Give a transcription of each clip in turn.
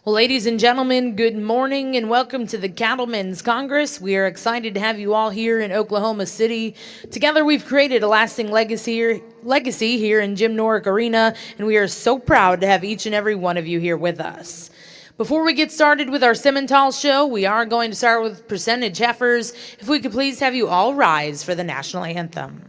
Well, ladies and gentlemen, good morning and welcome to the Cattlemen's Congress. We are excited to have you all here in Oklahoma City. Together, we've created a lasting legacy here in Jim Norick Arena, and we are so proud to have each and every one of you here with us. Before we get started with our Simmental show, we are going to start with percentage heifers. If we could please have you all rise for the national anthem.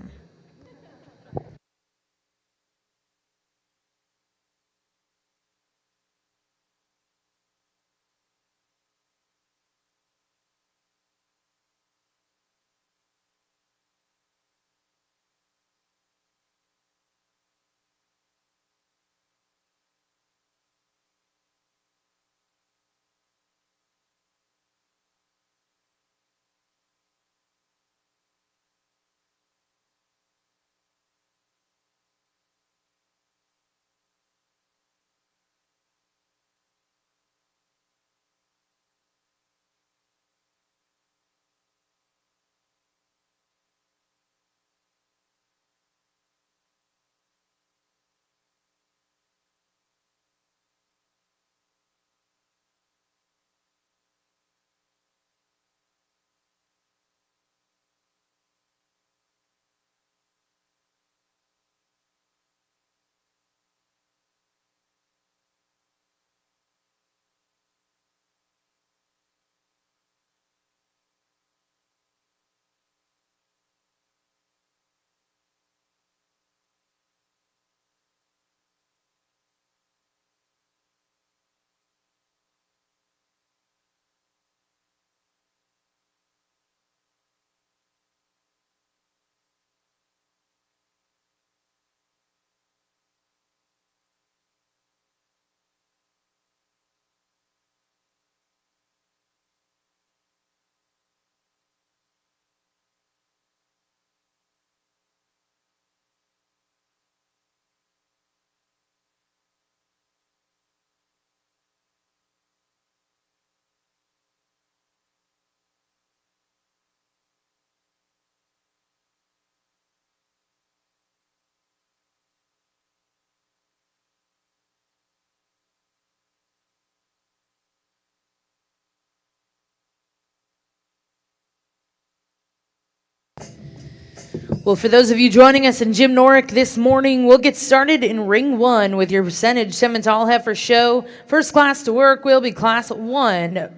Well, for those of you joining us in Jim Norick this morning, we'll get started in Ring 1 with your percentage Simmental Heifer show. First class to work will be Class 1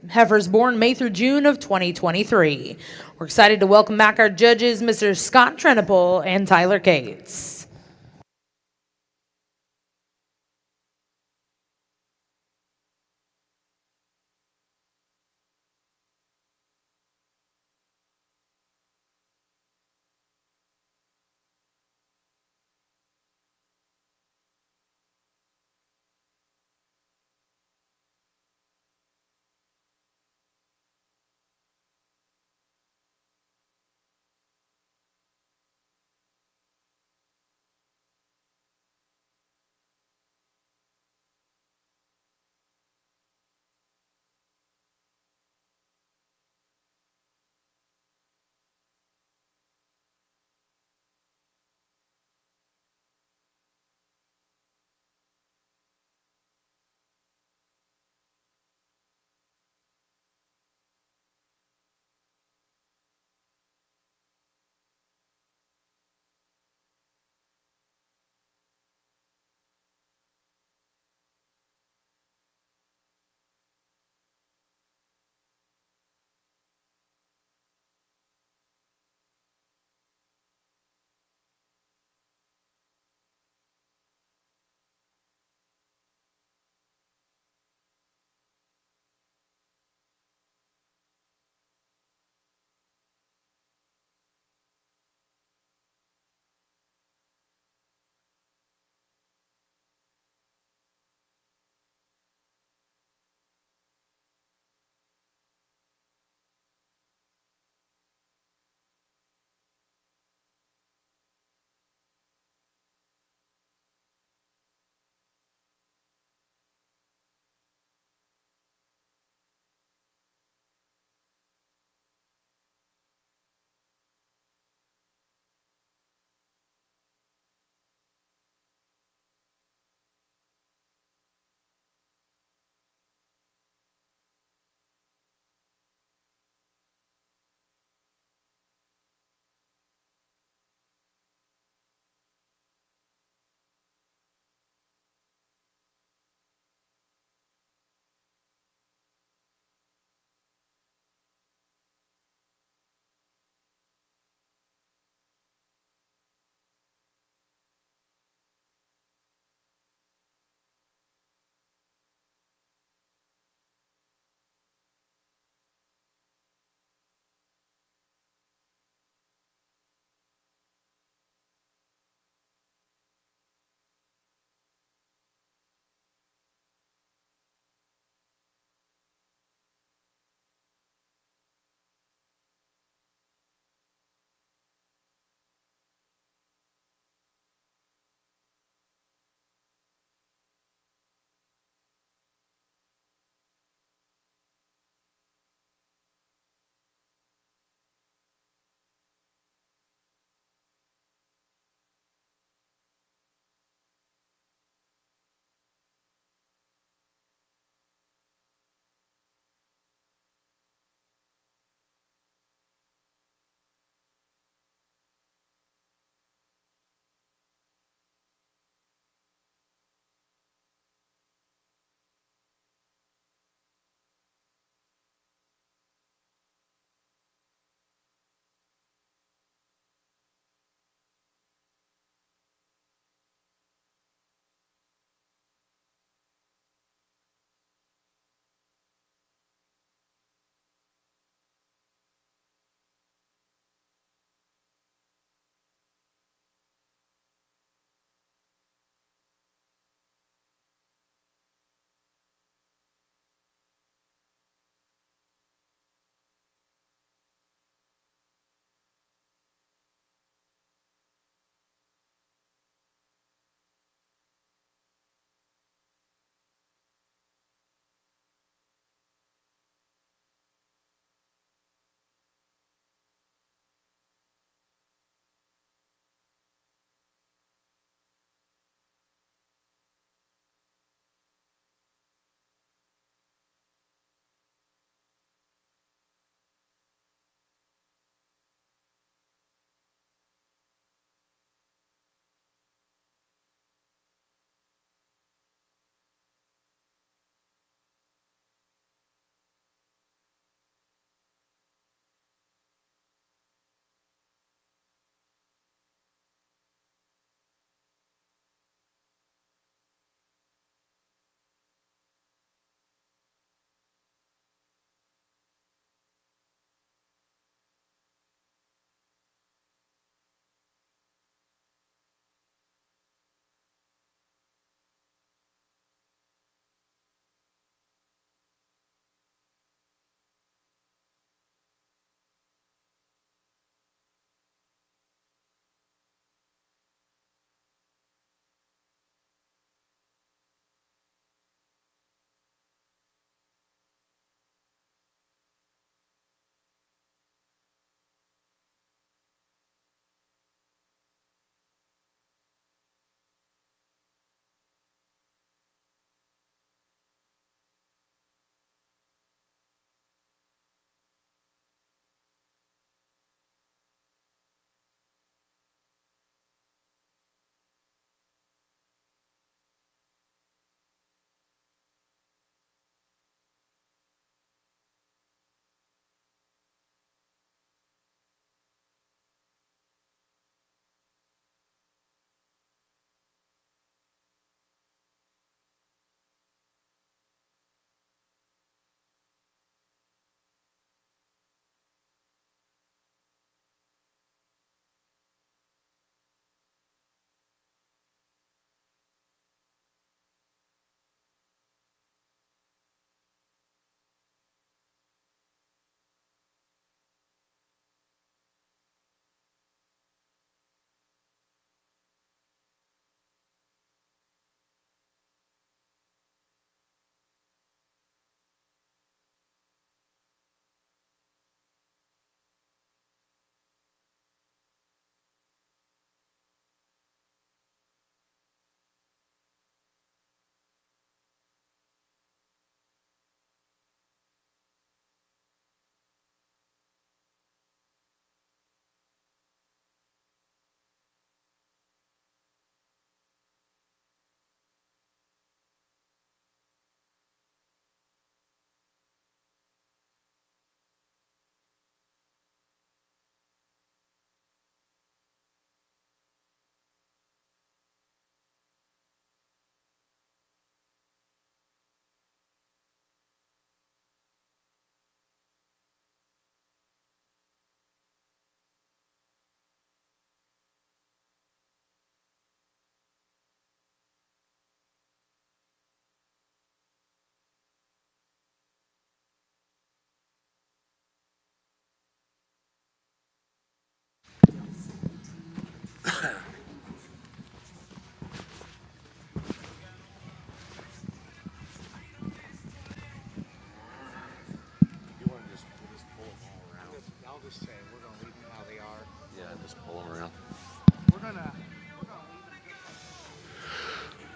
heifers born May through June of 2023. We're excited to welcome back our judges, Mr. Scott Trenipole and Tyler Cates.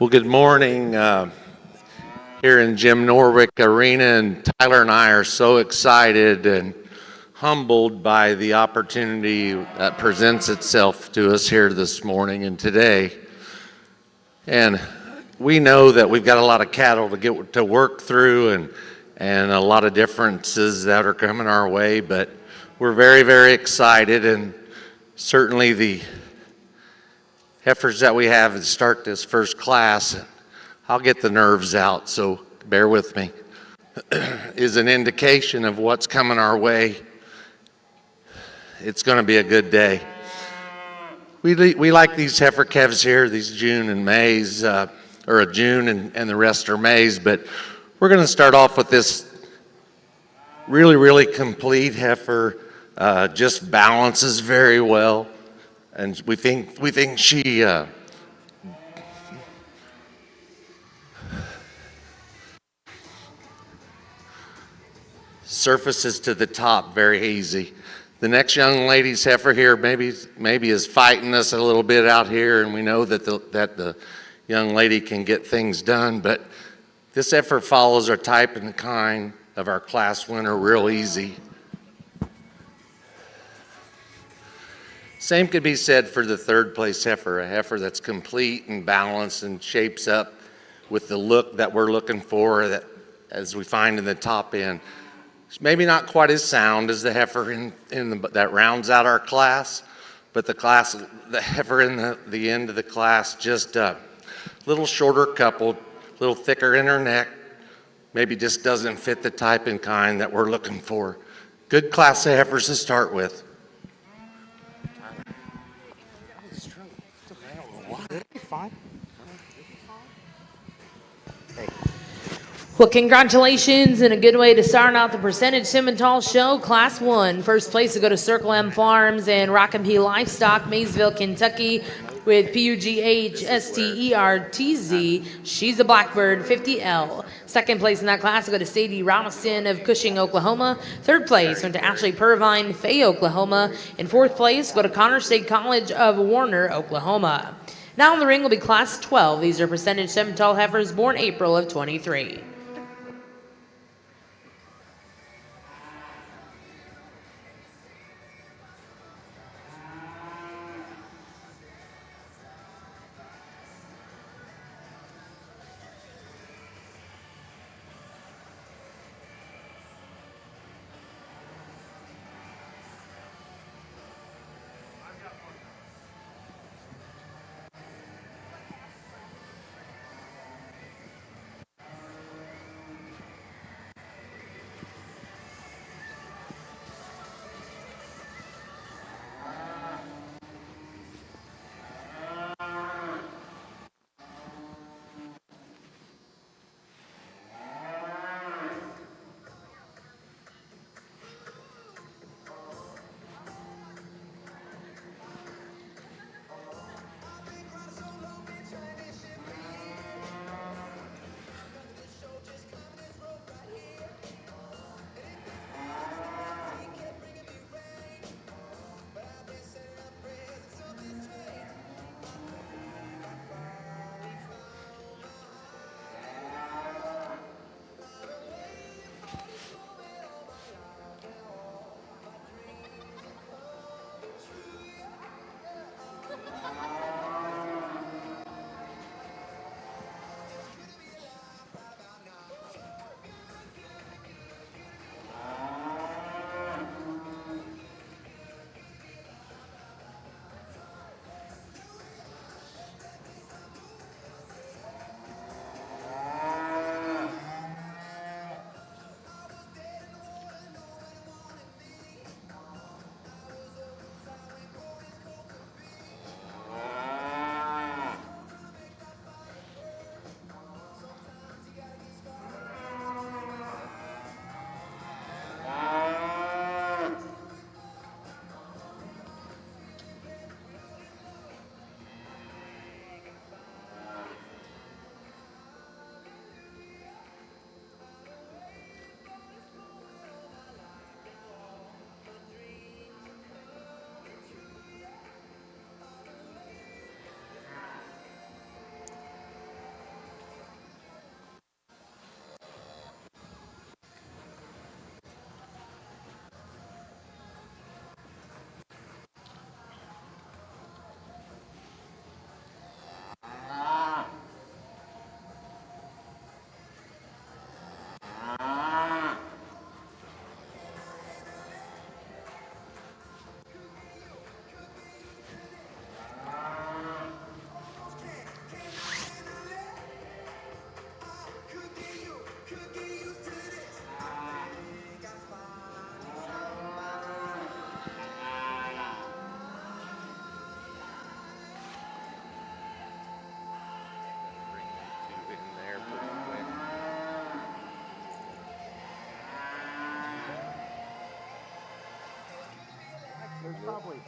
Well, good morning here in Jim Norwick Arena, and Tyler and I are so excited and humbled by the opportunity that presents itself to us here this morning and today. And we know that we've got a lot of cattle to get to work through and a lot of differences that are coming our way, but we're very, very excited, and certainly the heifers that we have to start this first class, I'll get the nerves out, so bear with me, is an indication of what's coming our way. It's going to be a good day. We like these heifer calves here, these June and Mays, or a June and the rest are Mays, but we're going to start off with this really, really complete heifer, just balances very well. And we think she surfaces to the top very easy. The next young lady's heifer here maybe is fighting us a little bit out here, and we know that the young lady can get things done. But this heifer follows our type and kind of our class winner real easy. Same could be said for the third place heifer, a heifer that's complete and balanced and shapes up with the look that we're looking for, that as we find in the top end. It's maybe not quite as sound as the heifer that rounds out our class, but the heifer in the end of the class, just a little shorter coupled, a little thicker in her neck, maybe just doesn't fit the type and kind that we're looking for. Good class of heifers to start with. Well, congratulations, and a good way to start out the percentage Simmental show. Class 1, first place to go to Circle M Farms and Rock and P Livestock, Maysville, Kentucky, with PUGHSTERTZ. She's a Blackbird, 50L. Second place in that class to go to Sadie Robinson of Cushing, Oklahoma. Third place went to Ashley Purvine, Fay, Oklahoma. And fourth place go to Connor State College of Warner, Oklahoma. Now in the ring will be Class 12. These are percentage Simmental heifers born April of 23.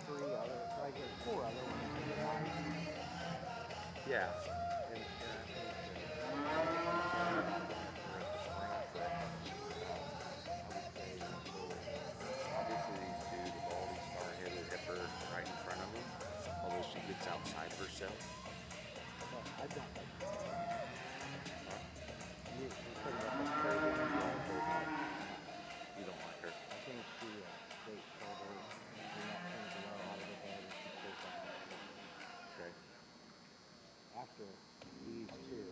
three other, like there's four other ones that are nice. Yeah. And I think obviously these two, the baldy star-headed heifer right in front of them, although she gets outside herself. But I don't like her. You said about the trade-in, you like her, but You don't like her. I think she takes further and that thing below out of the bed and she stays up on the bed. Okay. After these two,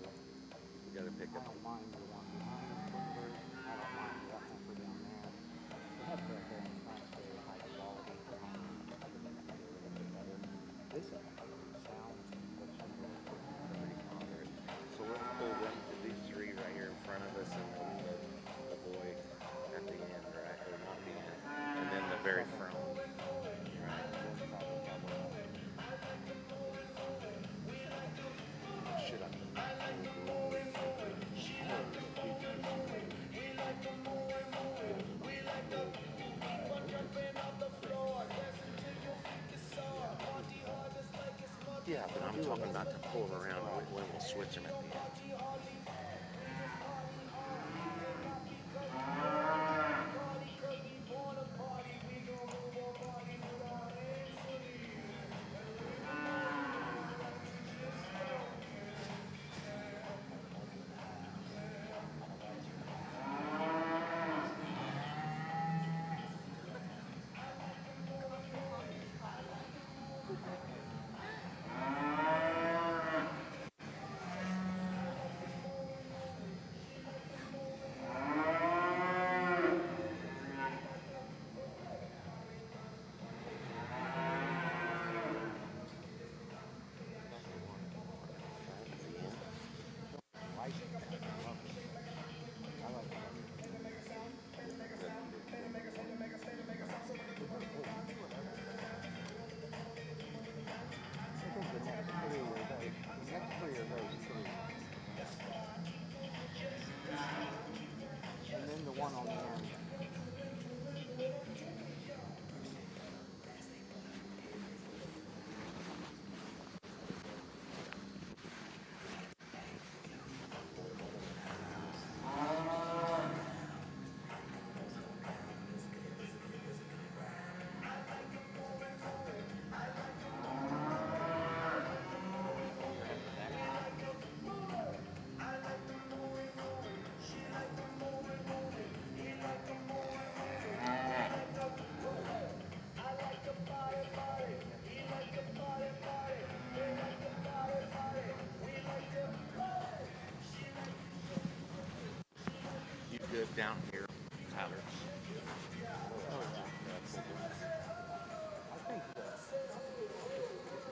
We got to pick I up. don't mind the one behind Clifford. I don't mind that heifer down there. The heifer up there in front, very high quality behind them. I think it's a little bit better. This sounds looks a little Pretty moderate. So let's pull them to these three right here in front of us, and the boy at the end, right? Or not the end. And then the very front. Right. Should I? Yeah, but I'm talking about to pull around when we'll switch them at the end. And then the one on the end. You good down here, Tyler? I think if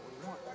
we want to,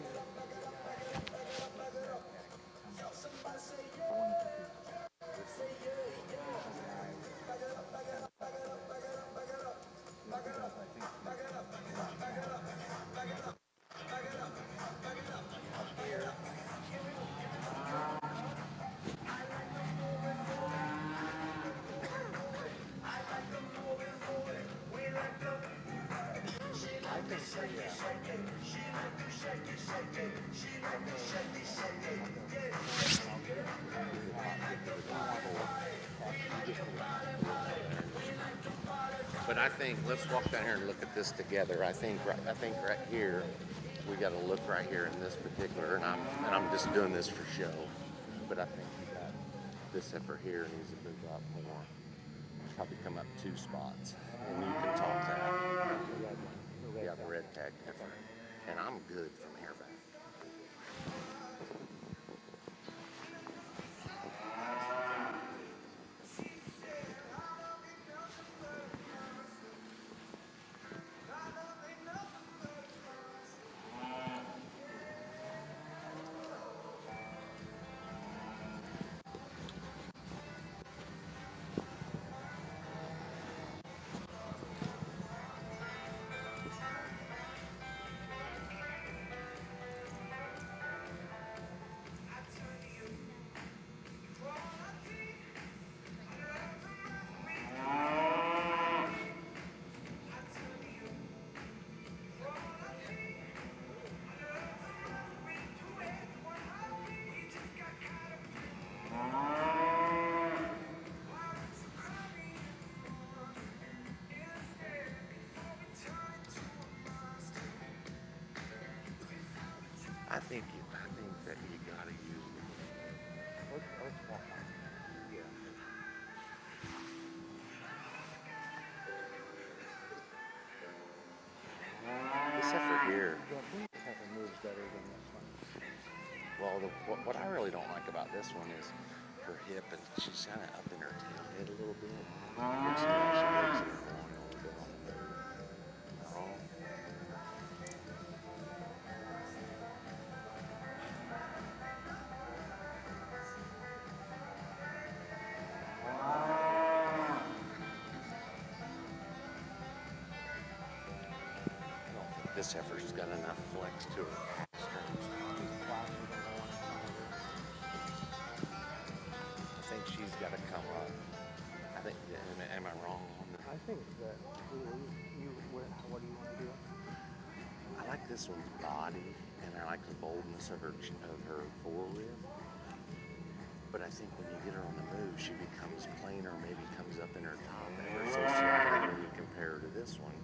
But I think let's walk down here and look at this together. I think right here we got to look right here in this particular, and I'm just doing this for show. But I think we got this heifer here needs to move up more. Probably come up 2 spots, and you can talk that. Yeah, the red tag heifer, and I'm good from here back. think that you gotta use them. Let's walk on. Yeah. This heifer here, The blue heifer moves better than this one. well, what I really don't like about this one is her hip, and she's kind of up in her tailhead a little bit. You can see how she works in her loin a little bit on the move. Wrong. I don't think this heifer's got enough flex to her hamstrings. I think she's got to come up. I think, am I wrong on that? I think that what do you want to do? I like this one's body, and I like the boldness of her forerib. But I think when you get her on the move, she becomes plainer, maybe comes up in her top ever so slightly when you compare her to this one.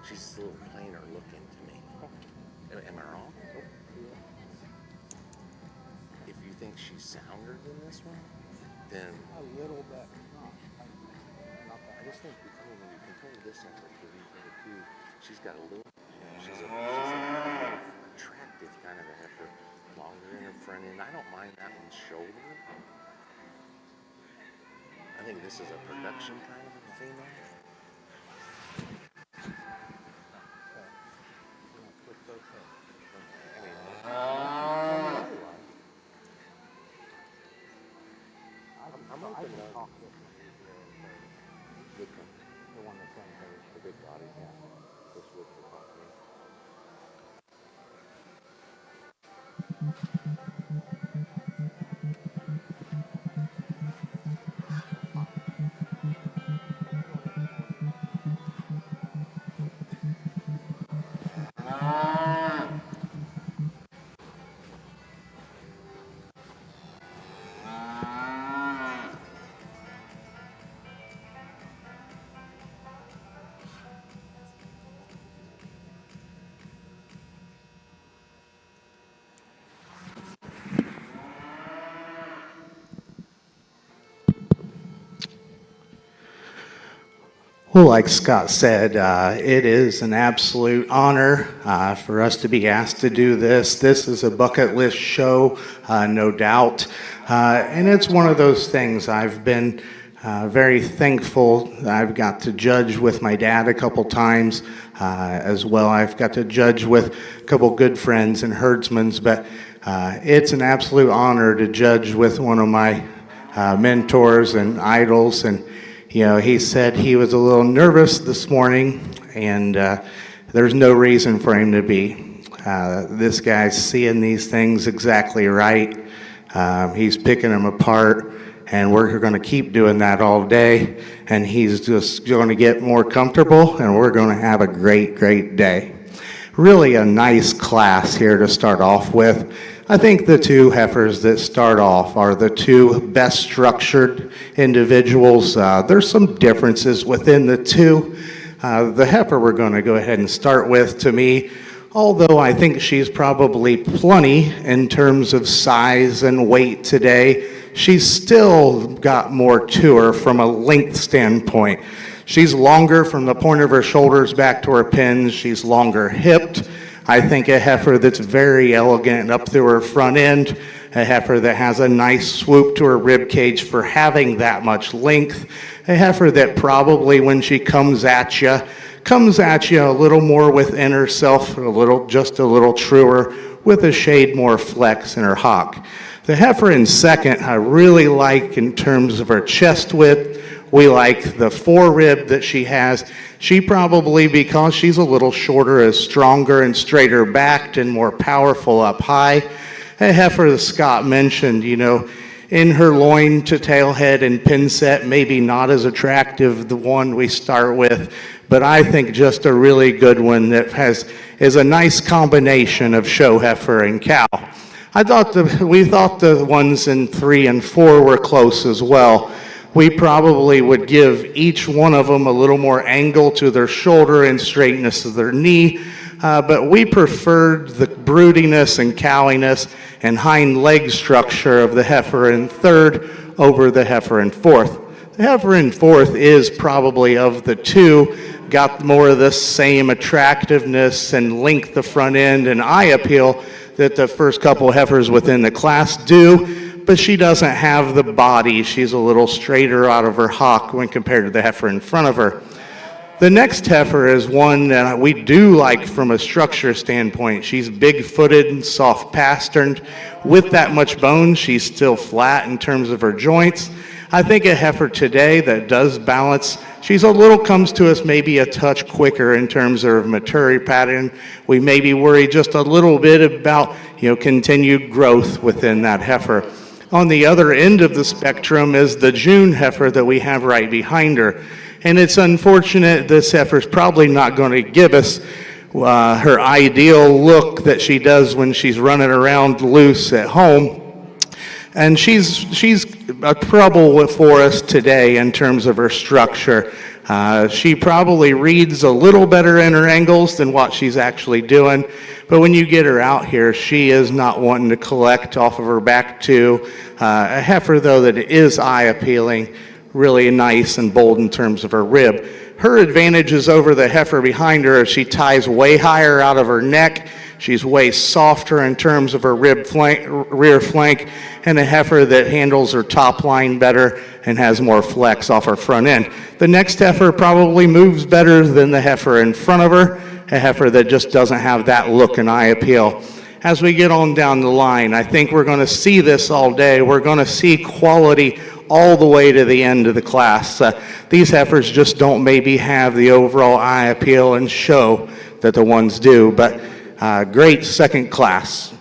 She's a little plainer looking to me. Am I wrong? If you think she's sounder than this one, then A little bit. Not that. I just think when you compare this heifer to these other two, she's got a little, she's a more attractive kind of a heifer, longer in her front end. I don't mind that one's shoulder. I think this is a production kind of a female. With both heads. I mean, I'm I open can to talk this one. which one? The one that's on her. The big body. Yeah. This with the body. Well, like Scott said, it is an absolute honor for us to be asked to do this. This is a bucket list show, no doubt. And it's one of those things I've been very thankful. I've got to judge with my dad a couple times as well. I've got to judge with a couple good friends and herdsmen's, but it's an absolute honor to judge with one of my mentors and idols. And you know, he said he was a little nervous this morning, and there's no reason for him to be. This guy's seeing these things exactly right. He's picking them apart, and we're going to keep doing that all day, and he's just going to get more comfortable, and we're going to have a great, great day. Really a nice class here to start off with. I think the two heifers that start off are the two best structured individuals. There's some differences within the two. The heifer we're going to go ahead and start with, to me, although I think she's probably plenty in terms of size and weight today, she's still got more to her from a length standpoint. She's longer from the point of her shoulders back to her pins. She's longer hipped. I think a heifer that's very elegant up through her front end, a heifer that has a nice swoop to her rib cage for having that much length, a heifer that probably when she comes at you a little more within herself, just a little truer, with a shade more flex in her hock. The heifer in second I really like in terms of her chest width. We like the forerib that she has. She probably, because she's a little shorter, is stronger and straighter backed and more powerful up high. A heifer that Scott mentioned, you know, in her loin to tailhead and pin set, maybe not as attractive, the one we start with, but I think just a really good one that is a nice combination of show heifer and cow. We thought the ones in 3 and 4 were close as well. We probably would give each one of them a little more angle to their shoulder and straightness of their knee. but we preferred the broodiness and cowiness and hind leg structure of the heifer in third over the heifer in fourth. The heifer in fourth is probably of the two, got more of the same attractiveness and length of front end and eye appeal that the first couple heifers within the class do, but she doesn't have the body. She's a little straighter out of her hock when compared to the heifer in front of her. The next heifer is one that we do like from a structure standpoint. She's big-footed and soft-pasterned. With that much bone, she's still flat in terms of her joints. I think a heifer today that does balance, comes to us maybe a touch quicker in terms of maturity pattern. We maybe worry just a little bit about, continued growth within that heifer. On the other end of the spectrum is the June heifer that we have right behind her. And it's unfortunate this heifer's probably not going to give us her ideal look that she does when she's running around loose at home. And she's a trouble for us today in terms of her structure. She probably reads a little better in her angles than what she's actually doing. But when you get her out here, she is not wanting to collect off of her back too. A heifer, though, that is eye appealing, really nice and bold in terms of her rib. Her advantages over the heifer behind her is she ties way higher out of her neck. She's way softer in terms of her rear flank, and a heifer that handles her top line better and has more flex off her front end. The next heifer probably moves better than the heifer in front of her, a heifer that just doesn't have that look and eye appeal. As we get on down the line, I think we're going to see this all day. We're going to see quality all the way to the end of the class. These heifers just don't maybe have the overall eye appeal and show that the ones do, but great second class.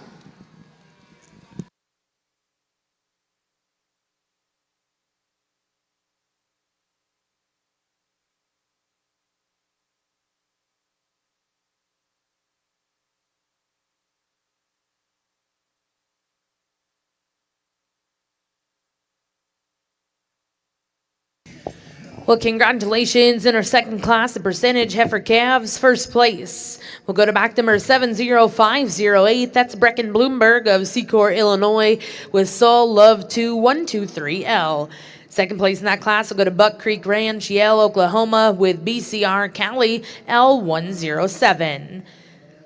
Well, congratulations in our second class, the percentage heifer calves, first place. We'll go to back number 70508. That's Brecken Bloomberg of Secor, Illinois, with Saul Love 2123L. Second place in that class will go to Buck Creek Ranch, Yale, Oklahoma, with BCR Cali L107.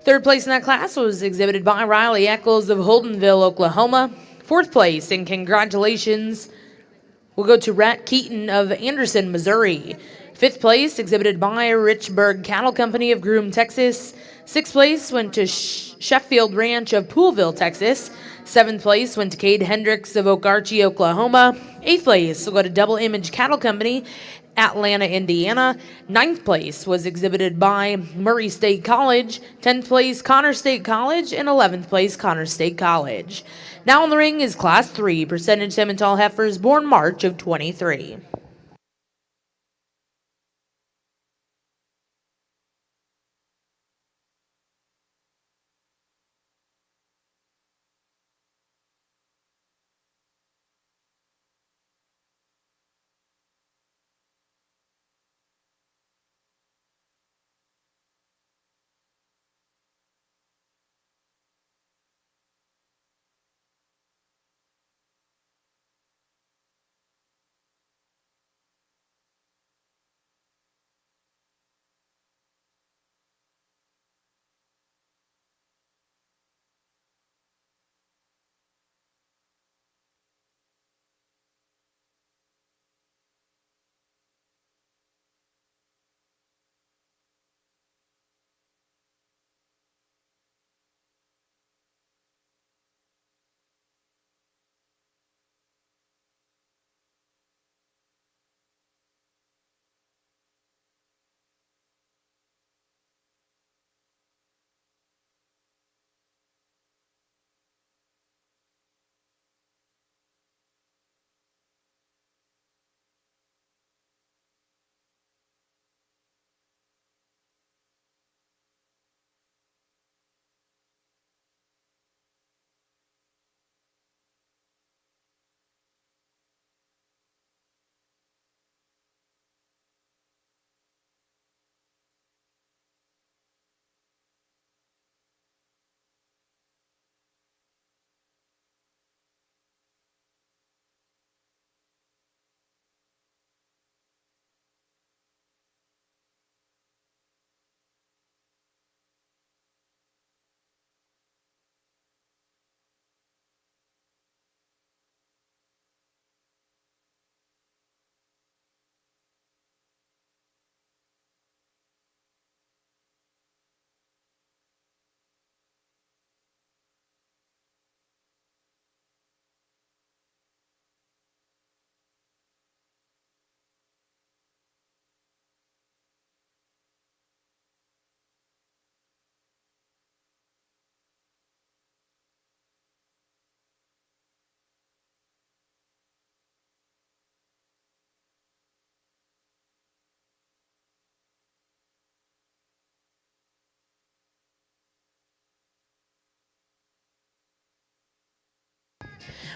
Third place in that class was exhibited by Riley Eccles of Holdenville, Oklahoma. Fourth place, and congratulations, we'll go to Rat Keaton of Anderson, Missouri. Fifth place, exhibited by Richburg Cattle Company of Groom, Texas. Sixth place went to Sheffield Ranch of Poolville, Texas. Seventh place went to Cade Hendricks of Okarche, Oklahoma. Eighth place will go to Double Image Cattle Company, Atlanta, Indiana. Ninth place was exhibited by Murray State College. 10th place, Connor State College. And 11th place, Connor State College. Now in the ring is Class 3, percentage Simmental heifers born March of 23.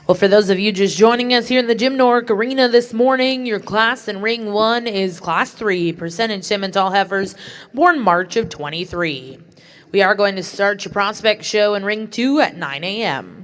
Well, for those of you just joining us here in the Jim Norick Arena this morning, your class in Ring 1 is Class 3, percentage Simmental heifers, born March of 23. We are going to start your prospect show in Ring 2 at 9 a.m.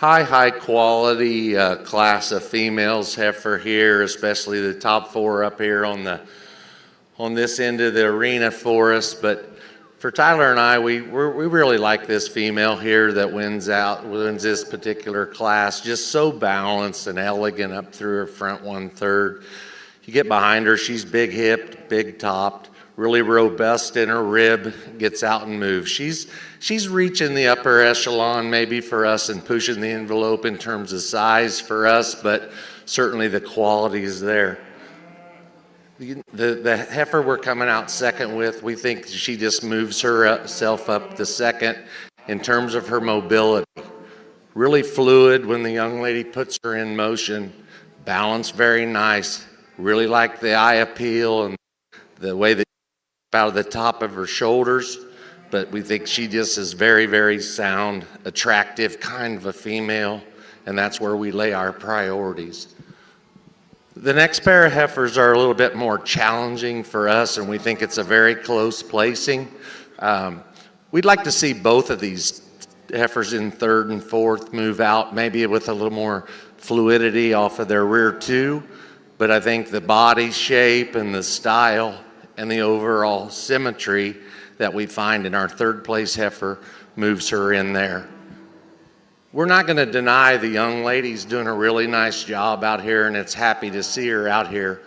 high quality class of females heifer here, especially the top four up here on this end of the arena for us. But for Tyler and I, we really like this female here that wins this particular class. Just so balanced and elegant up through her front 1/3. You get behind her, she's big hipped, big topped, really robust in her rib, gets out and moves. She's reaching the upper echelon maybe for us and pushing the envelope in terms of size for us, but certainly the quality is there. The heifer we're coming out second with, we think she just moves herself up the second in terms of her mobility. Really fluid when the young lady puts her in motion, balance very nice. Really like the eye appeal and the way that out of the top of her shoulders, but we think she just is very, very sound, attractive kind of a female, and that's where we lay our priorities. The next pair of heifers are a little bit more challenging for us, and we think it's a very close placing. We'd like to see both of these heifers in third and fourth move out, maybe with a little more fluidity off of their rear two, but I think the body shape and the style and the overall symmetry that we find in our third place heifer moves her in there. We're not going to deny the young lady's doing a really nice job out here, and it's happy to see her out here.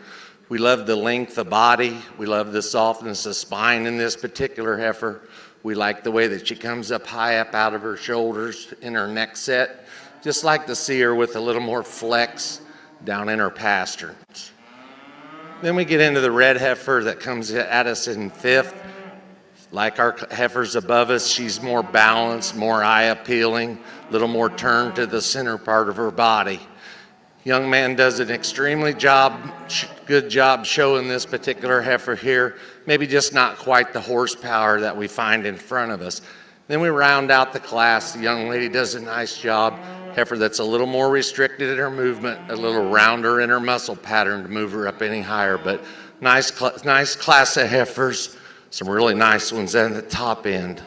We love the length of body. We love the softness of spine in this particular heifer. We like the way that she comes up high up out of her shoulders in her neck set. Just like to see her with a little more flex down in her pasterns. Then we get into the red heifer that comes at us in fifth. Like our heifers above us, she's more balanced, more eye appealing, a little more turned to the center part of her body. Young man does an extremely good job showing this particular heifer here, maybe just not quite the horsepower that we find in front of us. Then we round out the class. The young lady does a nice job. Heifer that's a little more restricted in her movement, a little rounder in her muscle pattern to move her up any higher, but nice class of heifers. Some really nice ones at the top end.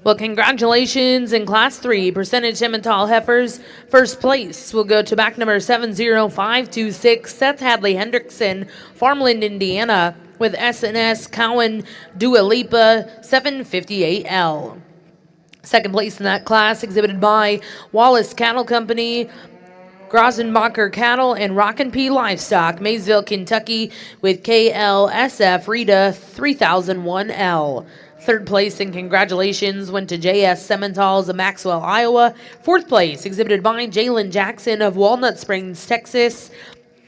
Well, congratulations in Class 3, percentage Simmental heifers. First place will go to back number 70526, Seth Hadley Hendrickson, Farmland, Indiana, with SNS Cowan Dua Lipa 758L. Second place in that class, exhibited by Wallace Cattle Company, Grosenbacher Cattle, and Rockin' P Livestock, Maysville, Kentucky, with KLSF Rita 3001L. Third place and congratulations went to JS Simmentals of Maxwell, Iowa. Fourth place, exhibited by Jalen Jackson of Walnut Springs, Texas.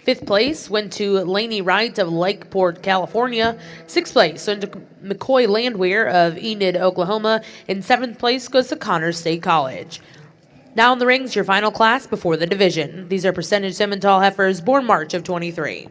Fifth place went to Laney Wright of Lakeport, California. Sixth place went to McCoy Landwehr of Enid, Oklahoma. And seventh place goes to Connors State College. Now in the rings, your final class before the division. These are percentage Simmental heifers born March of 23.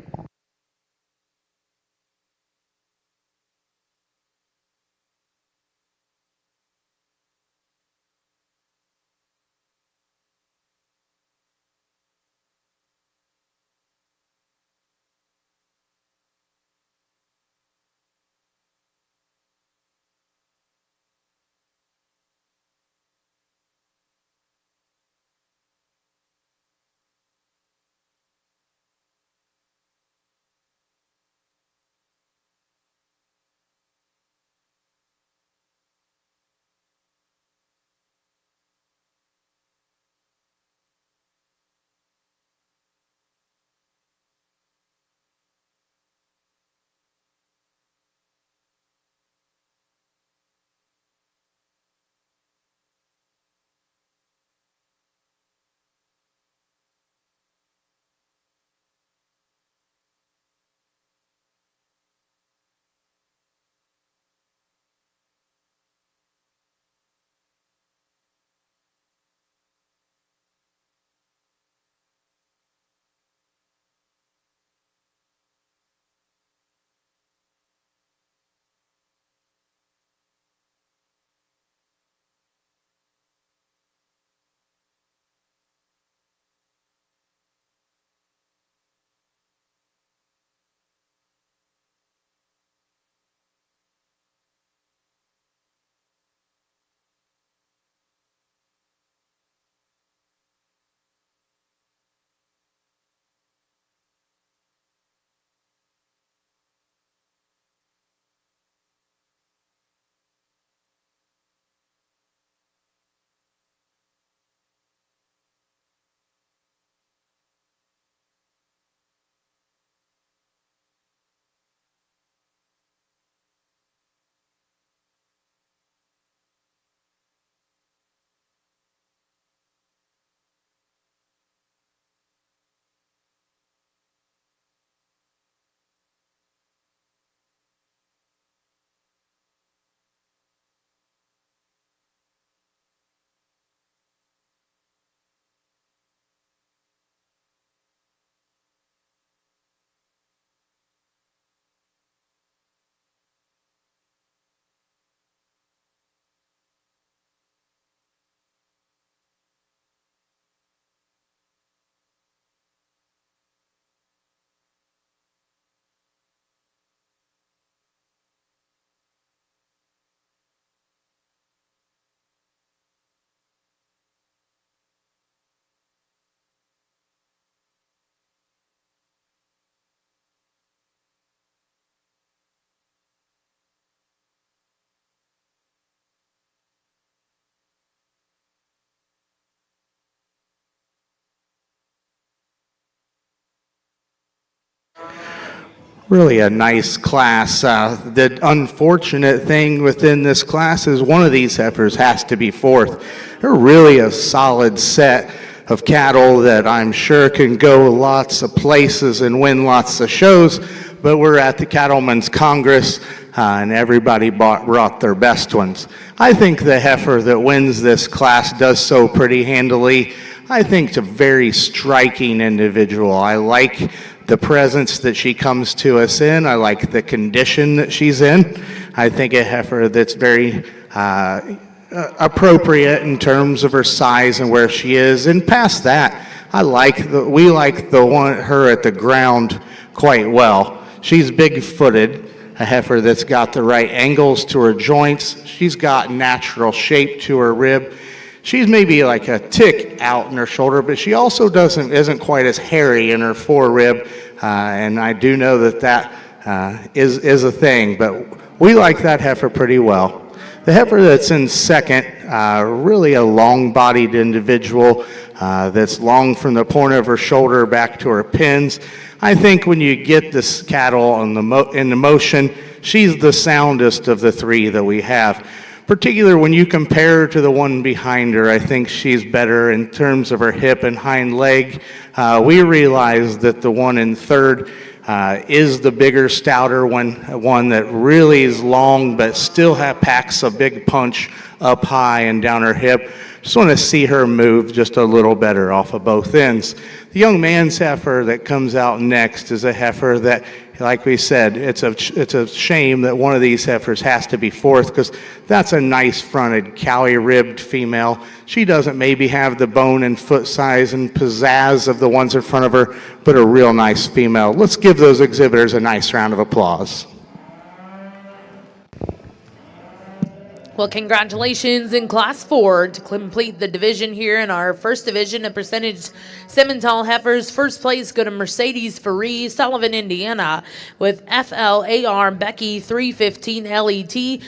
really a nice class. The unfortunate thing within this class is one of these heifers has to be fourth. They're really a solid set of cattle that I'm sure can go lots of places and win lots of shows, but we're at the Cattlemen's Congress, and everybody brought their best ones. I think the heifer that wins this class does so pretty handily. I think it's a very striking individual. I like the presence that she comes to us in. I like the condition that she's in. I think a heifer that's very appropriate in terms of her size and where she is. And past that, we like her at the ground quite well. She's big-footed, a heifer that's got the right angles to her joints. She's got natural shape to her rib. She's maybe like a tick out in her shoulder, but she also isn't quite as hairy in her forerib, and I do know that is a thing. But we like that heifer pretty well. The heifer that's in second, really a long-bodied individual that's long from the point of her shoulder back to her pins. I think when you get this cattle in the motion, she's the soundest of the three that we have. Particularly when you compare her to the one behind her, I think she's better in terms of her hip and hind leg. We realize that the one in third is the bigger, stouter one that really is long but still packs a big punch up high and down her hip. Just want to see her move just a little better off of both ends. The young man's heifer that comes out next is a heifer that, like we said, it's a shame that one of these heifers has to be fourth, because that's a nice fronted, cowy-ribbed female. She doesn't maybe have the bone and foot size and pizzazz of the ones in front of her, but a real nice female. Let's give those exhibitors a nice round of applause. Well, congratulations in Class 4 to complete the division here in our first division of percentage Simmental heifers. First place go to Mercedes Faree, Sullivan, Indiana, with FLAR Becky 315 LET.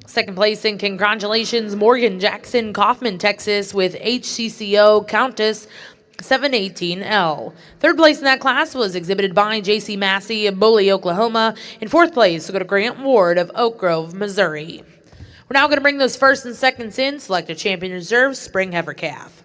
Second place, and congratulations, Morgan Jackson, Kaufman, Texas, with HCCO Countess 718L. Third place in that class was exhibited by J.C. Massey of Bully, Oklahoma. In fourth place, we go to Grant Ward of Oak Grove, Missouri. We're now going to bring those first and seconds in, select a champion reserve, spring heifer calf.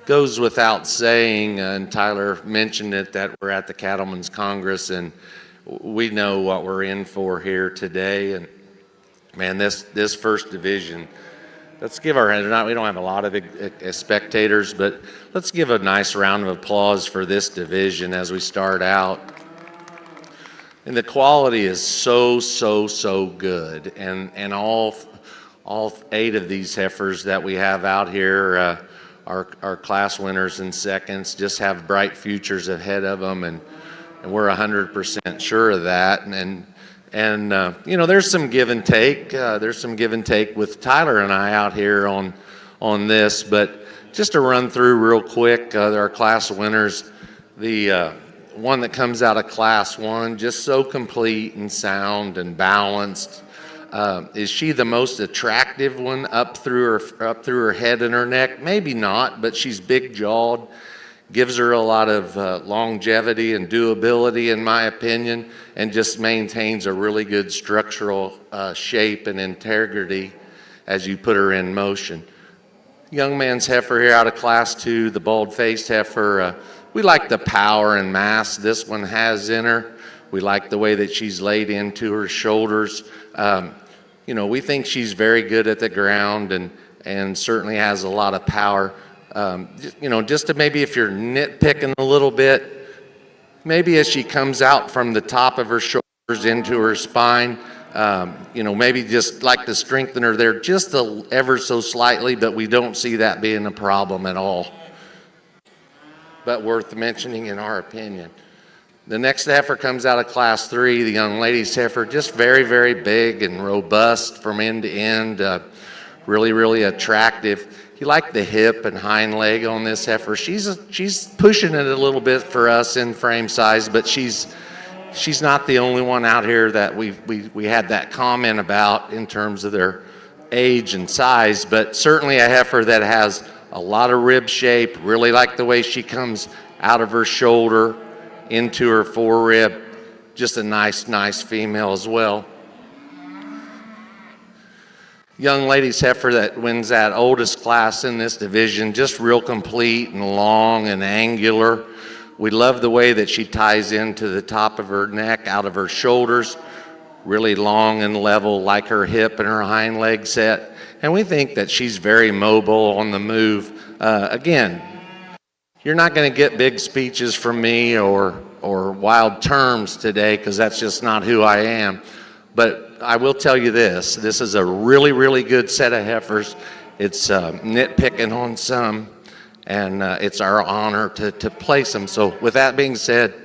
Goes without saying, and Tyler mentioned it, that we're at the Cattlemen's Congress, and we know what we're in for here today. And man, this first division, let's give our, we don't have a lot of spectators, but let's give a nice round of applause for this division as we start out. And the quality is so good, and all 8 of these heifers that we have out here, our class winners and seconds, just have bright futures ahead of them, and we're 100% sure of that. And you know, there's some give and take. There's some give and take with Tyler and I out here on this, but just to run through real quick, our class winners, the one that comes out of Class 1, just so complete and sound and balanced. Is she the most attractive one up through her head and her neck? Maybe not, but she's big-jawed, gives her a lot of longevity and doability, in my opinion, and just maintains a really good structural shape and integrity as you put her in motion. Young man's heifer here out of Class 2, the bald-faced heifer. We like the power and mass this one has in her. We like the way that she's laid into her shoulders. You know, we think she's very good at the ground and certainly has a lot of power. You know, just to maybe, if you're nitpicking a little bit, maybe as she comes out from the top of her shoulders into her spine, you know, maybe just like to strengthen her there just ever so slightly, but we don't see that being a problem at all. But worth mentioning in our opinion. The next heifer comes out of Class 3, the young lady's heifer, just very big and robust from end to end, really attractive. You like the hip and hind leg on this heifer. She's pushing it a little bit for us in frame size, but she's not the only one out here that we had that comment about in terms of their age and size, but certainly a heifer that has a lot of rib shape. Really like the way she comes out of her shoulder into her forerib. Just a nice female as well. Young lady's heifer that wins that oldest class in this division, just real complete and long and angular. We love the way that she ties into the top of her neck, out of her shoulders, really long and level like her hip and her hind leg set. And we think that she's very mobile on the move. Again, you're not going to get big speeches from me or wild terms today, because that's just not who I am. But I will tell you this is a really good set of heifers. It's nitpicking on some, and it's our honor to place them. So with that being said,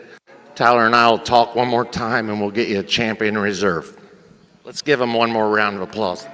Tyler and I will talk one more time, and we'll get you a champion reserve. Let's give them one more round of applause.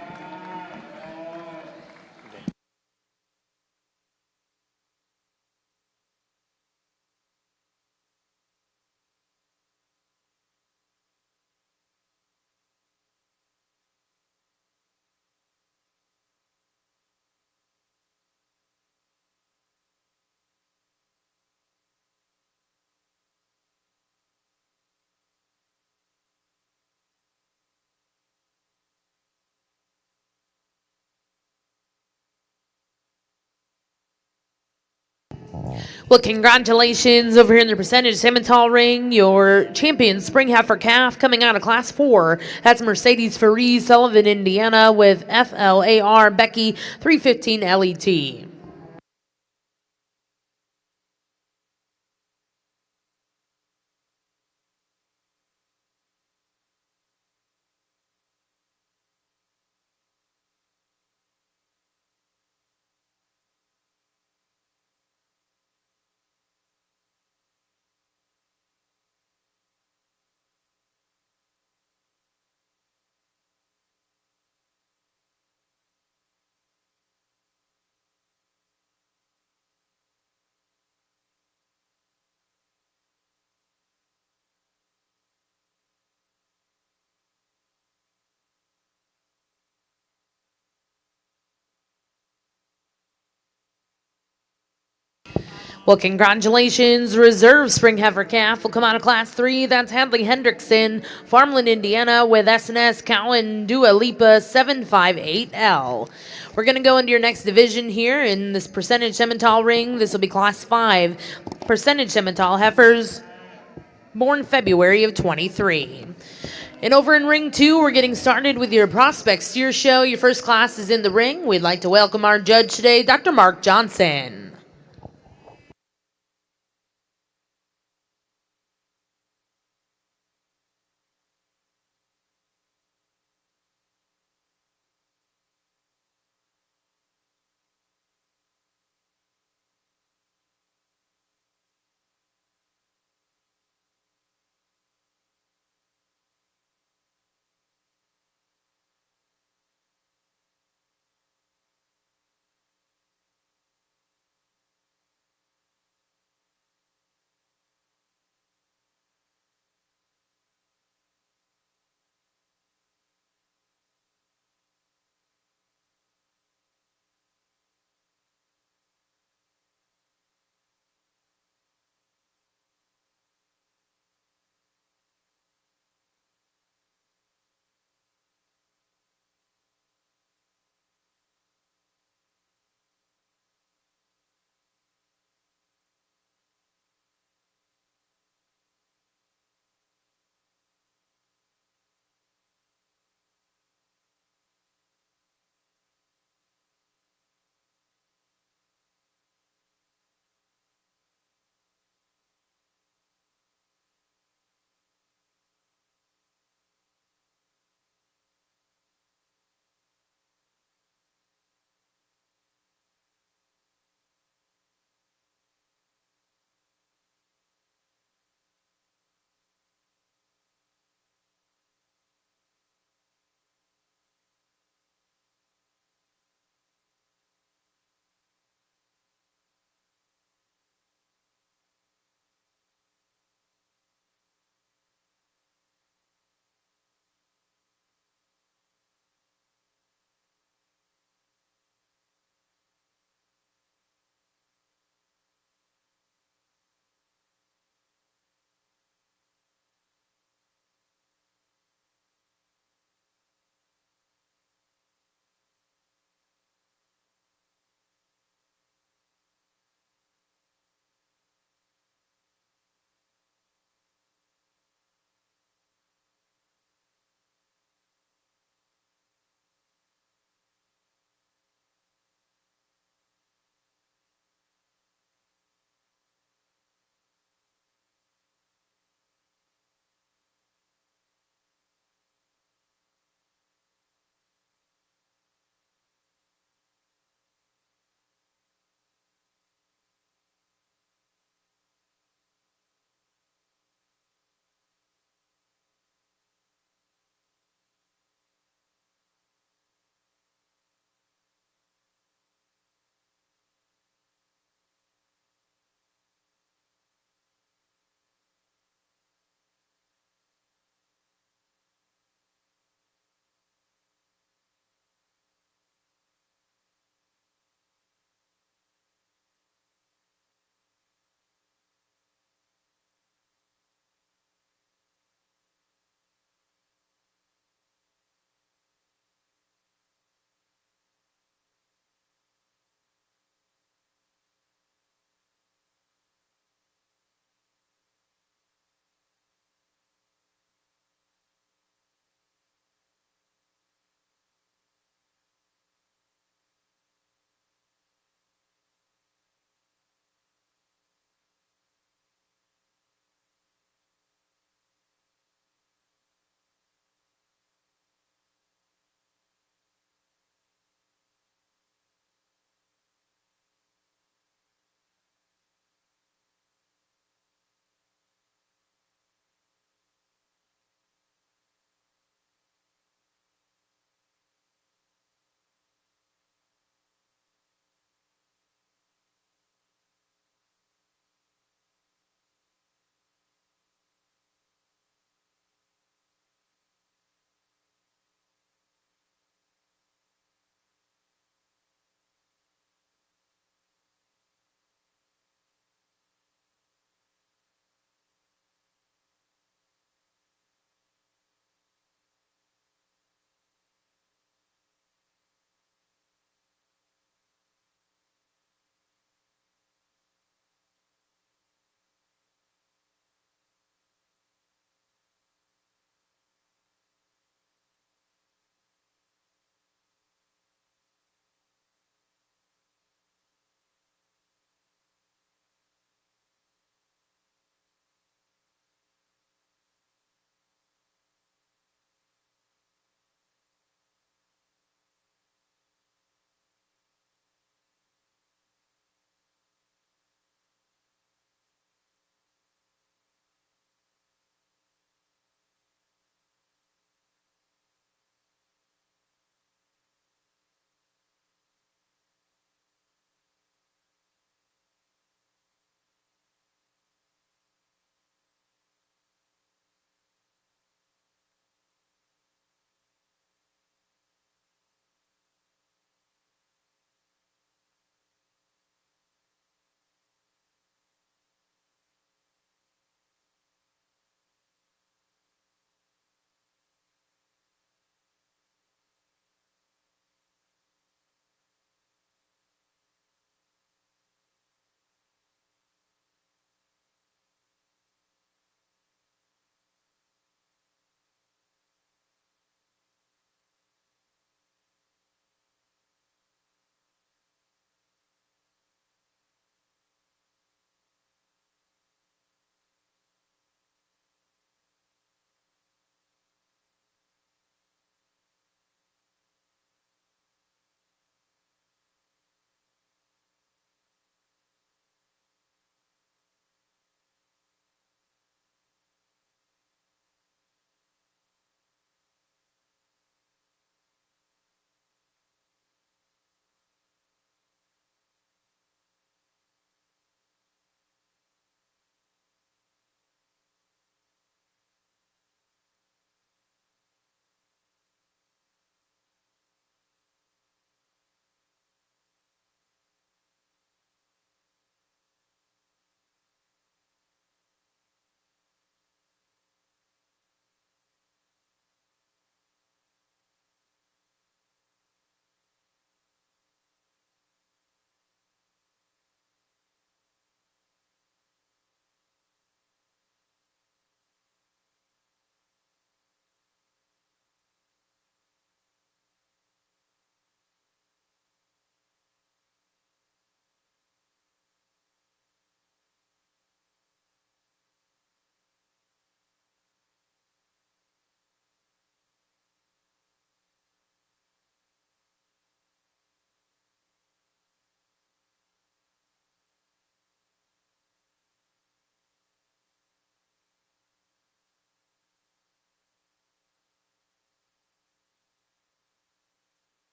Well, congratulations over here in the percentage Simmental ring. Your champion spring heifer calf coming out of Class 4. That's Mercedes Faris, Sullivan, Indiana, with FLAR Becky 315 LET. Well, congratulations. Reserve Spring Heifer Calf will come out of Class 3. That's Hadley Hendrickson, Farmland, Indiana, with SNS Cowan Dua Lipa 758L. We're going to go into your next division here in this percentage Simmental ring. This will be Class 5 percentage Simmental heifers born February of 23. And over in ring 2, we're getting started with your prospect steer show. Your first class is in the ring. We'd like to welcome our judge today, Dr. Mark Johnson.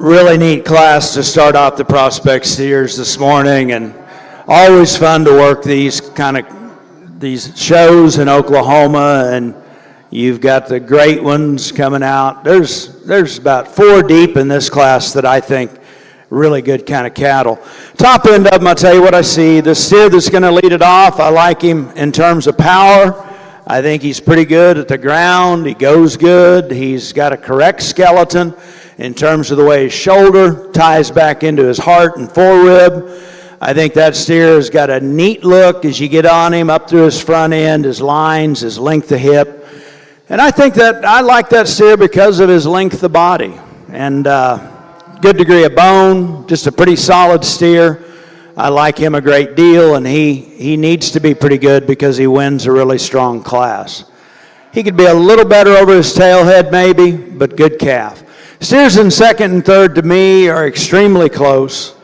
Really neat class to start off the prospect steers this morning, and always fun to work these shows in Oklahoma, and you've got the great ones coming out. There's about 4 deep in this class that I think really good kind of cattle. Top end of them, I'll tell you what I see. The steer that's going to lead it off, I like him in terms of power. I think he's pretty good at the ground. He goes good. He's got a correct skeleton in terms of the way his shoulder ties back into his heart and forerib. I think that steer has got a neat look as you get on him, up through his front end, his lines, his length of hip. And I think that I like that steer because of his length of body and good degree of bone, just a pretty solid steer. I like him a great deal, and he needs to be pretty good because he wins a really strong class. He could be a little better over his tail head maybe, but good calf. Steers in second and third to me are extremely close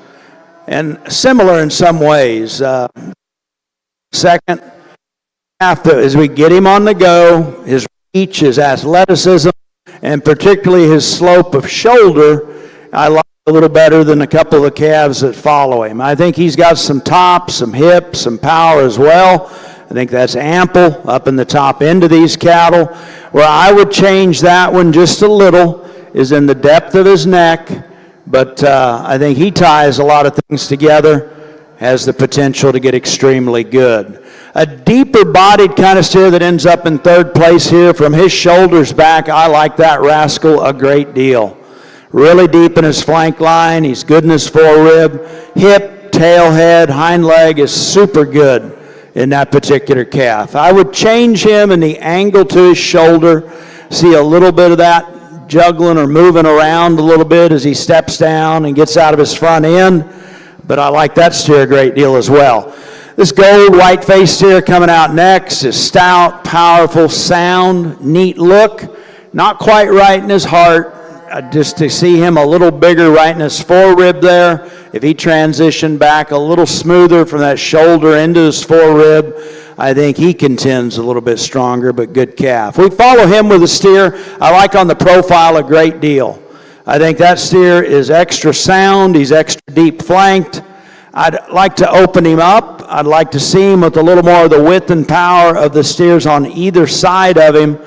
and similar in some ways. Second, as we get him on the go, his reach, his athleticism, and particularly his slope of shoulder, I like a little better than a couple of the calves that follow him. I think he's got some top, some hip, some power as well. I think that's ample up in the top end of these cattle. Where I would change that one just a little is in the depth of his neck, but I think he ties a lot of things together, has the potential to get extremely good. A deeper bodied kind of steer that ends up in third place here, from his shoulders back, I like that rascal a great deal. Really deep in his flank line, he's good in his forerib, hip, tail head, hind leg is super good in that particular calf. I would change him in the angle to his shoulder, see a little bit of that juggling or moving around a little bit as he steps down and gets out of his front end, but I like that steer a great deal as well. This gold white-faced steer coming out next is stout, powerful, sound, neat look, not quite right in his heart. Just to see him a little bigger right in his forerib there. If he transitioned back a little smoother from that shoulder into his forerib, I think he contends a little bit stronger, but good calf. We follow him with a steer I like on the profile a great deal. I think that steer is extra sound. He's extra deep flanked. I'd like to open him up. I'd like to see him with a little more of the width and power of the steers on either side of him,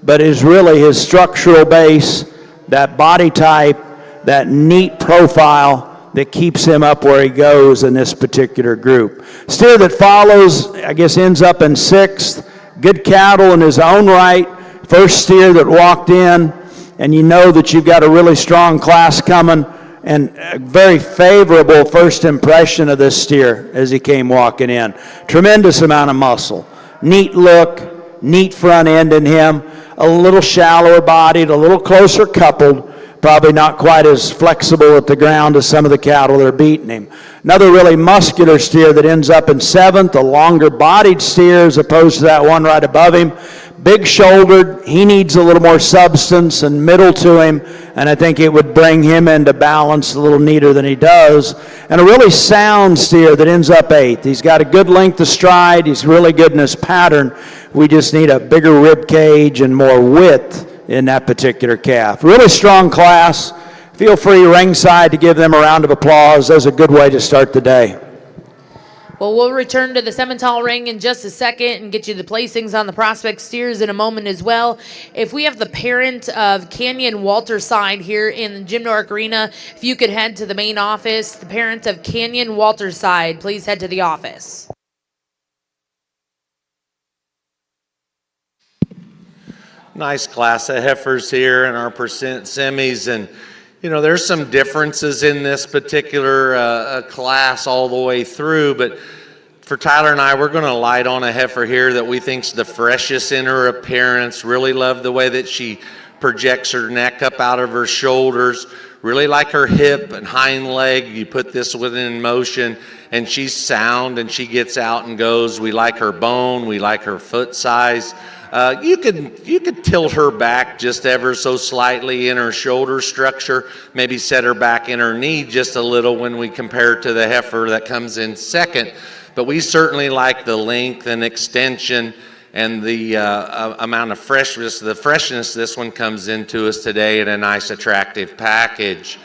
but is really his structural base, that body type, that neat profile that keeps him up where he goes in this particular group. Steer that follows, I guess, ends up in sixth. Good cattle in his own right. First steer that walked in, and you know that you've got a really strong class coming, and a very favorable first impression of this steer as he came walking in. Tremendous amount of muscle. Neat look, neat front end in him. A little shallower bodied, a little closer coupled, probably not quite as flexible at the ground as some of the cattle that are beating him. Another really muscular steer that ends up in seventh, a longer bodied steer as opposed to that one right above him. Big shouldered, he needs a little more substance and middle to him, and I think it would bring him into balance a little neater than he does. And a really sound steer that ends up eighth. He's got a good length of stride, he's really good in his pattern. We just need a bigger rib cage and more width in that particular calf. Really strong class. Feel free ringside to give them a round of applause. That's a good way to start the day. Well, we'll return to the Simmental ring in just a second and get you the placings on the prospect steers in a moment as well. If we have the parent of Canyon Walterside here in the Jim Norick Arena, if you could head to the main office, the parent of Canyon Walterside, please head to the office. Nice class of heifers here in our percent semis, and you know there's some differences in this particular class all the way through, but for Tyler and I, we're going to light on a heifer here that we think's the freshest in her appearance. Really love the way that she projects her neck up out of her shoulders. Really like her hip and hind leg. You put this one in motion, and she's sound, and she gets out and goes. We like her bone. We like her foot size. You could tilt her back just ever so slightly in her shoulder structure, maybe set her back in her knee just a little when we compare to the heifer that comes in second. But we certainly like the length and extension and the amount of freshness. The freshness this one comes into us today in a nice attractive package.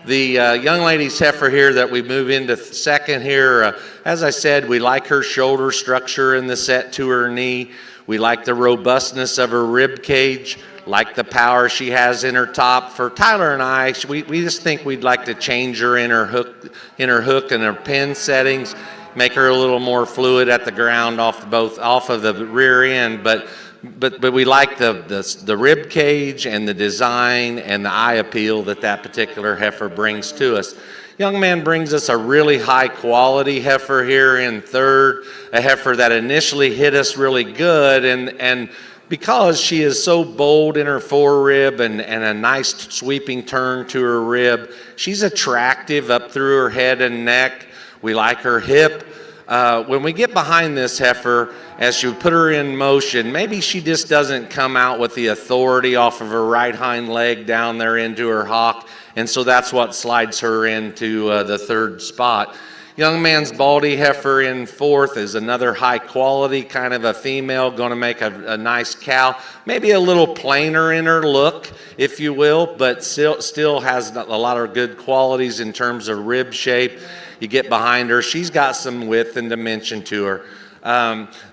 The young lady's heifer here that we move into second here, as I said, we like her shoulder structure in the set to her knee. We like the robustness of her rib cage, like the power she has in her top. For Tyler and I, we just think we'd like to change her in her hook and her pin settings, make her a little more fluid at the ground off of the rear end, but we like the rib cage and the design and the eye appeal that particular heifer brings to us. Young man brings us a really high quality heifer here in third, a heifer that initially hit us really good, and because she is so bold in her forerib and a nice sweeping turn to her rib, she's attractive up through her head and neck. We like her hip. When we get behind this heifer, as you put her in motion, maybe she just doesn't come out with the authority off of her right hind leg down there into her hock, and so that's what slides her into the third spot. Young man's baldy heifer in fourth is another high quality kind of a female, going to make a nice cow, maybe a little plainer in her look, if you will, but still has a lot of good qualities in terms of rib shape. You get behind her, she's got some width and dimension to her.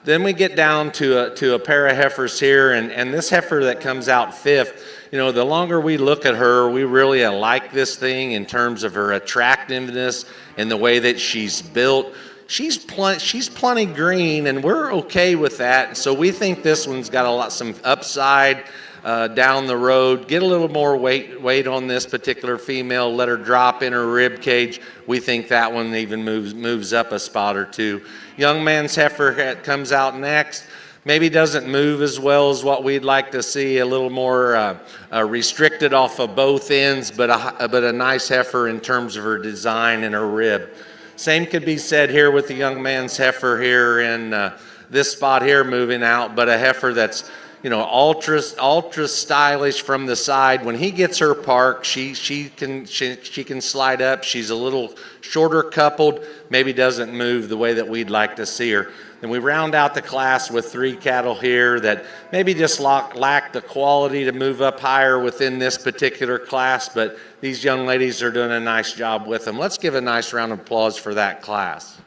Then we get down to a pair of heifers here, and this heifer that comes out fifth, the longer we look at her, we really like this thing in terms of her attractiveness and the way that she's built. She's plenty green, and we're okay with that. So we think this one's got some upside down the road. Get a little more weight on this particular female. Let her drop in her rib cage. We think that one even moves up a spot or two. Young man's heifer comes out next. Maybe doesn't move as well as what we'd like to see. A little more restricted off of both ends, but a nice heifer in terms of her design and her rib. Same could be said here with the young man's heifer here in this spot here moving out, but a heifer that's ultra stylish from the side. When he gets her parked, she can slide up. She's a little shorter coupled, maybe doesn't move the way that we'd like to see her. And we round out the class with three cattle here that maybe just lack the quality to move up higher within this particular class, but these young ladies are doing a nice job with them. Let's give a nice round of applause for that class.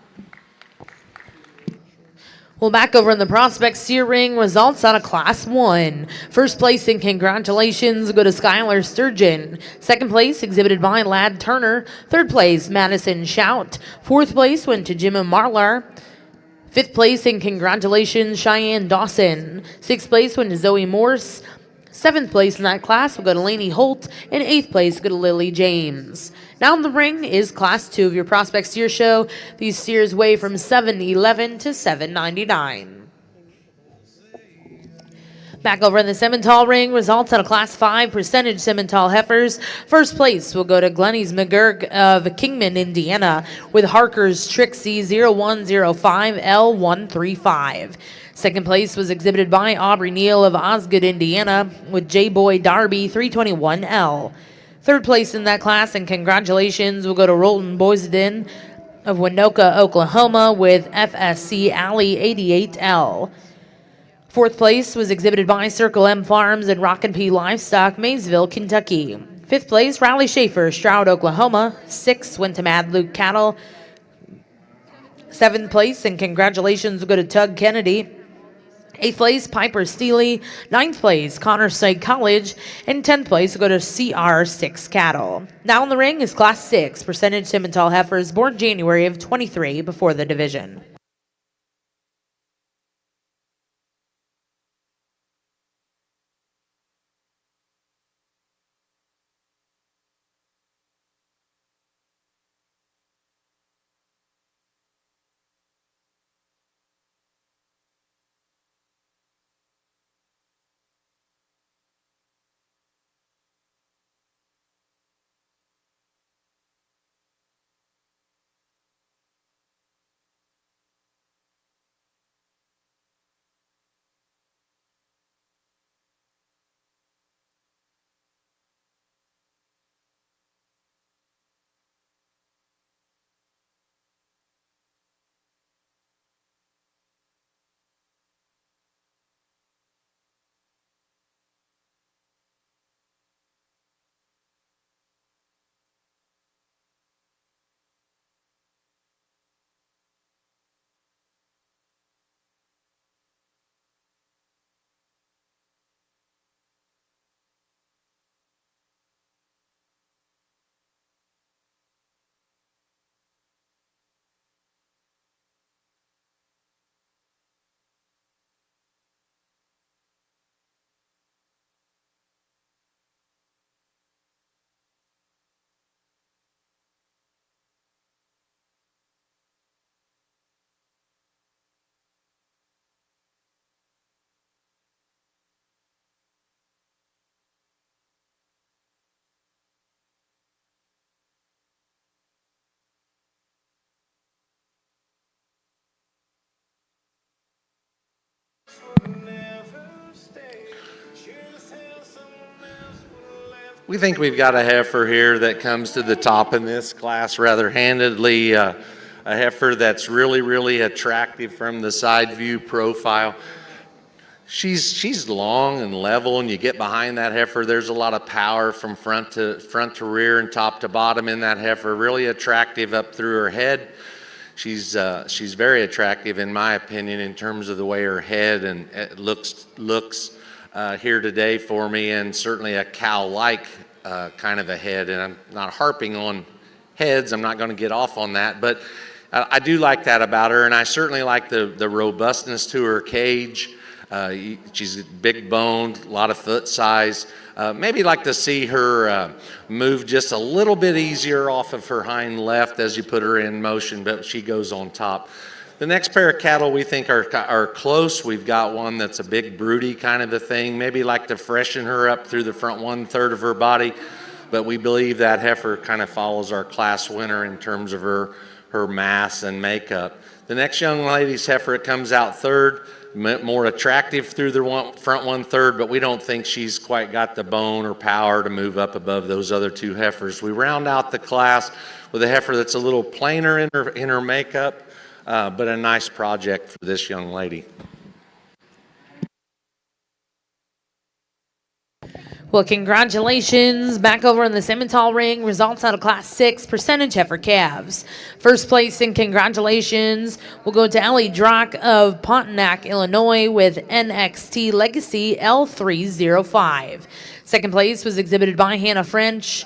Well, back over in the Prospect Steer Ring, results out of Class 1. First place and congratulations go to Skylar Sturgeon. Second place exhibited by Ladd Turner. Third place, Madison Shout. Fourth place went to Jim Marlar. Fifth place and congratulations, Cheyenne Dawson. Sixth place went to Zoe Morse. Seventh place in that class will go to Lainey Holt, and eighth place will go to Lily James. Now in the ring is Class 2 of your Prospect Steer Show. These steers weigh from 711 to 799. Back over in the Simmental ring, results out of Class 5 percentage Simmental heifers. First place will go to Glenny's McGurk of Kingman, Indiana, with Harker's Trixie 0105L135. Second place was exhibited by Aubrey Neal of Osgood, Indiana, with J-Boy Darby 321L. Third place in that class, and congratulations, will go to Rolton Boysden of Winoka, Oklahoma, with FSC Alley 88L. Fourth place was exhibited by Circle M Farms and Rockin' P Livestock, Maysville, Kentucky. Fifth place, Riley Schaefer, Stroud, Oklahoma. Sixth went to Mad Luke Cattle. Seventh place, and congratulations will go to Tug Kennedy. Eighth place, Piper Steely. Ninth place, Connor State College. And 10th place will go to CR6 Cattle. Now in the ring is Class 6 percentage Simmental heifers born January of 23 before the division. We think we've got a heifer here that comes to the top in this class rather handedly. A heifer that's really, really attractive from the side view profile. She's long and level, and you get behind that heifer, there's a lot of power from front to rear and top to bottom in that heifer. Really attractive up through her head. She's very attractive in my opinion in terms of the way her head and it looks here today for me, and certainly a cow-like kind of a head. And I'm not harping on heads, I'm not going to get off on that, but I do like that about her, and I certainly like the robustness to her cage. She's big boned, a lot of foot size. Maybe like to see her move just a little bit easier off of her hind left as you put her in motion, but she goes on top. The next pair of cattle we think are close. We've got one that's a big broody kind of a thing. Maybe like to freshen her up through the front 1/3 of her body, but we believe that heifer kind of follows our class winner in terms of her mass and makeup. The next young lady's heifer, it comes out third. More attractive through the front 1/3, but we don't think she's quite got the bone or power to move up above those other two heifers. We round out the class with a heifer that's a little plainer in her makeup, but a nice project for this young lady. Well, congratulations. Back over in the Simmental ring, results out of Class 6 percentage heifer calves. First place and congratulations will go to Ellie Drock of Pontiac, Illinois with NXT Legacy L305. Second place was exhibited by Hannah French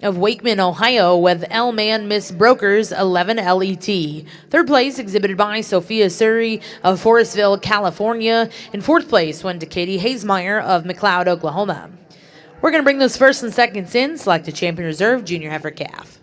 of Wakeman, Ohio with L-Man Miss Brokers 11 LET. Third place exhibited by Sophia Suri of Forestville, California. And fourth place went to Katie Hazemeyer of McLeod, Oklahoma. We're going to bring those first and seconds in. Select a champion reserve junior heifer calf.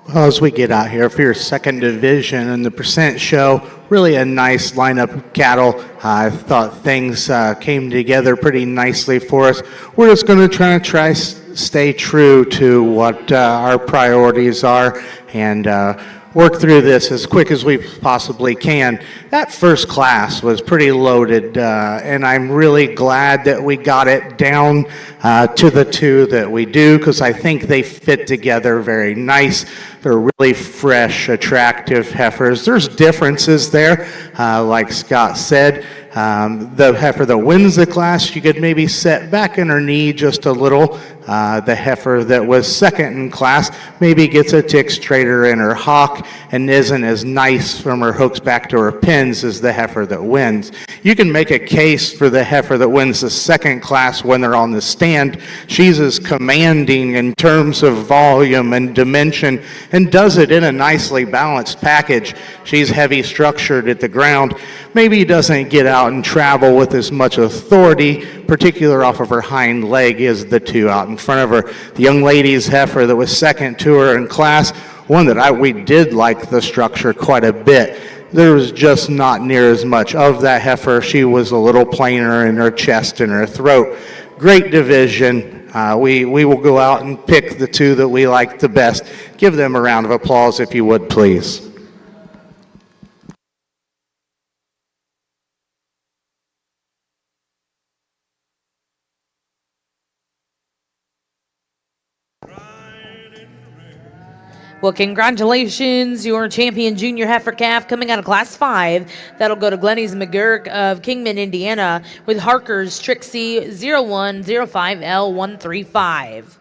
Well, as we get out here for your second division and the percent show, really a nice lineup of cattle. I thought things came together pretty nicely for us. We're just going to try stay true to what our priorities are and work through this as quick as we possibly can. That first class was pretty loaded, and I'm really glad that we got it down to the two that we do, because I think they fit together very nice. They're really fresh, attractive heifers. There's differences there, like Scott said. The heifer that wins the class, you could maybe set back in her knee just a little. The heifer that was second in class maybe gets a tick straighter in her hock and isn't as nice from her hooks back to her pins as the heifer that wins. You can make a case for the heifer that wins the second class when they're on the stand. She's as commanding in terms of volume and dimension and does it in a nicely balanced package. She's heavy structured at the ground. Maybe doesn't get out and travel with as much authority, particular off of her hind leg, as the two out in front of her. The young lady's heifer that was second to her in class, one that we did like the structure quite a bit. There was just not near as much of that heifer. She was a little plainer in her chest and her throat. Great division. We will go out and pick the two that we like the best. Give them a round of applause if you would, please. Well, congratulations, your champion junior heifer calf coming out of Class 5. That'll go to Glenny's McGurk of Kingman, Indiana, with Harker's Trixie 0105L135.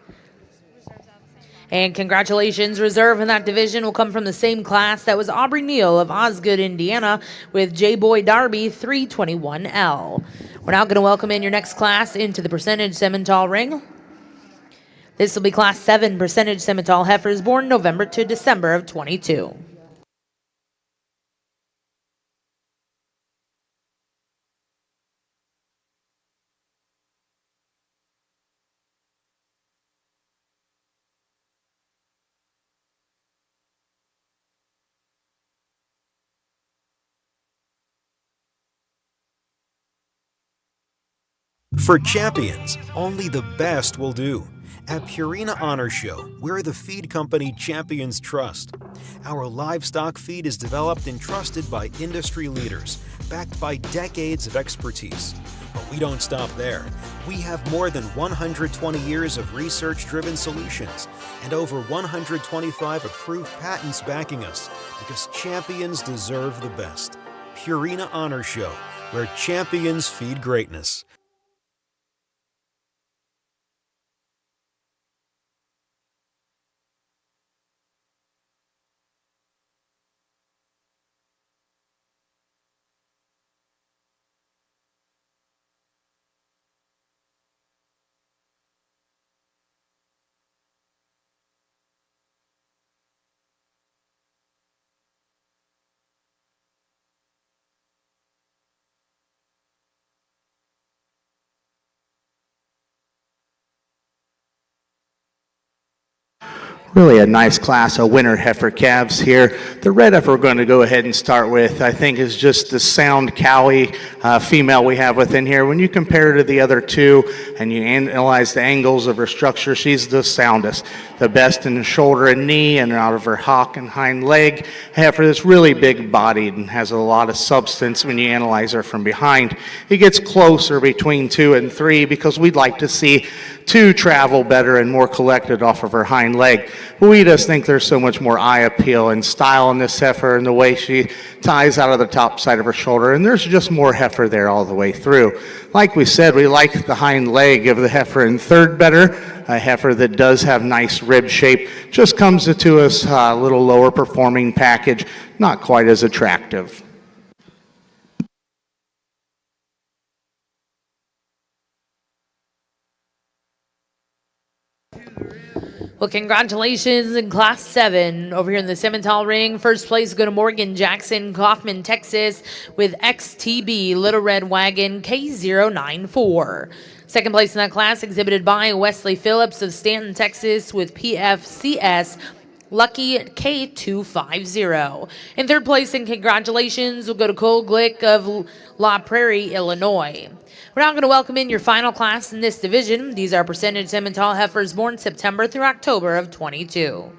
And congratulations, reserve in that division will come from the same class. That was Aubrey Neal of Osgood, Indiana, with J. Boy Darby 321L. We're now going to welcome in your next class into the percentage Simmental ring. This will be Class 7 percentage Simmental heifers born November to December of 22. For champions, only the best will do. At Purina Honor Show, we're the feed company champions trust. Our livestock feed is developed and trusted by industry leaders, backed by decades of expertise. But we don't stop there. We have more than 120 years of research-driven solutions and over 125 approved patents backing us, because champions deserve the best. Purina Honor Show, where champions feed greatness. Really a nice class of winter heifer calves here. The red heifer we're going to go ahead and start with, I think, is just the sound cowie female we have within here. When you compare her to the other two and you analyze the angles of her structure, she's the soundest. The best in the shoulder and knee and out of her hock and hind leg. Heifer that's really big bodied and has a lot of substance when you analyze her from behind. It gets closer between 2 and 3 because we'd like to see 2 travel better and more collected off of her hind leg. But we just think there's so much more eye appeal and style in this heifer and the way she ties out of the top side of her shoulder, and there's just more heifer there all the way through. Like we said, we like the hind leg of the heifer in third better. A heifer that does have nice rib shape, just comes to us a little lower performing package, not quite as attractive. Well, congratulations in Class 7 over here in the Simmental ring. First place go to Morgan Jackson, Kaufman, Texas, with XTB Little Red Wagon K094. Second place in that class exhibited by Wesley Phillips of Stanton, Texas, with PFCS Lucky K250. In third place, and congratulations, will go to Cole Glick of La Prairie, Illinois. We're now going to welcome in your final class in this division. These are percentage Simmental heifers born September through October of 22.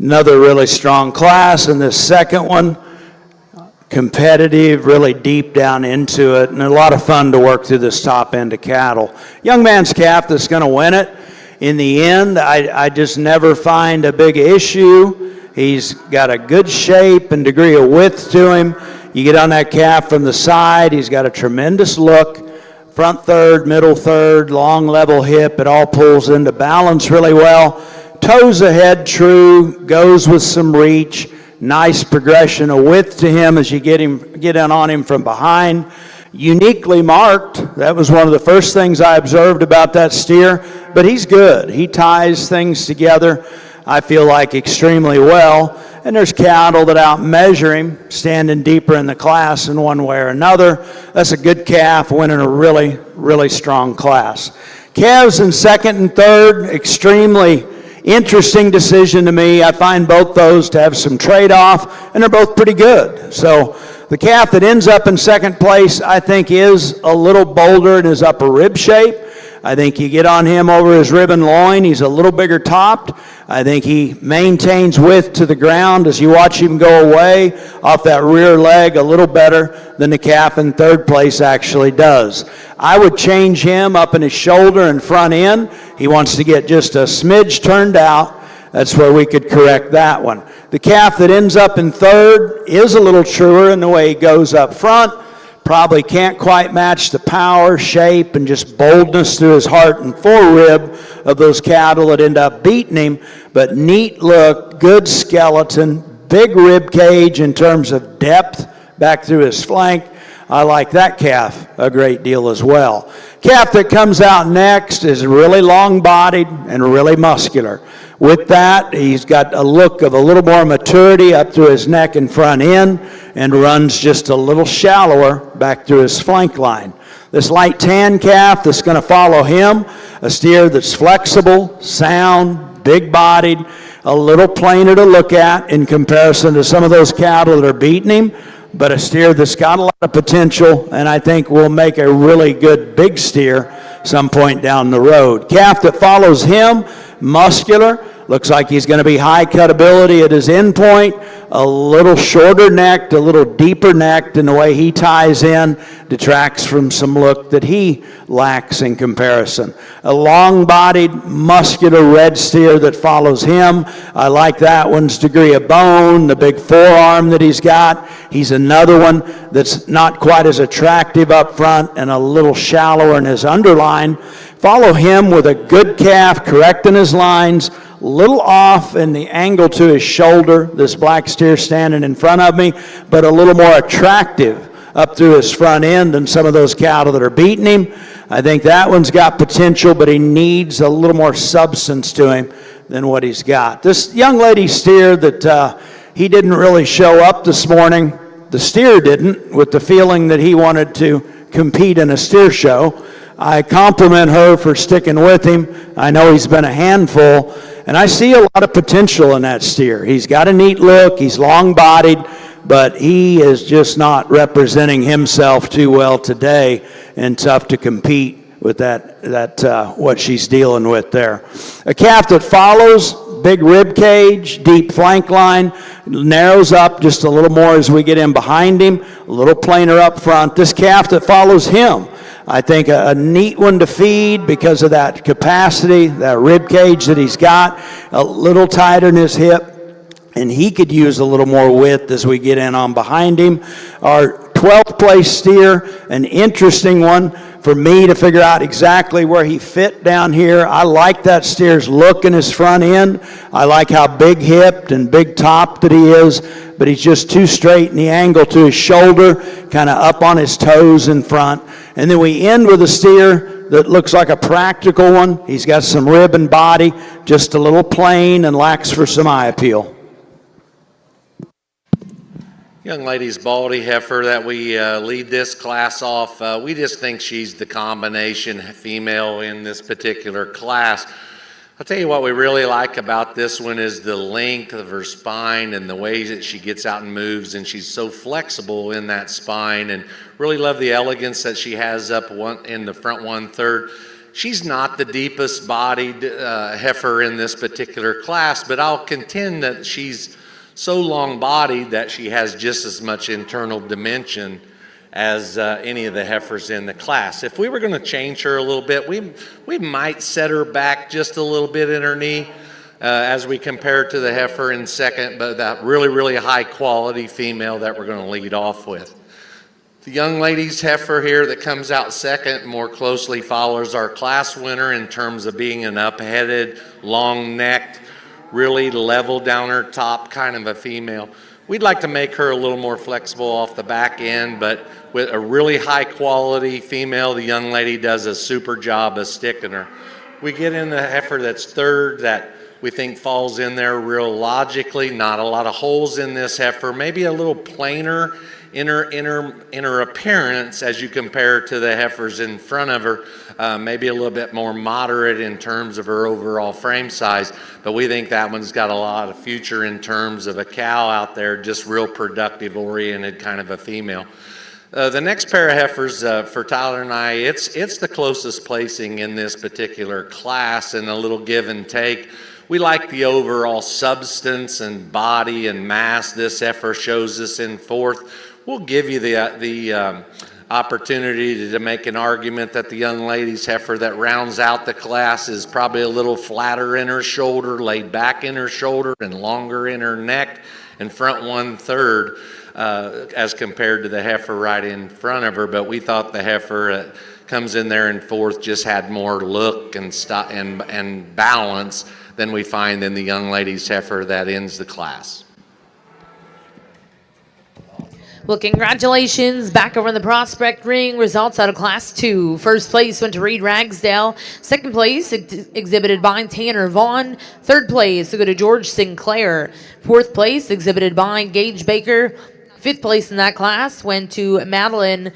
Another really strong class, and this second one, competitive, really deep down into it, and a lot of fun to work through this top end of cattle. Young man's calf that's going to win it. In the end, I just never find a big issue. He's got a good shape and degree of width to him. You get on that calf from the side, he's got a tremendous look. Front third, middle third, long level hip, it all pulls into balance really well. Toes ahead true, goes with some reach. Nice progression of width to him as you get in on him from behind. Uniquely marked. That was one of the first things I observed about that steer, but he's good. He ties things together, I feel like, extremely well. And there's cattle that outmeasure him, standing deeper in the class in one way or another. That's a good calf winning a really, really strong class. Calves in second and third, extremely interesting decision to me. I find both those to have some trade-off, and they're both pretty good. So the calf that ends up in second place, I think, is a little bolder in his upper rib shape. I think you get on him over his rib and loin, he's a little bigger topped. I think he maintains width to the ground as you watch him go away off that rear leg a little better than the calf in third place actually does. I would change him up in his shoulder and front end. He wants to get just a smidge turned out. That's where we could correct that one. The calf that ends up in third is a little truer in the way he goes up front. Probably can't quite match the power, shape, and just boldness through his heart and forerib of those cattle that end up beating him. But neat look, good skeleton, big rib cage in terms of depth back through his flank. I like that calf a great deal as well. Calf that comes out next is really long-bodied and really muscular. With that, he's got a look of a little more maturity up through his neck and front end, and runs just a little shallower back through his flank line. This light tan calf that's going to follow him, a steer that's flexible, sound, big-bodied, a little plainer to look at in comparison to some of those cattle that are beating him, but a steer that's got a lot of potential, and I think will make a really good big steer some point down the road. Calf that follows him, muscular, looks like he's going to be high cutability at his end point, a little shorter necked, a little deeper necked, and the way he ties in detracts from some look that he lacks in comparison. A long-bodied, muscular red steer that follows him. I like that one's degree of bone, the big forearm that he's got. He's another one that's not quite as attractive up front and a little shallower in his underline. Follow him with a good calf, correcting his lines, little off in the angle to his shoulder, this black steer standing in front of me, but a little more attractive up through his front end than some of those cattle that are beating him. I think that one's got potential, but he needs a little more substance to him than what he's got. This young lady steer that he didn't really show up this morning, the steer didn't, with the feeling that he wanted to compete in a steer show. I compliment her for sticking with him. I know he's been a handful, and I see a lot of potential in that steer. He's got a neat look, he's long-bodied, but he is just not representing himself too well today, and tough to compete with that what she's dealing with there. A calf that follows, big rib cage, deep flank line, narrows up just a little more as we get in behind him, a little plainer up front. This calf that follows him, I think a neat one to feed because of that capacity, that rib cage that he's got, a little tighter in his hip, and he could use a little more width as we get in on behind him. Our 12th place steer, an interesting one for me to figure out exactly where he fit down here. I like that steer's look in his front end. I like how big hipped and big topped that he is, but he's just too straight in the angle to his shoulder, kind of up on his toes in front. And then we end with a steer that looks like a practical one. He's got some rib and body, just a little plain and lacks for some eye appeal. Young lady's Baldy Heifer that we lead this class off. We just think she's the combination female in this particular class. I'll tell you what we really like about this one is the length of her spine and the way that she gets out and moves, and she's so flexible in that spine, and really love the elegance that she has up in the front 1/3. She's not the deepest bodied heifer in this particular class, but I'll contend that she's so long bodied that she has just as much internal dimension as any of the heifers in the class. If we were going to change her a little bit, we might set her back just a little bit in her knee as we compare to the heifer in second, but that really high quality female that we're going to lead off with. The young lady's heifer here that comes out second more closely follows our class winner in terms of being an up-headed, long-necked, really level down her top kind of a female. We'd like to make her a little more flexible off the back end, but with a really high quality female, the young lady does a super job of sticking her. We get in the heifer that's third that we think falls in there real logically. Not a lot of holes in this heifer, maybe a little plainer in her appearance as you compare to the heifers in front of her, maybe a little bit more moderate in terms of her overall frame size, but we think that one's got a lot of future in terms of a cow out there, just real productive oriented kind of a female. The next pair of heifers for Tyler and I, it's the closest placing in this particular class, and a little give and take. We like the overall substance and body and mass this heifer shows us in fourth. We'll give you the opportunity to make an argument that the young lady's heifer that rounds out the class is probably a little flatter in her shoulder, laid back in her shoulder, and longer in her neck, and front 1/3 as compared to the heifer right in front of her. But we thought the heifer comes in there in fourth just had more look and balance than we find in the young lady's heifer that ends the class. Well, congratulations. Back over in the prospect ring, results out of Class 2. First place went to Reed Ragsdale. Second place exhibited by Tanner Vaughn. Third place to go to George Sinclair. Fourth place exhibited by Gage Baker. Fifth place in that class went to Madeline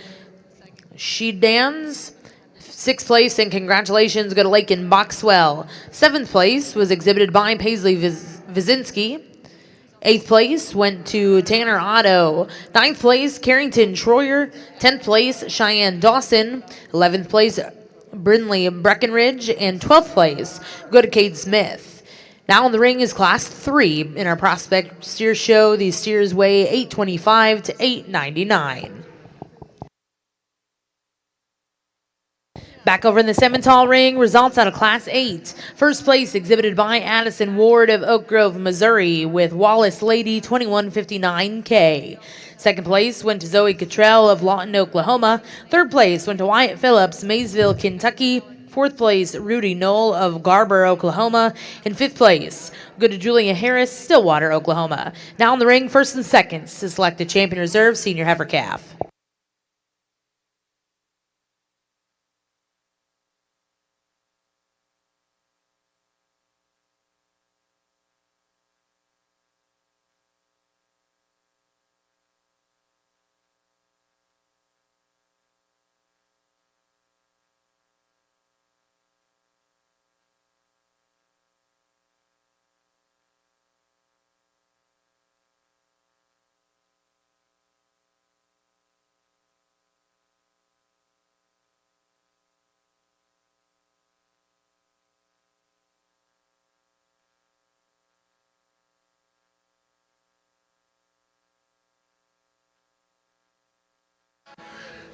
Sheedans. Sixth place and congratulations go to Lakin Boxwell. Seventh place was exhibited by Paisley Vizinski. Eighth place went to Tanner Otto. Ninth place, Carrington Troyer. 10th place, Cheyenne Dawson. 11th place, Brindley Breckenridge. And 12th place, go to Cade Smith. Now in the ring is Class 3 in our Prospect Steer Show. These steers weigh 825 to 899. Back over in the Simmental ring, results out of Class 8. First place exhibited by Addison Ward of Oak Grove, Missouri, with Wallace Lady 2159K. Second place went to Zoe Cottrell of Lawton, Oklahoma. Third place went to Wyatt Phillips, Maysville, Kentucky. Fourth place, Rudy Knoll of Garber, Oklahoma. And fifth place, go to Julia Harris, Stillwater, Oklahoma. Now in the ring, first and seconds to select a champion reserve senior heifer calf.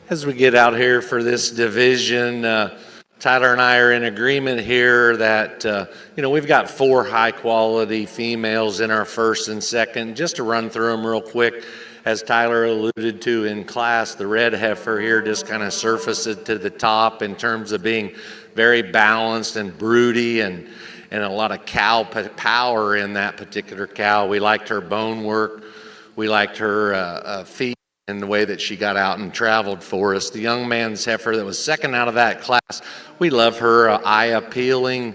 As we get out here for this division, Tyler and I are in agreement here that, we've got 4 high-quality females in our first and second. Just to run through them real quick, as Tyler alluded to in class, the red heifer here just kind of surfaced to the top in terms of being very balanced and broody and a lot of cow power in that particular cow. We liked her bone work. We liked her feet and the way that she got out and traveled for us. The young man's heifer that was second out of that class, we love her eye-appealing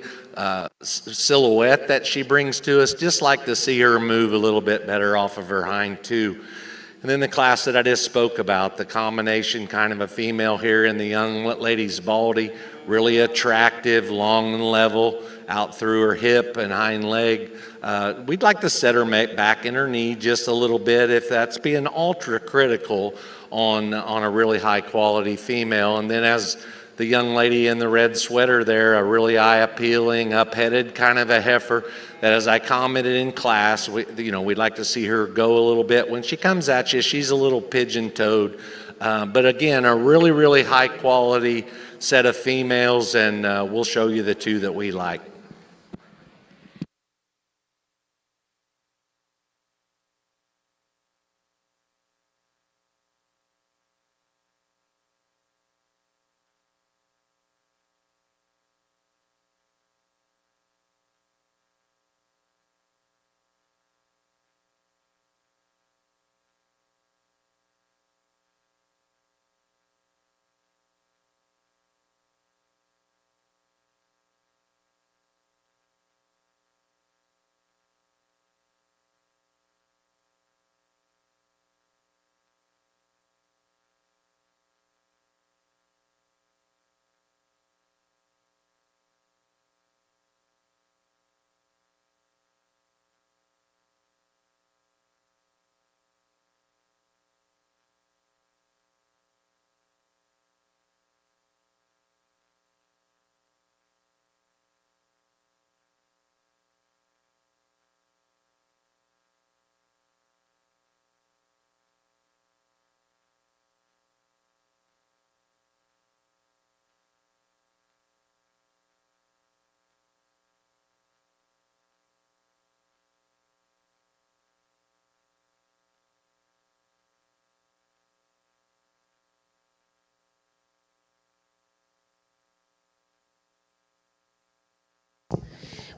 silhouette that she brings to us. Just like to see her move a little bit better off of her hind two. And then the class that I just spoke about, the combination kind of a female here in the young lady's baldy, really attractive, long and level, out through her hip and hind leg. We'd like to set her back in her knee just a little bit if that's being ultra critical on a really high quality female. And then as the young lady in the red sweater there, a really eye-appealing, up-headed kind of a heifer that, as I commented in class, we'd like to see her go a little bit. When she comes at you, she's a little pigeon-toed. But again, a really, really high-quality set of females, and we'll show you the two that we like.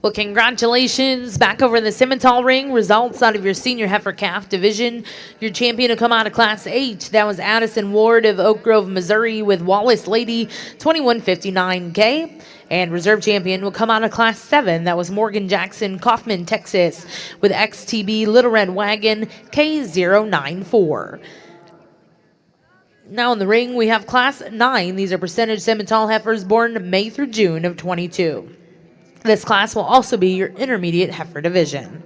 Well, congratulations. Back over in the Simmental ring, results out of your senior heifer calf division. Your champion to come out of Class 8, that was Addison Ward of Oak Grove, Missouri with Wallace Lady, 2159K. And reserve champion will come out of Class 7, that was Morgan Jackson, Kaufman, Texas with XTB Little Red Wagon, K094. Now in the ring, we have Class 9. These are percentage Simmental heifers born May through June of 22. This class will also be your intermediate heifer division.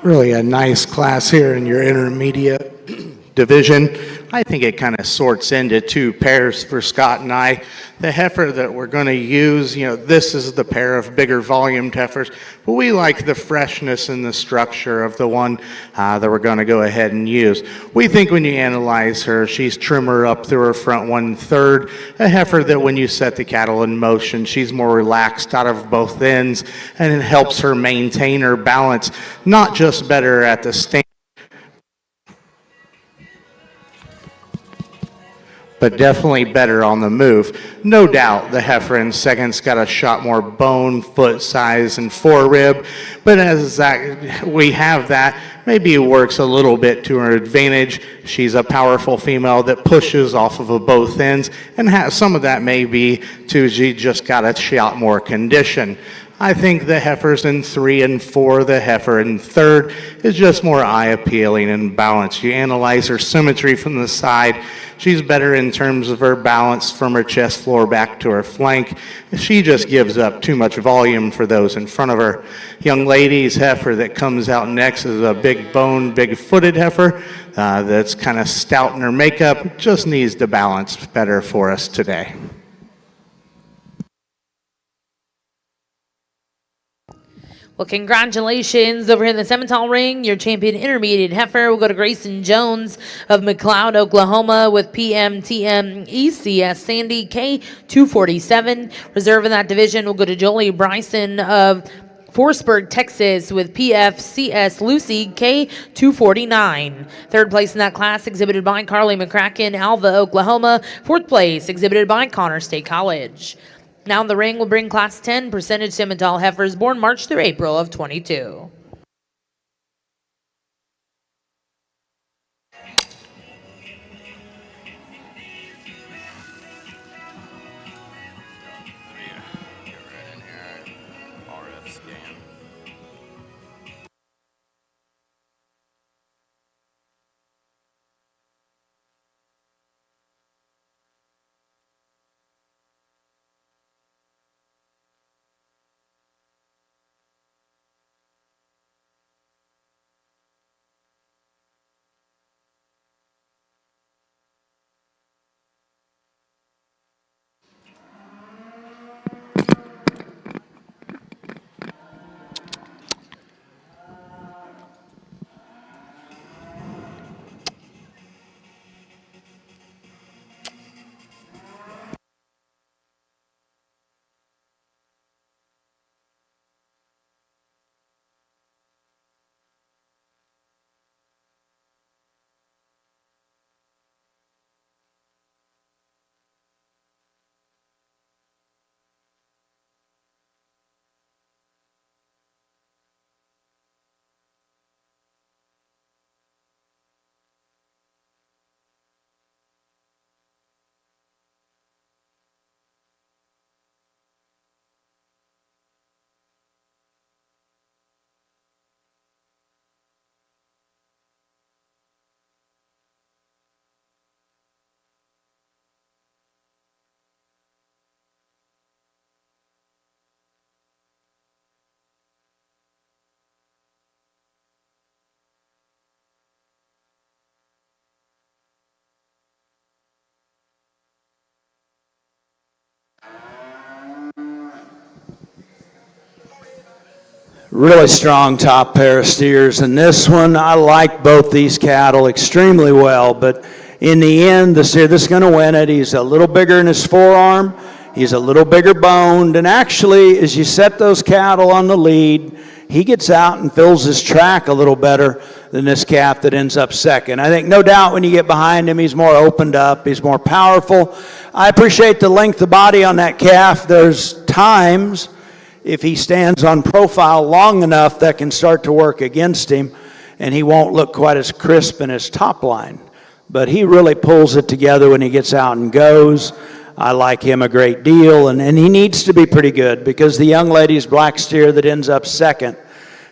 Really a nice class here in your intermediate division. I think it kind of sorts into two pairs for Scott and I. The heifer that we're going to use, this is the pair of bigger volumed heifers, but we like the freshness and the structure of the one that we're going to go ahead and use. We think when you analyze her, she's trimmer up through her front 1/3, a heifer that when you set the cattle in motion, she's more relaxed out of both ends, and it helps her maintain her balance, not just better at the stand, but but definitely better on the move. No doubt the heifer in second's got a shot more bone, foot size, and forerib, but as we have that, maybe it works a little bit to her advantage. She's a powerful female that pushes off of both ends, and some of that may be too, she just got a shot more condition. I think the heifers in 3 and 4, the heifer in third, is just more eye appealing and balanced. You analyze her symmetry from the side. She's better in terms of her balance from her chest floor back to her flank. She just gives up too much volume for those in front of her. Young lady's heifer that comes out next is a big boned, big footed heifer that's kind of stout in her makeup. Just needs to balance better for us today. Well, congratulations over here in the Simmental ring. Your champion intermediate heifer will go to Grayson Jones of McLeod, Oklahoma with PMTM ECS Sandy K247. Reserve in that division will go to Jolie Bryson of Forsberg, Texas with PFCS Lucy K249. Third place in that class exhibited by Carly McCracken, Alva, Oklahoma. Fourth place exhibited by Connor State College. Now in the ring will bring Class 10 percentage Simmental heifers born March through April of 22. Really strong top pair of steers. And this one, I like both these cattle extremely well, but in the end, the steer that's going to win it, he's a little bigger in his forearm, he's a little bigger boned, and actually, as you set those cattle on the lead, he gets out and fills his track a little better than this calf that ends up second. I think no doubt when you get behind him, he's more opened up, he's more powerful. I appreciate the length of body on that calf. There's times, if he stands on profile long enough, that can start to work against him, and he won't look quite as crisp in his top line. But he really pulls it together when he gets out and goes. I like him a great deal, and he needs to be pretty good because the young lady's black steer that ends up second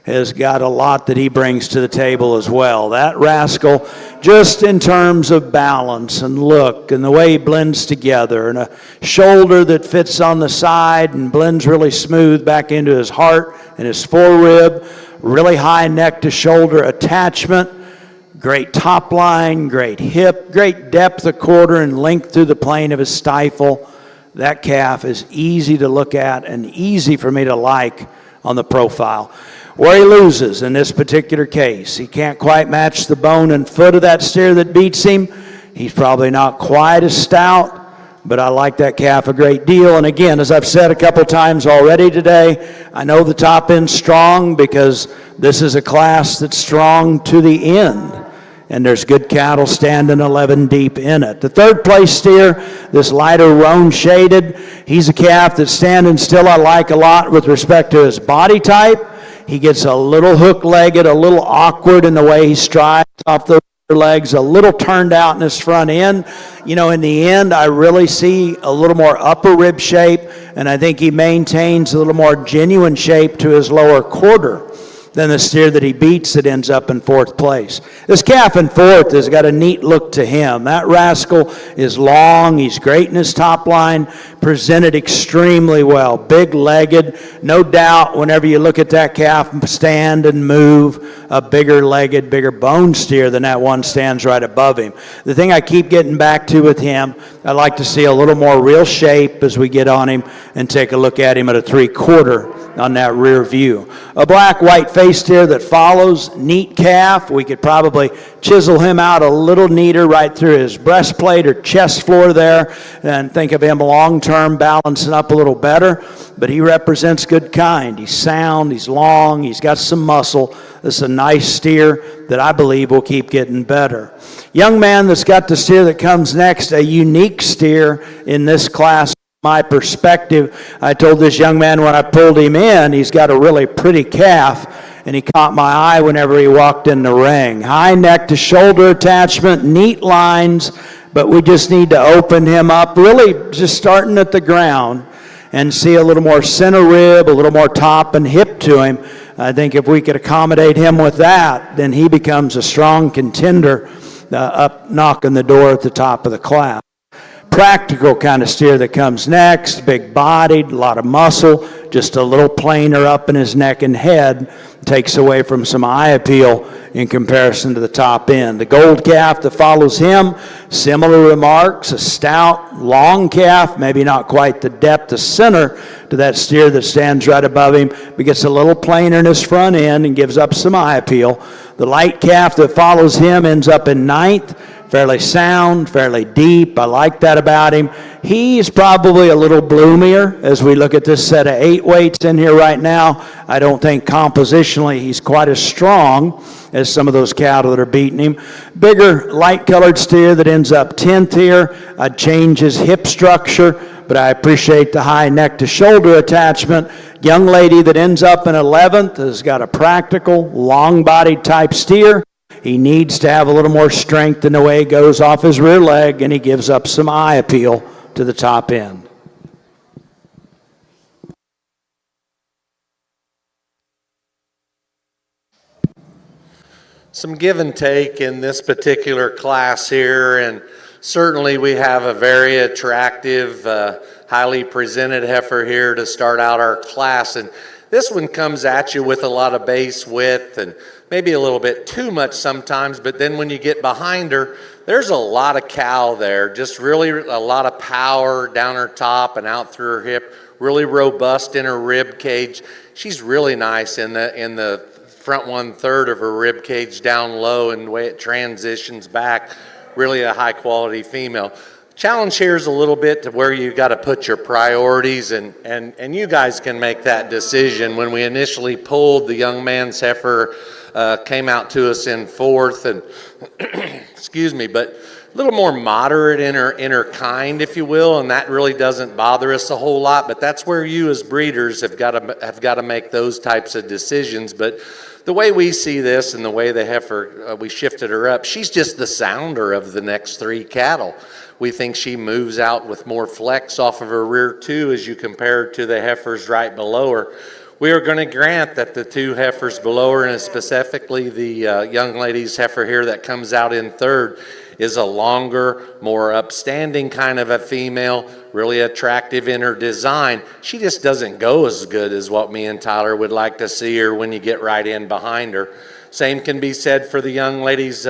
has got a lot that he brings to the table as well. That rascal, just in terms of balance and look and the way he blends together, and a shoulder that fits on the side and blends really smooth back into his heart and his forerib, really high neck to shoulder attachment, great top line, great hip, great depth of quarter and length through the plane of his stifle. That calf is easy to look at and easy for me to like on the profile. Where he loses in this particular case, he can't quite match the bone and foot of that steer that beats him. He's probably not quite as stout, but I like that calf a great deal. And again, as I've said a couple times already today, I know the top end's strong because this is a class that's strong to the end. and there's good cattle standing 11 deep in it. The third place steer, this lighter roan shaded, he's a calf that's standing still I like a lot with respect to his body type. He gets a little hook-legged, a little awkward in the way he strides off those legs, a little turned out in his front end. You know, in the end, I really see a little more upper rib shape, and I think he maintains a little more genuine shape to his lower quarter than the steer that he beats that ends up in fourth place. This calf in fourth has got a neat look to him. That rascal is long, he's great in his top line, presented extremely well, big-legged. No doubt whenever you look at that calf stand and move, a bigger-legged, bigger bone steer than that one stands right above him. The thing I keep getting back to with him, I like to see a little more real shape as we get on him and take a look at him at a 3/4 on that rear view. A black-white face steer that follows, neat calf. We could probably chisel him out a little neater right through his breastplate or chest floor there and think of him long-term balancing up a little better. But he represents good kind. He's sound, he's long, he's got some muscle. This is a nice steer that I believe will keep getting better. Young man that's got the steer that comes next, a unique steer in this class. My perspective, I told this young man when I pulled him in, he's got a really pretty calf, and he caught my eye whenever he walked in the ring. High neck to shoulder attachment, neat lines, but we just need to open him up, really just starting at the ground and see a little more center rib, a little more top and hip to him. I think if we could accommodate him with that, then he becomes a strong contender up knocking the door at the top of the class. Practical kind of steer that comes next, big-bodied, a lot of muscle, just a little plainer up in his neck and head, takes away from some eye appeal in comparison to the top end. The gold calf that follows him, similar remarks, a stout, long calf, maybe not quite the depth of center to that steer that stands right above him, but gets a little plainer in his front end and gives up some eye appeal. The light calf that follows him ends up in ninth, fairly sound, fairly deep. I like that about him. He's probably a little bloomier as we look at this set of 8 weights in here right now. I don't think compositionally he's quite as strong as some of those cattle that are beating him. Bigger, light-colored steer that ends up 10th here. I'd change his hip structure, but I appreciate the high neck to shoulder attachment. Young lady that ends up in 11th has got a practical, long-bodied type steer. He needs to have a little more strength in the way he goes off his rear leg, and he gives up some eye appeal to the top end. Some give and take in this particular class here, and certainly we have a very attractive, highly presented heifer here to start out our class, and this one comes at you with a lot of base width and maybe a little bit too much sometimes, but then when you get behind her, there's a lot of cow there, just really a lot of power down her top and out through her hip, really robust in her rib cage. She's really nice in the front 1/3 of her rib cage down low, and the way it transitions back, really a high quality female. Challenge here is a little bit to where you got to put your priorities, and you guys can make that decision. When we initially pulled, the young man's heifer came out to us in 4th, and excuse me, but a little more moderate in her kind, if you will, and that really doesn't bother us a whole lot. But that's where you as breeders have got to make those types of decisions. But the way we see this and the way the heifer, we shifted her up, she's just the sounder of the next 3 cattle. We think she moves out with more flex off of her rear too as you compare to the heifers right below her. We are going to grant that the 2 heifers below her, and specifically the young lady's heifer here that comes out in 3rd, is a longer, more upstanding kind of a female, really attractive in her design. She just doesn't go as good as what me and Tyler would like to see her when you get right in behind her. Same can be said for the young lady's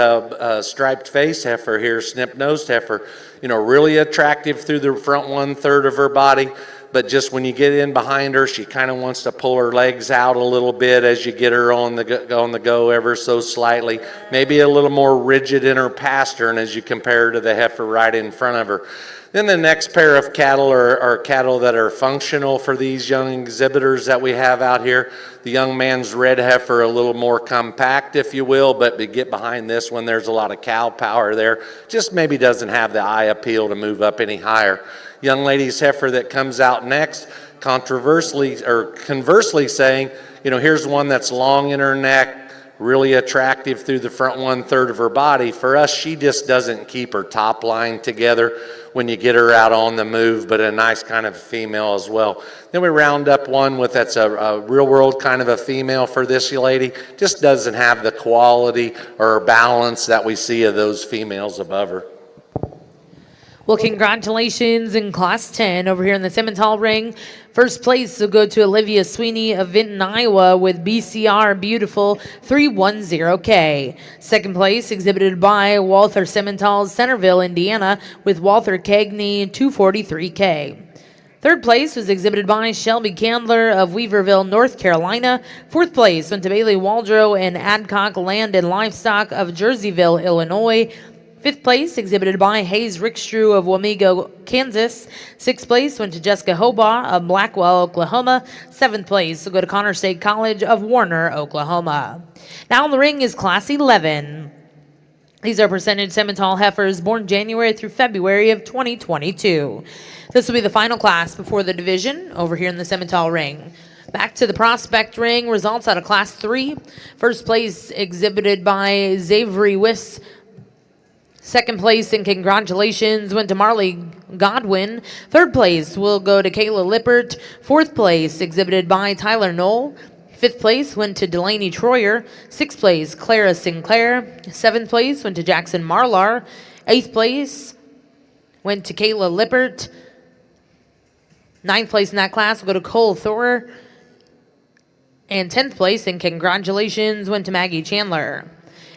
striped face heifer here, snip-nosed heifer. You know, really attractive through the front 1/3 of her body, but just when you get in behind her, she kind of wants to pull her legs out a little bit as you get her on the go ever so slightly. Maybe a little more rigid in her pastern as you compare her to the heifer right in front of her. Then the next pair of cattle are cattle that are functional for these young exhibitors that we have out here. The young man's red heifer, a little more compact, if you will, but to get behind this one, there's a lot of cow power there. Just maybe doesn't have the eye appeal to move up any higher. Young lady's heifer that comes out next, conversely saying, you know, here's one that's long in her neck, really attractive through the front 1/3 of her body. For us, she just doesn't keep her top line together when you get her out on the move, but a nice kind of female as well. Then we round up one with that's a real world kind of a female for this lady. Just doesn't have the quality or balance that we see of those females above her. Well, congratulations in Class 10 over here in the Simmental ring. First place will go to Olivia Sweeney of Vinton, Iowa with BCR Beautiful 310K. Second place exhibited by Walther Simmental, Centerville, Indiana with Walther Cagney 243K. Third place was exhibited by Shelby Candler of Weaverville, North Carolina. Fourth place went to Bailey Waldrow and Adcock Land and Livestock of Jerseyville, Illinois. Fifth place exhibited by Hayes Rickstrew of Wamego, Kansas. Sixth place went to Jessica Hobaugh of Blackwell, Oklahoma. Seventh place will go to Connor State College of Warner, Oklahoma. Now in the ring is Class 11. These are percentage Simmental heifers born January through February of 2022. This will be the final class before the division over here in the Simmental ring. Back to the prospect ring, results out of Class 3. First place exhibited by Xavier Wiss. Second place and congratulations went to Marley Godwin. Third place will go to Kayla Lippert. Fourth place exhibited by Tyler Knoll. Fifth place went to Delaney Troyer. Sixth place, Clara Sinclair. Seventh place went to Jackson Marlar. Eighth place went to Kayla Lippert. Ninth place in that class will go to Cole Thorer. And 10th place, and congratulations, went to Maggie Chandler.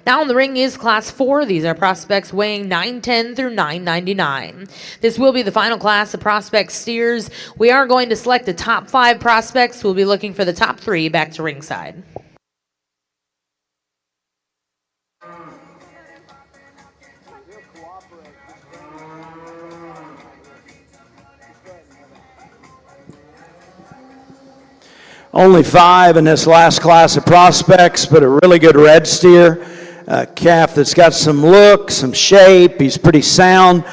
Now in the ring is Class 4. These are prospects weighing 910 through 999. This will be the final class of prospect steers. We are going to select the top 5 prospects. We'll be looking for the top 3 back to ringside. Only 5 in this last class of prospects, but a really good red steer. A calf that's got some look, some shape. He's pretty sound.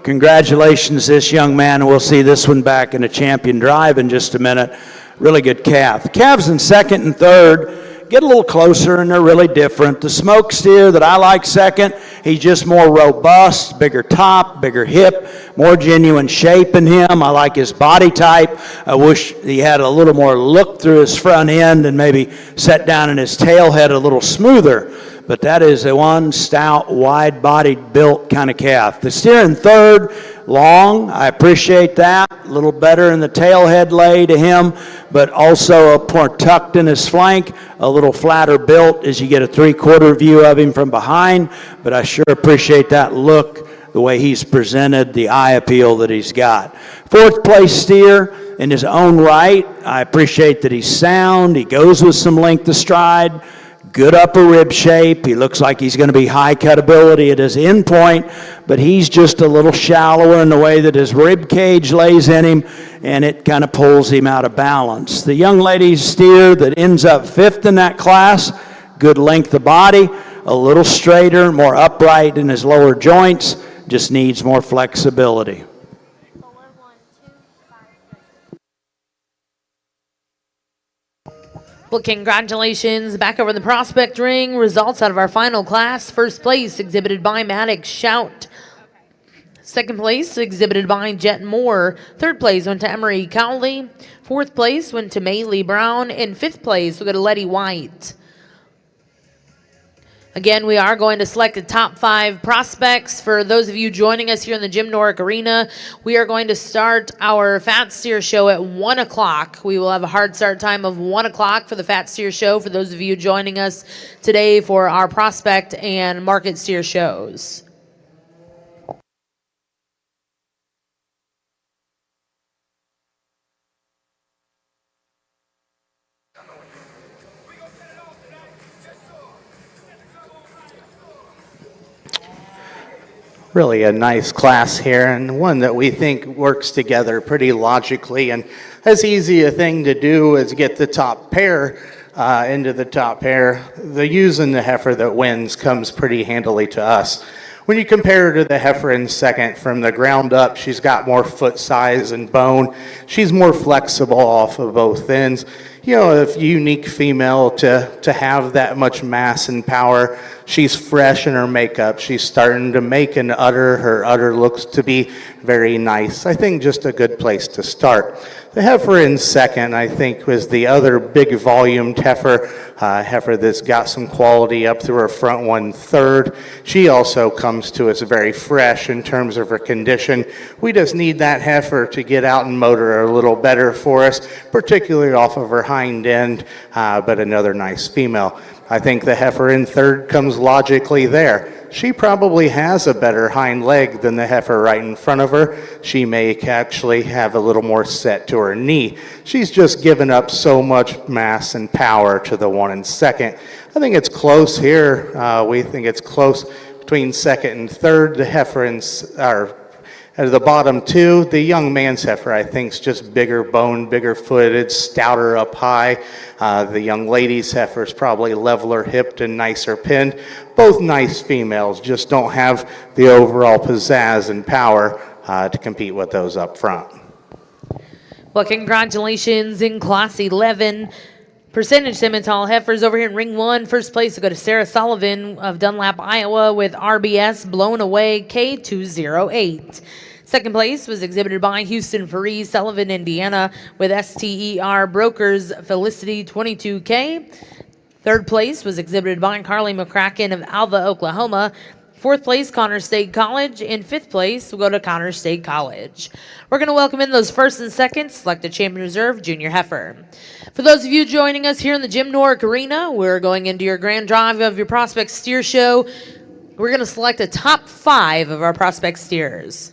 Congratulations, this young man. We'll see this one back in a champion drive in just a minute. Really good calf. Calves in second and third get a little closer, and they're really different. The smoke steer that I like second, he's just more robust, bigger top, bigger hip, more genuine shape in him. I like his body type. I wish he had a little more look through his front end and maybe set down in his tail head a little smoother. But that is a one stout, wide-bodied, built kind of calf. The steer in third, long. I appreciate that. A little better in the tail head lay to him, but also more tucked in his flank, a little flatter built as you get a three-quarter view of him from behind. But I sure appreciate that look, the way he's presented, the eye appeal that he's got. Fourth place steer in his own right. I appreciate that he's sound. He goes with some length of stride. Good upper rib shape. He looks like he's going to be high cutability at his end point, but he's just a little shallower in the way that his rib cage lays in him, and it kind of pulls him out of balance. The young lady's steer that ends up fifth in that class, good length of body, a little straighter, more upright in his lower joints, just needs more flexibility. Well, congratulations. Back over the prospect ring. Results out of our final class. First place exhibited by Maddox Shout. Second place exhibited by Jet Moore. Third place went to Emery Cowley. Fourth place went to Maylee Brown. And fifth place will go to Letty White. Again, we are going to select the top 5 prospects. For those of you joining us here in the Jim Norick Arena, we are going to start our Fat Steer Show at 1 o'clock. We will have a hard start time of 1 o'clock for the Fat Steer Show for those of you joining us today for our prospect and market steer shows. really a nice class here, and one that we think works together pretty logically. And as easy a thing to do as get the top pair into the top pair. The using the heifer that wins comes pretty handily to us. When you compare her to the heifer in second, from the ground up, she's got more foot size and bone. She's more flexible off of both ends. You know, a unique female to have that much mass and power. She's fresh in her makeup. She's starting to make an udder. Her udder looks to be very nice. I think just a good place to start. The heifer in second, I think, was the other big volumed heifer. Heifer that's got some quality up through her front one third. She also comes to us very fresh in terms of her condition. We just need that heifer to get out and motor her a little better for us, particularly off of her hind end, but another nice female. I think the heifer in third comes logically there. She probably has a better hind leg than the heifer right in front of her. She may actually have a little more set to her knee. She's just given up so much mass and power to the one in second. I think it's close here. We think it's close between second and third. The heifer at the bottom two, the young man's heifer, I think, is just bigger boned, bigger footed, stouter up high. The young lady's heifer is probably leveler hipped and nicer pinned. Both nice females, just don't have the overall pizzazz and power to compete with those up front. Well, congratulations in Class 11. Percentage Simmental heifers over here in Ring 1. First place will go to Sarah Sullivan of Dunlap, Iowa, with RBS Blown Away K208. Second place was exhibited by Houston Faree, Sullivan, Indiana, with STER Brokers Felicity 22K. Third place was exhibited by Carly McCracken of Alva, Oklahoma. Fourth place, Connors State College. And fifth place will go to Connors State College. We're going to welcome in those first and seconds, select a champion reserve junior heifer. For those of you joining us here in the Jim Norick Arena, we're going into your grand drive of your prospect steer show. We're going to select a top 5 of our prospect steers.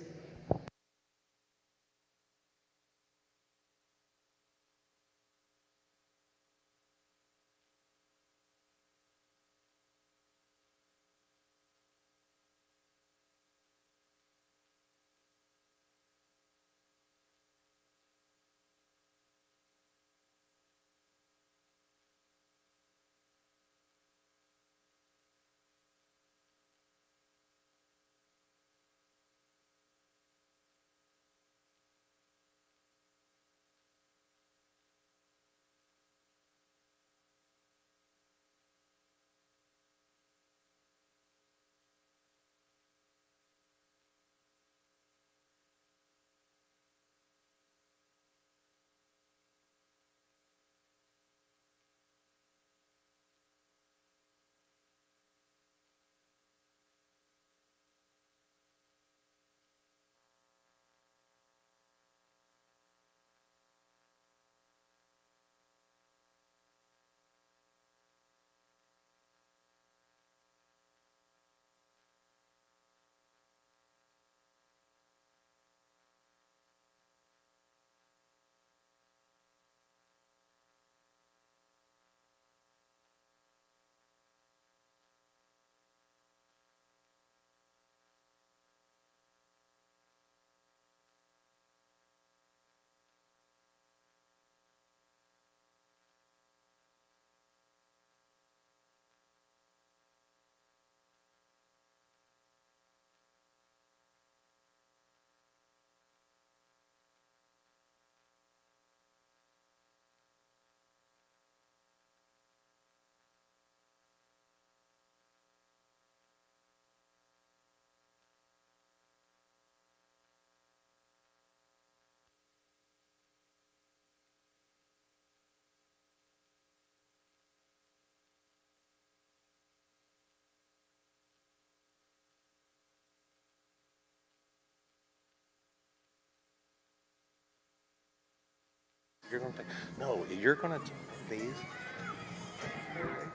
You're going to take, no, you're going to take these.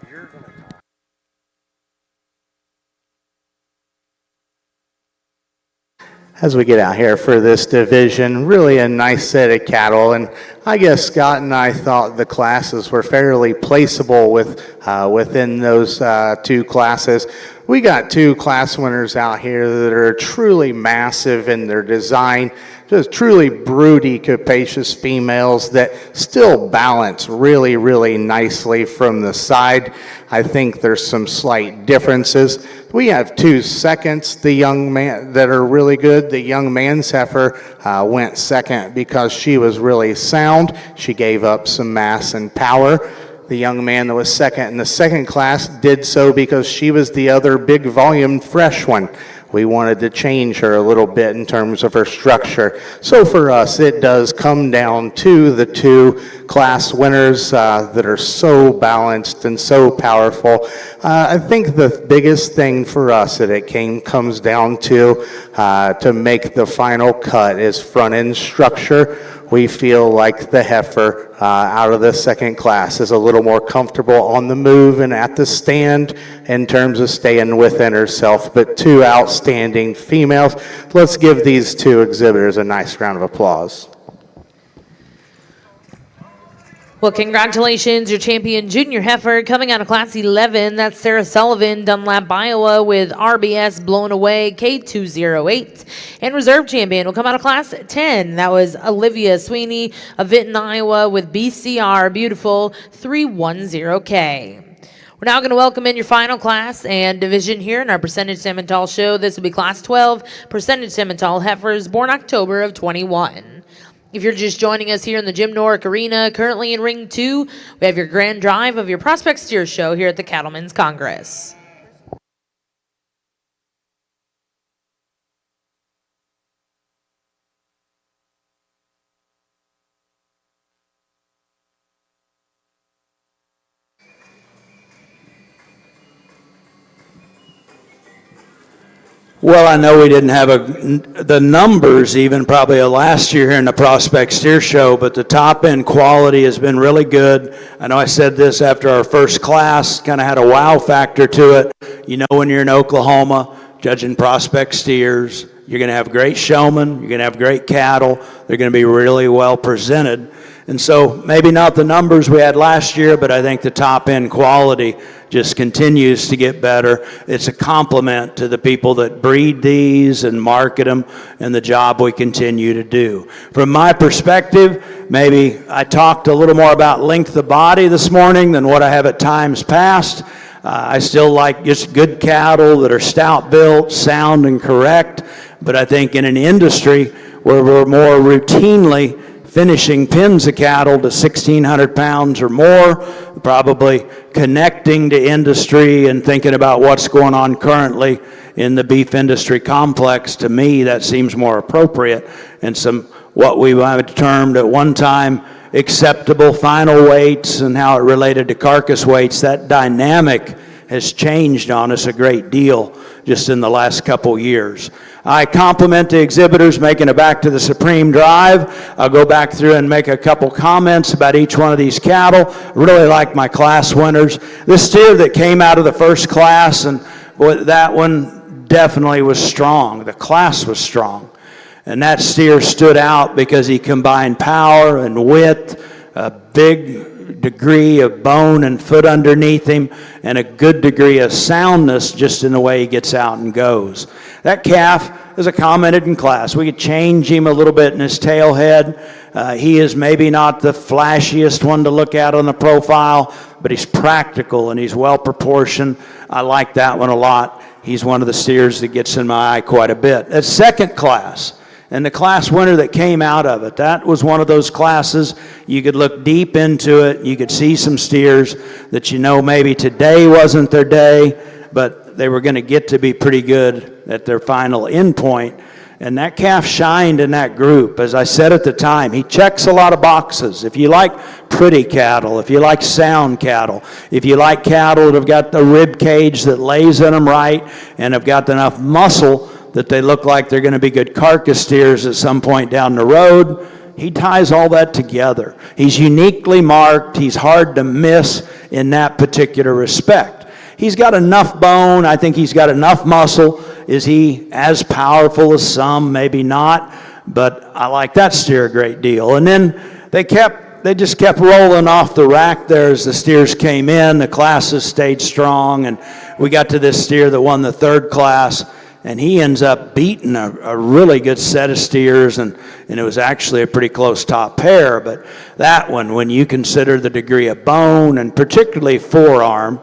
You're going to talk. As we get out here for this division, really a nice set of cattle, and I guess Scott and I thought the classes were fairly placeable within those two classes. We got two class winners out here that are truly massive in their design, just truly broody, capacious females that still balance really, really nicely from the side. I think there's some slight differences. We have 2 seconds, the young man, that are really good. The young man's heifer went second because she was really sound. She gave up some mass and power. The young man that was second in the second class did so because she was the other big volume fresh one. We wanted to change her a little bit in terms of her structure. So for us, it does come down to the 2 class winners that are so balanced and so powerful. I think the biggest thing for us that it comes down to make the final cut is front end structure. We feel like the heifer out of the second class is a little more comfortable on the move and at the stand in terms of staying within herself, but 2 outstanding females. Let's give these 2 exhibitors a nice round of applause. Well, congratulations, your champion junior heifer coming out of class 11. That's Sarah Sullivan, Dunlap, Iowa, with RBS Blown Away K208. And reserve champion will come out of class 10. That was Olivia Sweeney of Vinton, Iowa, with BCR Beautiful 310K. We're now going to welcome in your final class and division here in our Percentage Simmental show. This will be class 12, Percentage Simmental heifers, born October of 21. If you're just joining us here in the Jim Norick Arena, currently in Ring 2, we have your grand drive of your Prospect Steer Show here at the Cattlemen's Congress. Well, I know we didn't have the numbers even probably last year here in the Prospect Steer Show, but the top end quality has been really good. I know I said this after our first class, kind of had a wow factor to it. You know, when you're in Oklahoma judging prospect steers, you're going to have great showmen, you're going to have great cattle, they're going to be really well presented. And so maybe not the numbers we had last year, but I think the top end quality just continues to get better. It's a compliment to the people that breed these and market them and the job we continue to do. From my perspective, maybe I talked a little more about length of body this morning than what I have at times past. I still like just good cattle that are stout built, sound and correct, but I think in an industry where we're more routinely finishing pins of cattle to 1,600 pounds or more, probably connecting to industry and thinking about what's going on currently in the beef industry complex. To me, that seems more appropriate, and some what we might have termed at one time acceptable final weights and how it related to carcass weights. That dynamic has changed on us a great deal just in the last couple years. I compliment the exhibitors making it back to the Supreme Drive. I'll go back through and make a couple comments about each one of these cattle. I really like my class winners. This steer that came out of the first class, and boy, that one definitely was strong. The class was strong. And that steer stood out because he combined power and width, a big degree of bone and foot underneath him, and a good degree of soundness just in the way he gets out and goes. That calf, as I commented in class, we could change him a little bit in his tail head. He is maybe not the flashiest one to look at on the profile, but he's practical and he's well proportioned. I like that one a lot. He's one of the steers that gets in my eye quite a bit. That second class, and the class winner that came out of it, that was one of those classes you could look deep into it. You could see some steers that you know maybe today wasn't their day, but they were going to get to be pretty good at their final end point. And that calf shined in that group. As I said at the time, he checks a lot of boxes. If you like pretty cattle, if you like sound cattle, if you like cattle that have got the rib cage that lays in them right and have got enough muscle that they look like they're going to be good carcass steers at some point down the road, he ties all that together. He's uniquely marked. He's hard to miss in that particular respect. He's got enough bone. I think he's got enough muscle. Is he as powerful as some? Maybe not, but I like that steer a great deal. And then they kept they just kept rolling off the rack there as the steers came in. The classes stayed strong, and we got to this steer that won the third class, and he ends up beating a really good set of steers, and it was actually a pretty close top pair. But that one, when you consider the degree of bone, and particularly forearm,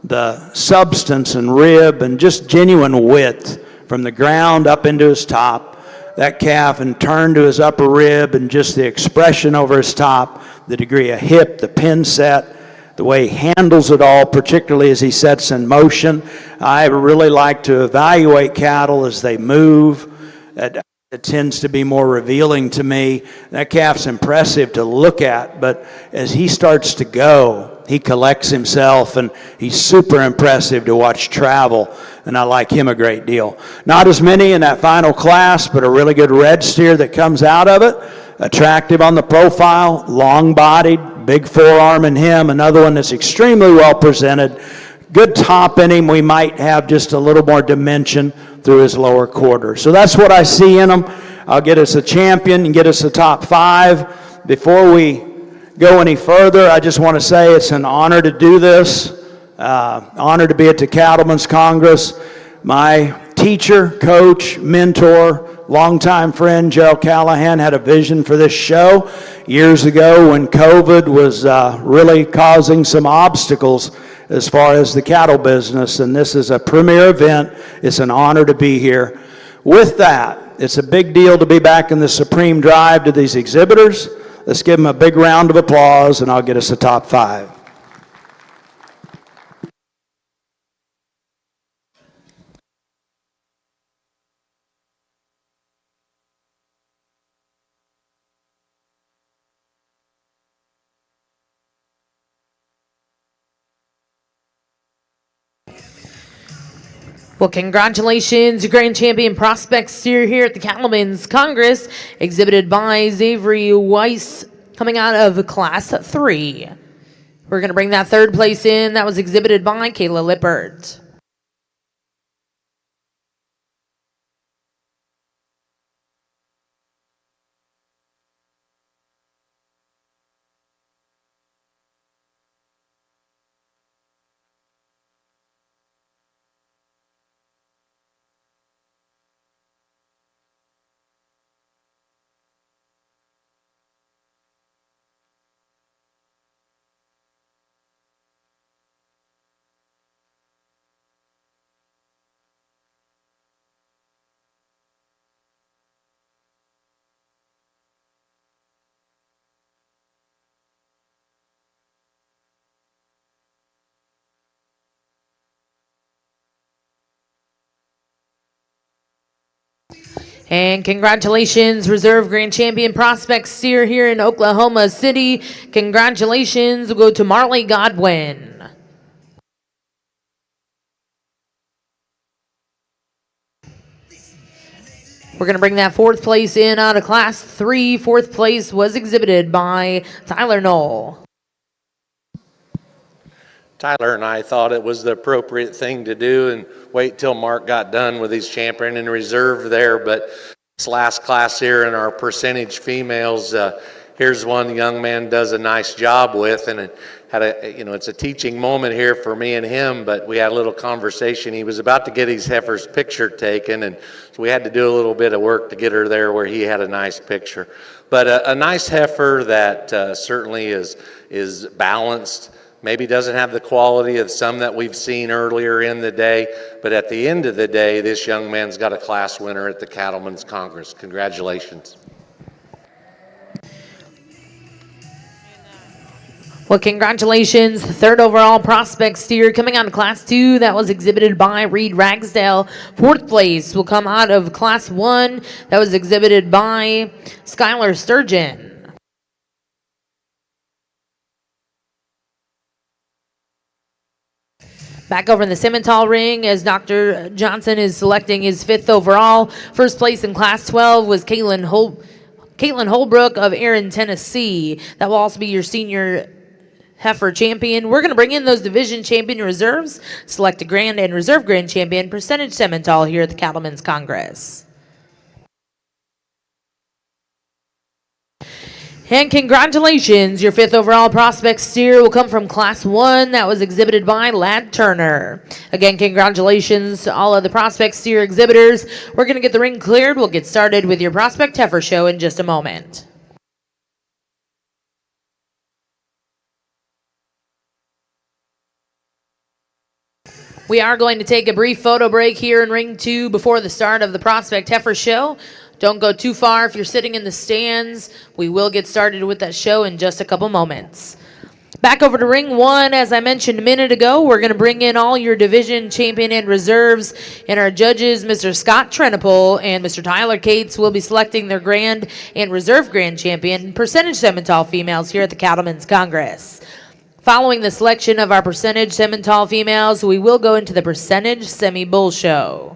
the substance and rib, and just genuine width from the ground up into his top, that calf, and turn to his upper rib, and just the expression over his top, the degree of hip, the pin set, the way he handles it all, particularly as he sets in motion. I really like to evaluate cattle as they move. It tends to be more revealing to me. That calf's impressive to look at, but as he starts to go, he collects himself, and he's super impressive to watch travel, and I like him a great deal. Not as many in that final class, but a really good red steer that comes out of it. Attractive on the profile, long-bodied, big forearm in him. Another one that's extremely well presented. Good top in him. We might have just a little more dimension through his lower quarter. So that's what I see in him. I'll get us a champion and get us a top 5. Before we go any further, I just want to say it's an honor to do this. Honor to be at the Cattlemen's Congress. My teacher, coach, mentor, longtime friend, Joe Callahan, had a vision for this show years ago when COVID was really causing some obstacles as far as the cattle business, and this is a premier event. It's an honor to be here. With that, it's a big deal to be back in the Supreme Drive to these exhibitors. Let's give them a big round of applause, and I'll get us a top 5. Well, congratulations, Grand Champion Prospect Steer here at the Cattlemen's Congress, exhibited by Xavier Weiss, coming out of Class 3. We're going to bring that third place in. That was exhibited by Kayla Lippert. And congratulations, Reserve Grand Champion Prospect Steer here in Oklahoma City. Congratulations will go to Marley Godwin. We're going to bring that fourth place in out of Class 3. Fourth place was exhibited by Tyler Knoll. Tyler and I thought it was the appropriate thing to do and wait till Mark got done with his champion and reserve there. But this last class here in our percentage females, here's one the young man does a nice job with, and it had it's a teaching moment here for me and him. But we had a little conversation. He was about to get his heifer's picture taken, and so we had to do a little bit of work to get her there where he had a nice picture. But a nice heifer that certainly is balanced. Maybe doesn't have the quality of some that we've seen earlier in the day, but at the end of the day, this young man's got a class winner at the Cattlemen's Congress. Congratulations. Well, congratulations. Third overall prospect steer coming out of Class 2. That was exhibited by Reed Ragsdale. Fourth place will come out of Class 1. That was exhibited by Skylar Sturgeon. Back over in the Simmental ring as Dr. Johnson is selecting his 5th overall. First place in Class 12 was Caitlin Holbrook of Erin, Tennessee. That will also be your senior heifer champion. We're going to bring in those division champion reserves, select a grand and reserve grand champion, percentage Simmental here at the Cattlemen's Congress. And congratulations, your 5th overall prospect steer will come from Class 1 that was exhibited by Ladd Turner. Again, congratulations to all of the prospect steer exhibitors. We're going to get the ring cleared. We'll get started with your prospect heifer show in just a moment. We are going to take a brief photo break here in Ring 2 before the start of the Prospect Heifer Show. Don't go too far if you're sitting in the stands. We will get started with that show in just a couple moments. Back over to Ring 1, as I mentioned a minute ago, we're going to bring in all your division champion and reserves, and our judges, Mr. Scott Trenopole and Mr. Tyler Cates, will be selecting their grand and reserve grand champion percentage Simmental females here at the Cattlemen's Congress. Following the selection of our percentage Simmental females, we will go into the percentage semi-bull show.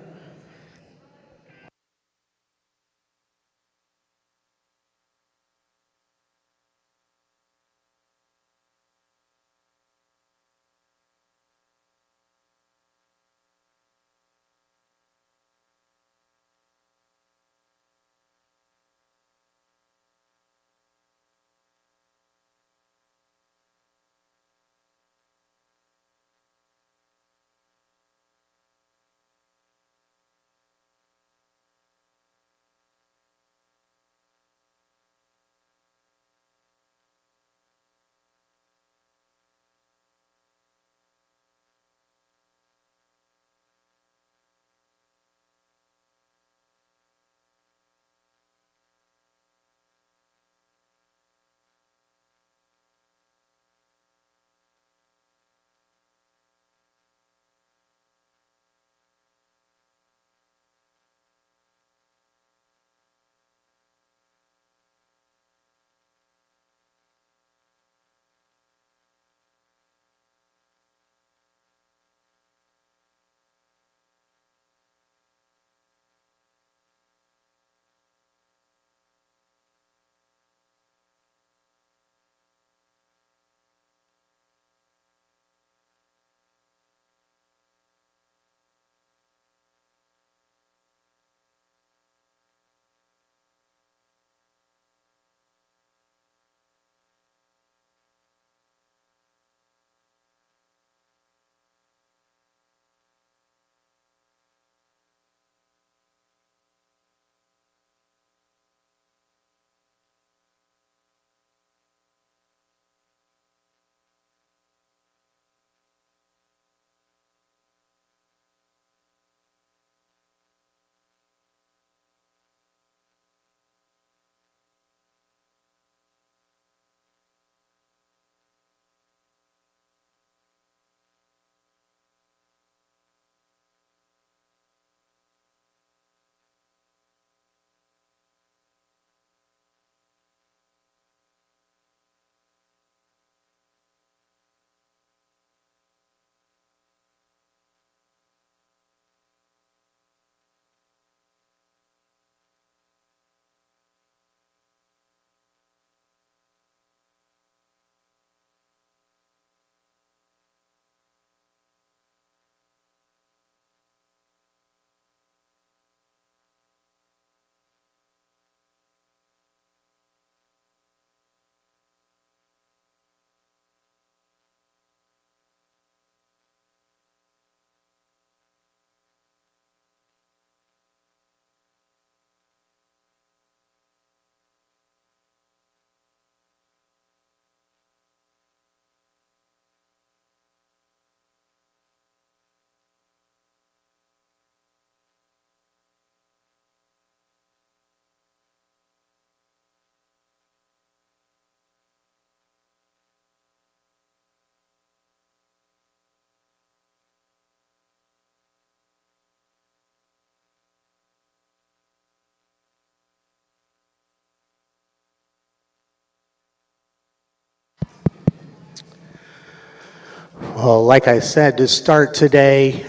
Well, like I said, to start today,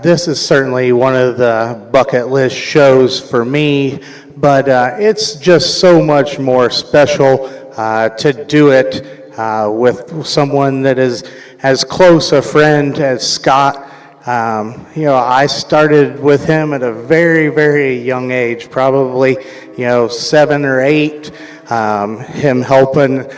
this is certainly one of the bucket list shows for me, but it's just so much more special to do it with someone that is as close a friend as Scott. I started with him at a very, very young age, probably, 7 or 8. him helping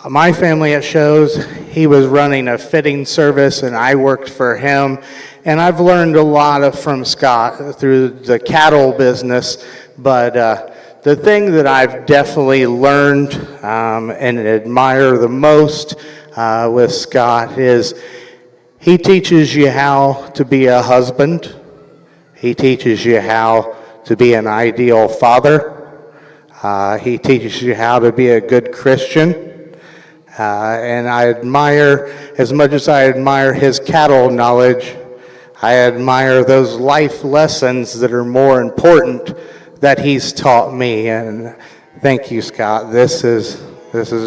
my family at shows. He was running a fitting service, and I worked for him. And I've learned a lot from Scott through the cattle business, but the thing that I've definitely learned and admire the most with Scott is he teaches you how to be a husband. He teaches you how to be an ideal father. He teaches you how to be a good Christian. And I admire, as much as I admire his cattle knowledge, I admire those life lessons that are more important that he's taught me. And thank you, Scott. This has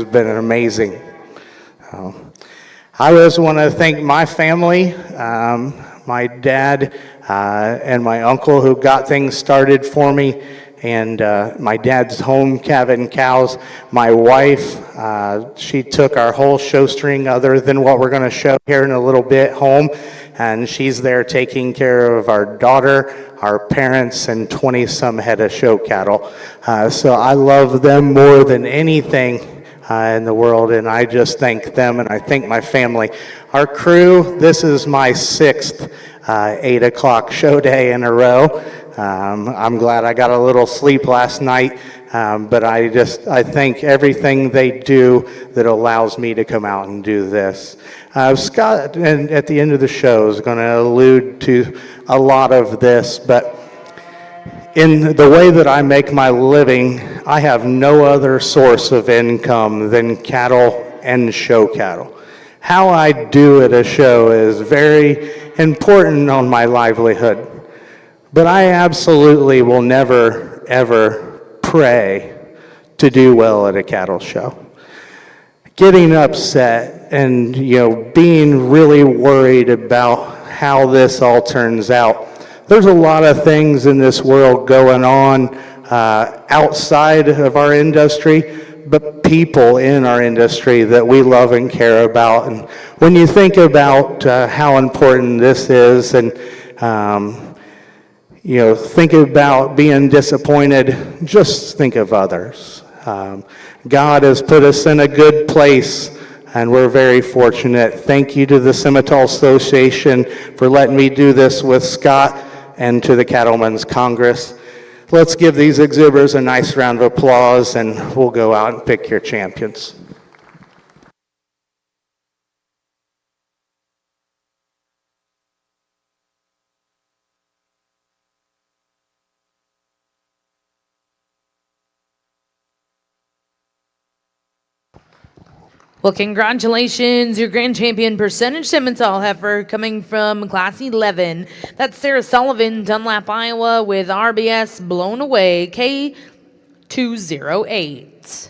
been amazing. I just want to thank my family, my dad and my uncle who got things started for me, and my dad's home calving cows. My wife, she took our whole show string other than what we're going to show here in a little bit home, and she's there taking care of our daughter, our parents, and 20-some head of show cattle. So I love them more than anything in the world, and I just thank them, and I thank my family. Our crew, this is my 6th 8 o'clock show day in a row. I'm glad I got a little sleep last night, but I thank everything they do that allows me to come out and do this. Scott, and at the end of the show, is going to allude to a lot of this, but in the way that I make my living, I have no other source of income than cattle and show cattle. How I do at a show is very important on my livelihood. But I absolutely will never, ever pray to do well at a cattle show. Getting upset and, being really worried about how this all turns out. There's a lot of things in this world going on outside of our industry, but people in our industry that we love and care about. And when you think about how important this is, and think about being disappointed, just think of others. God has put us in a good place, and we're very fortunate. Thank you to the Simmental Association for letting me do this with Scott, and to the Cattlemen's Congress. Let's give these exhibitors a nice round of applause, and we'll go out and pick your champions. Well, congratulations, your grand champion percentage Simmental heifer coming from class 11. That's Sarah Sullivan, Dunlap, Iowa, with RBS Blown Away K208.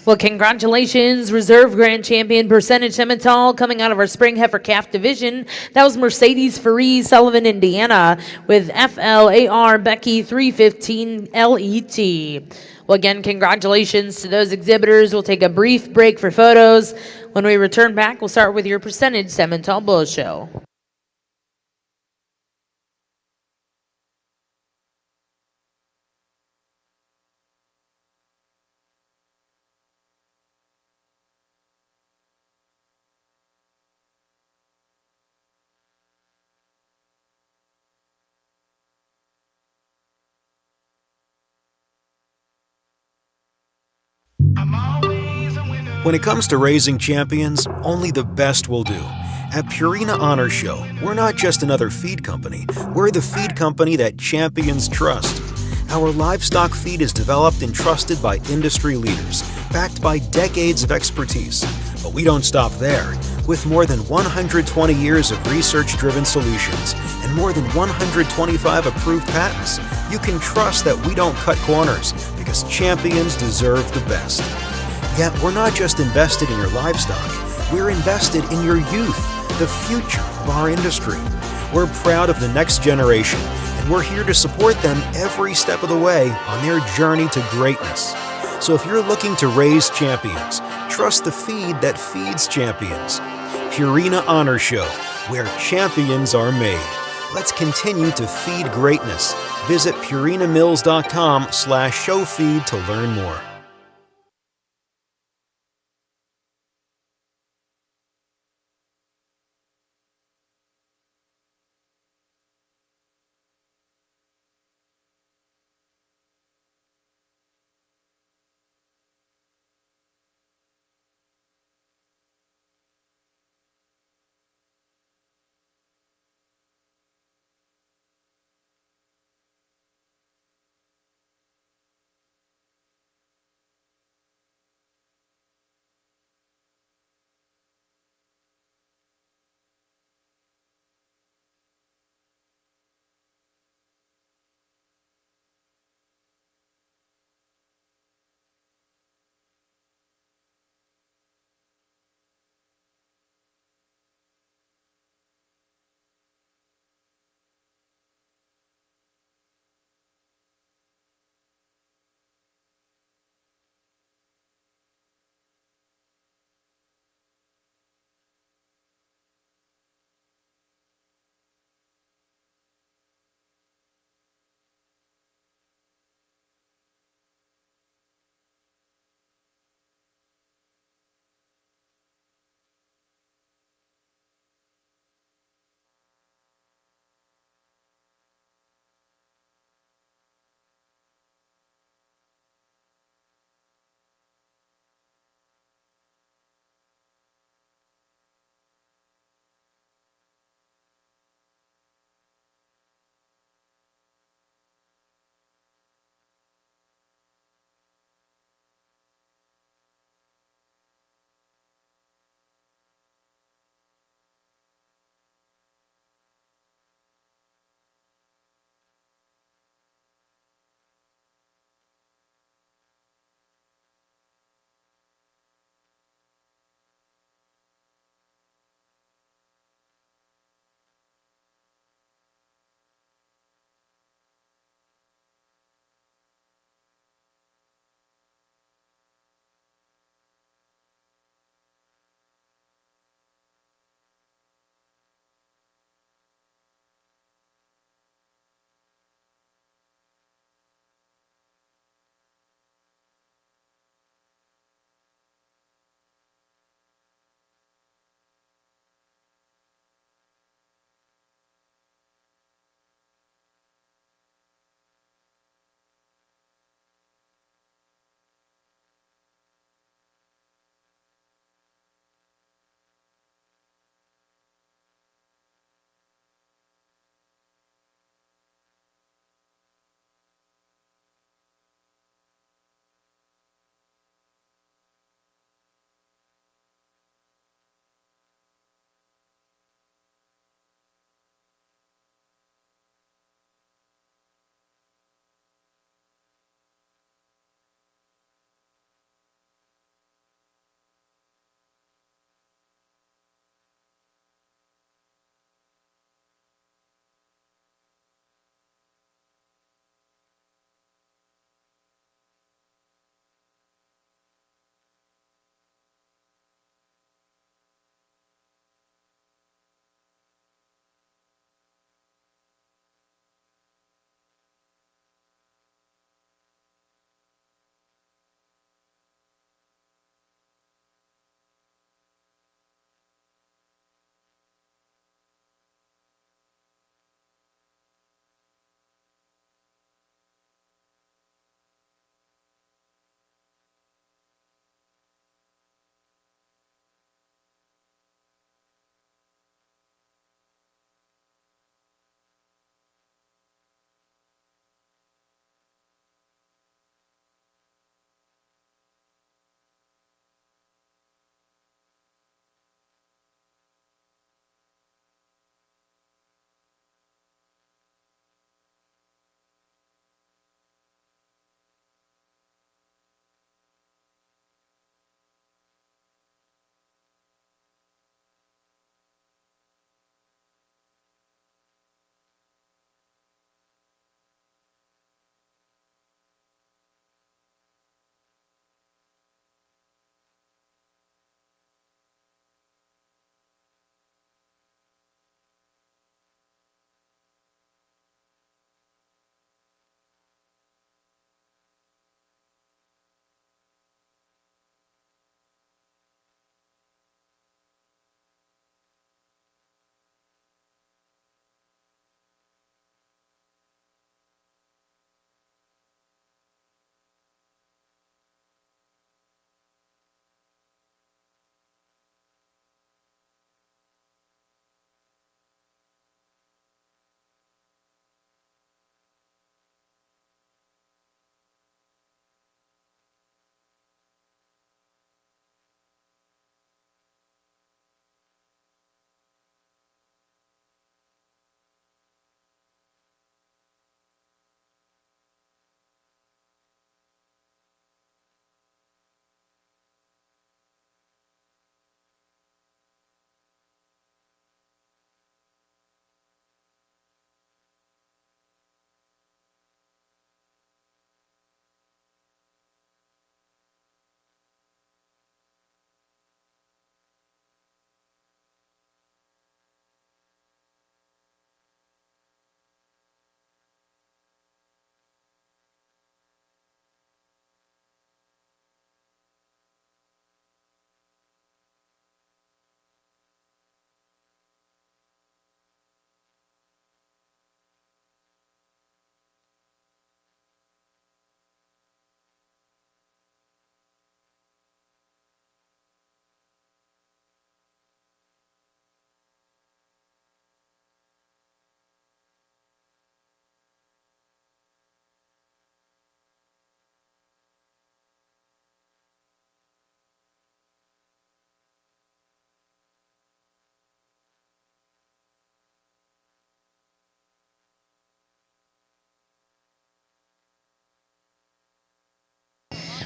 Well, congratulations, reserve grand champion percentage Simmental coming out of our spring heifer calf division. That was Mercedes Faree, Sullivan, Indiana, with FLAR Becky 315 LET. Well, again, congratulations to those exhibitors. We'll take a brief break for photos. When we return back, we'll start with your percentage Simmental Bull Show. When it comes to raising champions, only the best will do. At Purina Honor Show, we're not just another feed company. We're the feed company that champions trust. Our livestock feed is developed and trusted by industry leaders, backed by decades of expertise. But we don't stop there. With more than 120 years of research-driven solutions and more than 125 approved patents, you can trust that we don't cut corners because champions deserve the best. Yet we're not just invested in your livestock, we're invested in your youth, the future of our industry. We're proud of the next generation, and we're here to support them every step of the way on their journey to greatness. So if you're looking to raise champions, trust the feed that feeds champions. Purina Honor Show, where champions are made. Let's continue to feed greatness. Visit purinamills.com/showfeed to learn more.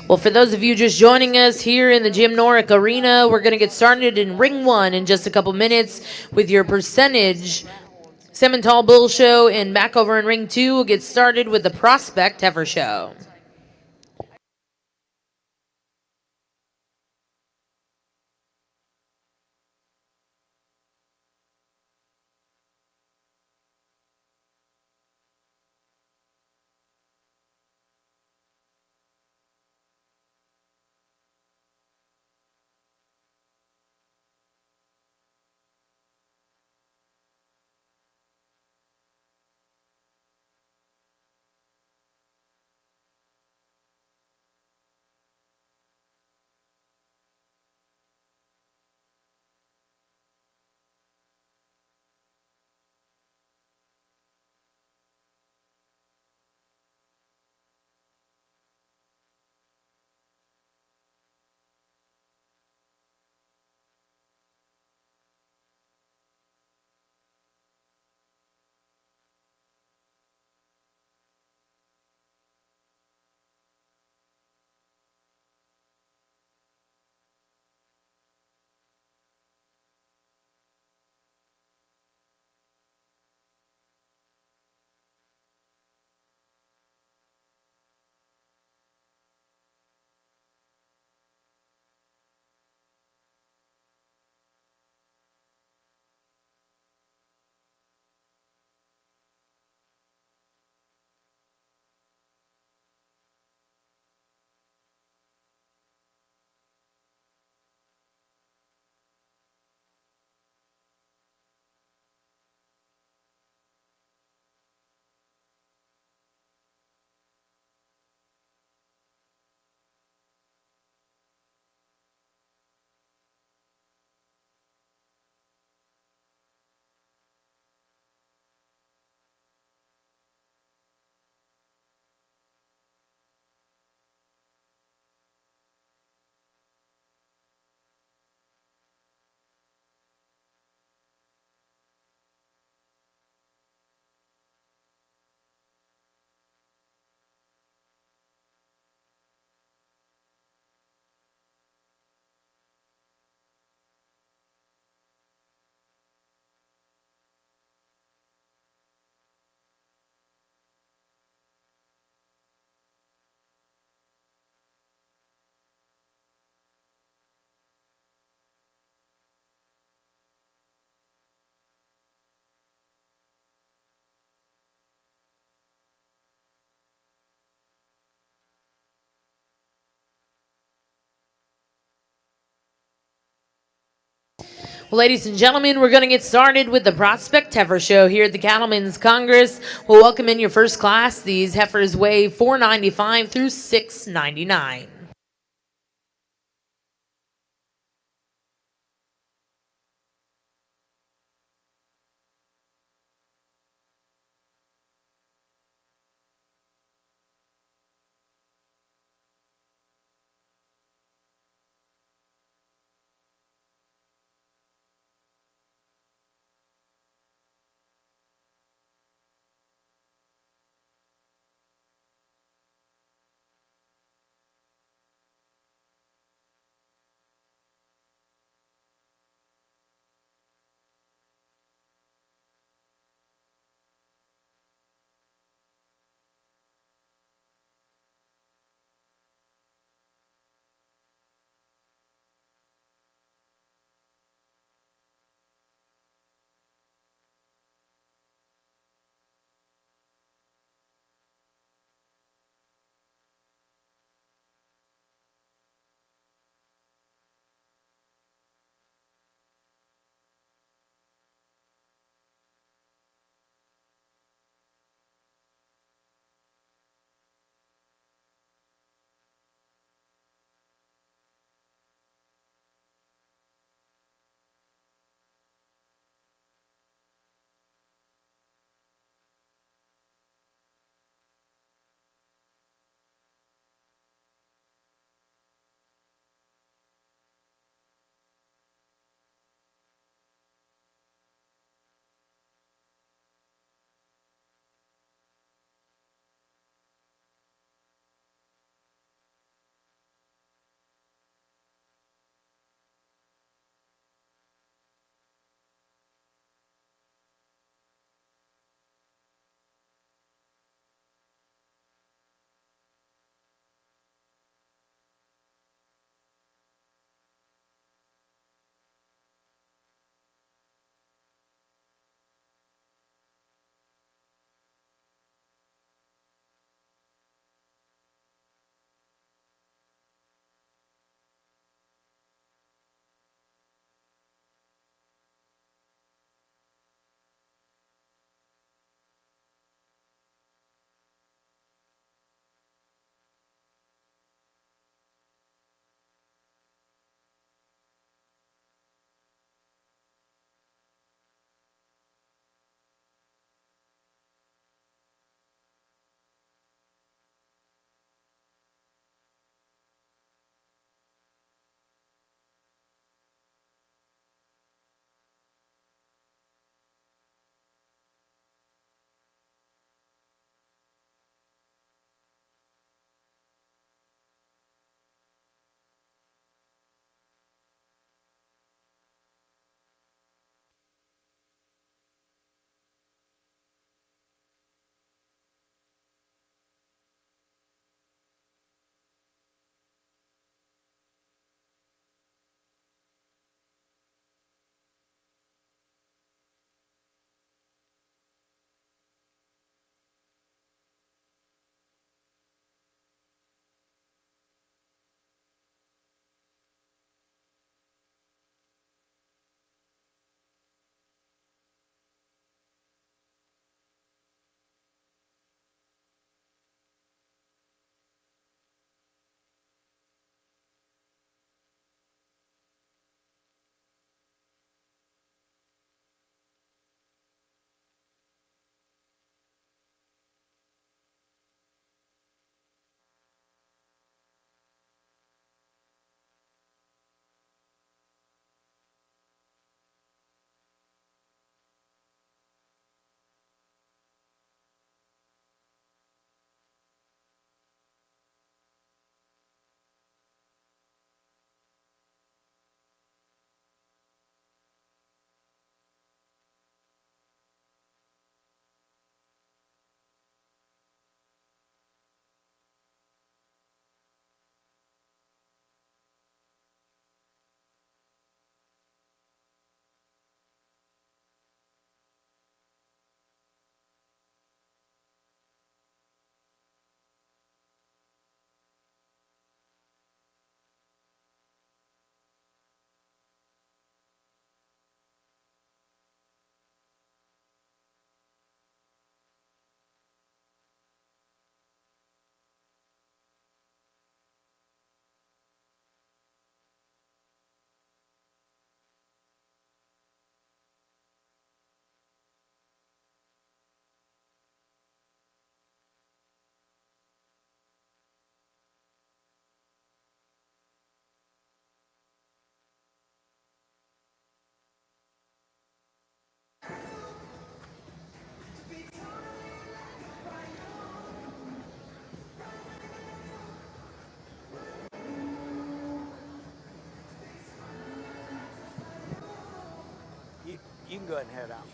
Well, for those of you just joining us here in the Jim Norick Arena, we're going to get started in Ring 1 in just a couple minutes with your percentage Simmental Bull Show, and back over in Ring 2, we'll get started with the Prospect Heifer Show. Well, ladies and gentlemen, we're going to get started with the Prospect Heifer Show here at the Cattlemen's Congress. We'll welcome in your first class. These heifers weigh 495 through 699. You can go ahead and head out.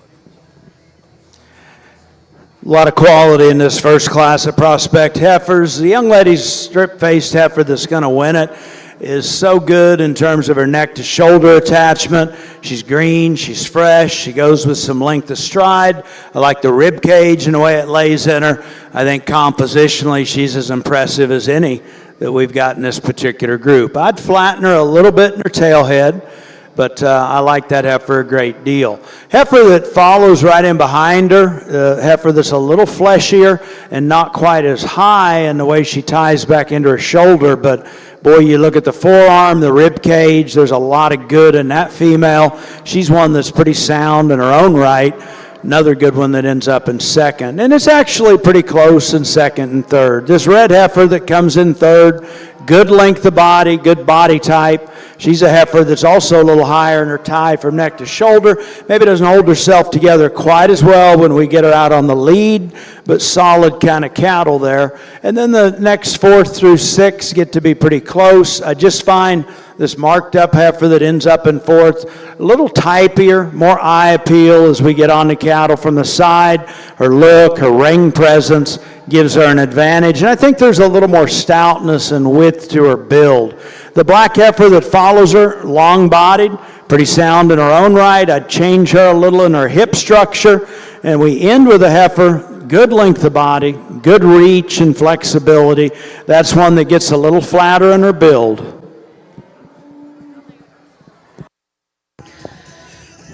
A lot of quality in this first class of prospect heifers. The young lady's strip-faced heifer that's going to win it is so good in terms of her neck to shoulder attachment. She's green, she's fresh, she goes with some length of stride. I like the rib cage and the way it lays in her. I think compositionally she's as impressive as any that we've got in this particular group. I'd flatten her a little bit in her tail head, but I like that heifer a great deal. Heifer that follows right in behind her, heifer that's a little fleshier and not quite as high in the way she ties back into her shoulder, but boy, you look at the forearm, the rib cage, there's a lot of good in that female. She's one that's pretty sound in her own right. Another good one that ends up in second. And it's actually pretty close in second and third. This red heifer that comes in third, good length of body, good body type. She's a heifer that's also a little higher in her tie from neck to shoulder. Maybe doesn't hold herself together quite as well when we get her out on the lead, but solid kind of cattle there. And then the next 4 through 6 get to be pretty close. I just find this marked up heifer that ends up in 4th, a little typier, more eye appeal as we get on the cattle from the side. Her look, her ring presence gives her an advantage. And I think there's a little more stoutness and width to her build. The black heifer that follows her, long-bodied, pretty sound in her own right. I'd change her a little in her hip structure. And we end with a heifer, good length of body, good reach and flexibility. That's one that gets a little flatter in her build.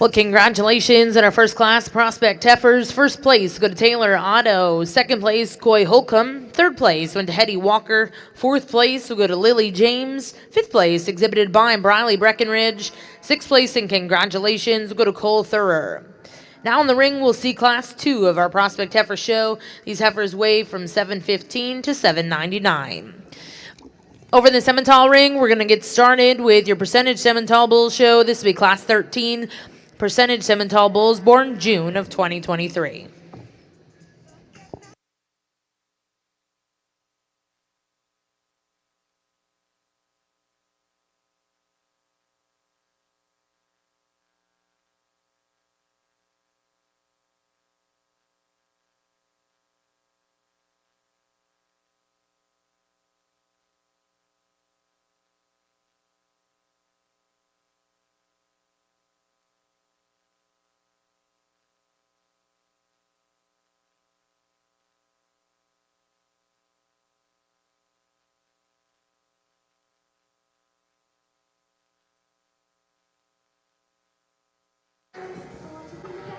Well, congratulations on our first class prospect heifers. First place go to Taylor Otto. Second place, Coy Holcomb. Third place went to Hetty Walker. Fourth place will go to Lily James. Fifth place exhibited by Briley Breckenridge. Sixth place and congratulations will go to Cole Thurer. Now in the ring, we'll see class 2 of our prospect heifer show. These heifers weigh from 715 to 799. Over in the Simmental ring, we're going to get started with your percentage Simmental Bull show. This will be class 13. Percentage Simmental bulls born June of 2023.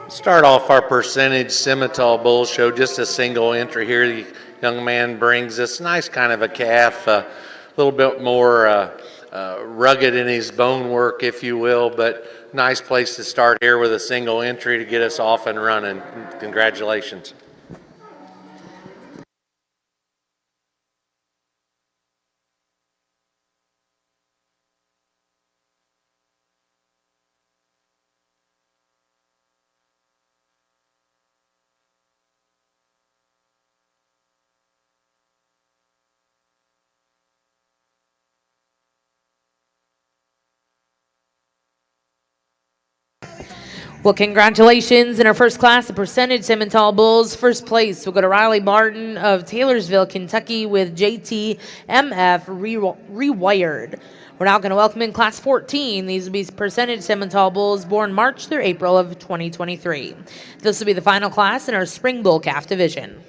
Start off our percentage Simmental bull show, just a single entry here. The young man brings this nice kind of a calf, a little bit more rugged in his bone work, if you will, but nice place to start here with a single entry to get us off and running. Congratulations. Well, congratulations in our first class, the percentage Simmental bulls. First place will go to Riley Martin of Taylorsville, Kentucky with JTMF Rewired. We're now going to welcome in class 14. These will be percentage Simmental bulls born March through April of 2023. This will be the final class in our spring bull calf division.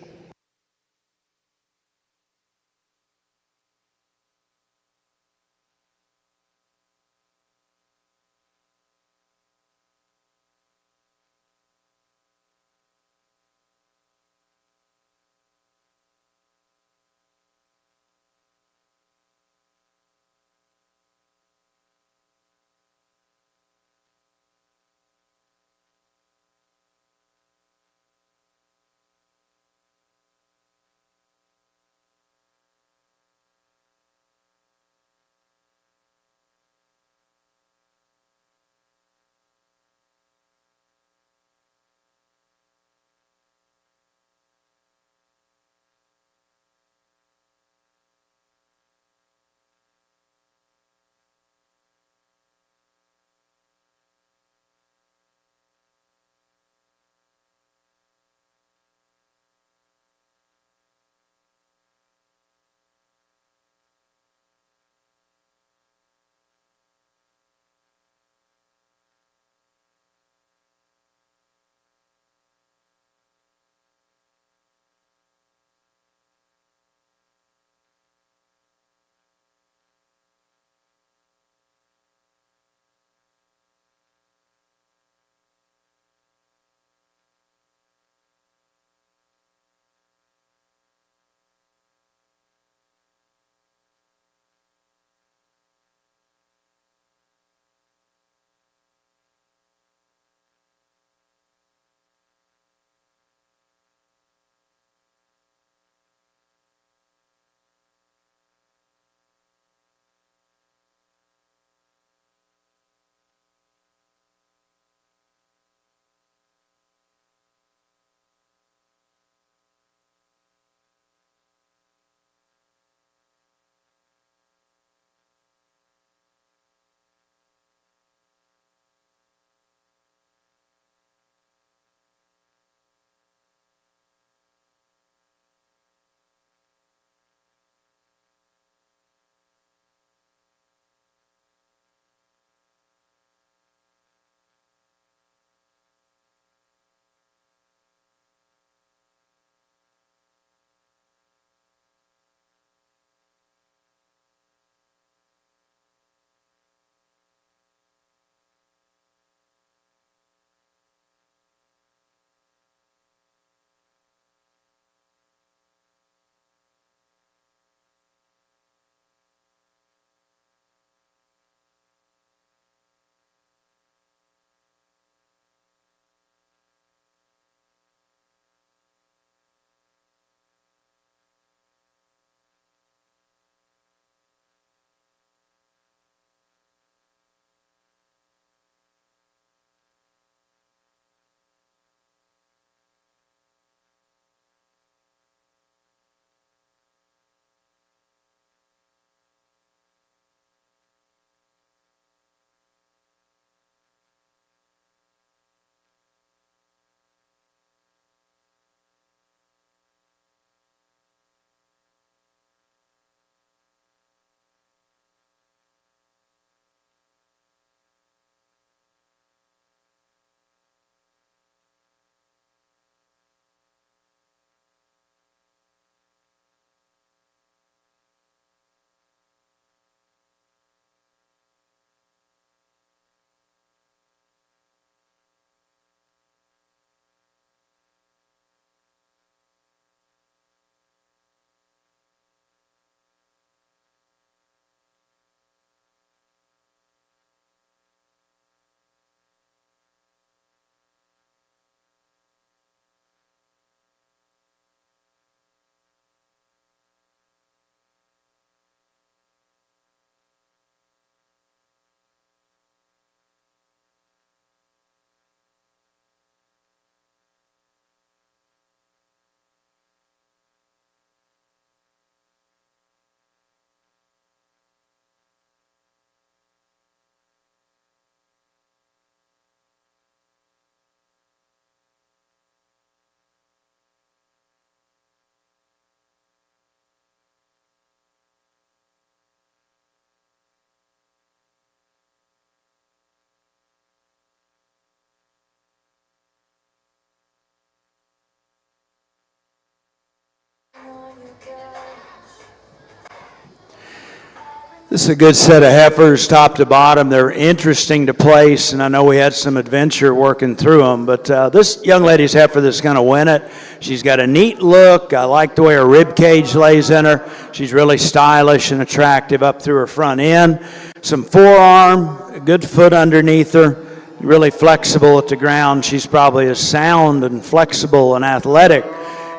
This is a good set of heifers, top to bottom. They're interesting to place, and I know we had some adventure working through them, but this young lady's heifer that's going to win it. She's got a neat look. I like the way her rib cage lays in her. She's really stylish and attractive up through her front end. Some forearm, a good foot underneath her, really flexible at the ground. She's probably as sound and flexible and athletic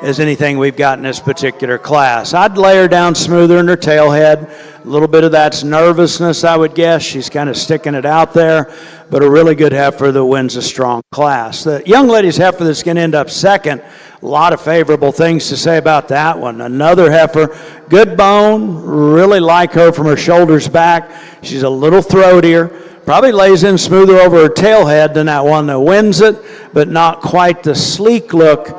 as anything we've got in this particular class. I'd lay her down smoother in her tail head. A little bit of that's nervousness, I would guess. She's kind of sticking it out there, but a really good heifer that wins a strong class. The young lady's heifer that's going to end up second, a lot of favorable things to say about that one. Another heifer, good bone, really like her from her shoulders back. She's a little throatier, probably lays in smoother over her tail head than that one that wins it, but not quite the sleek look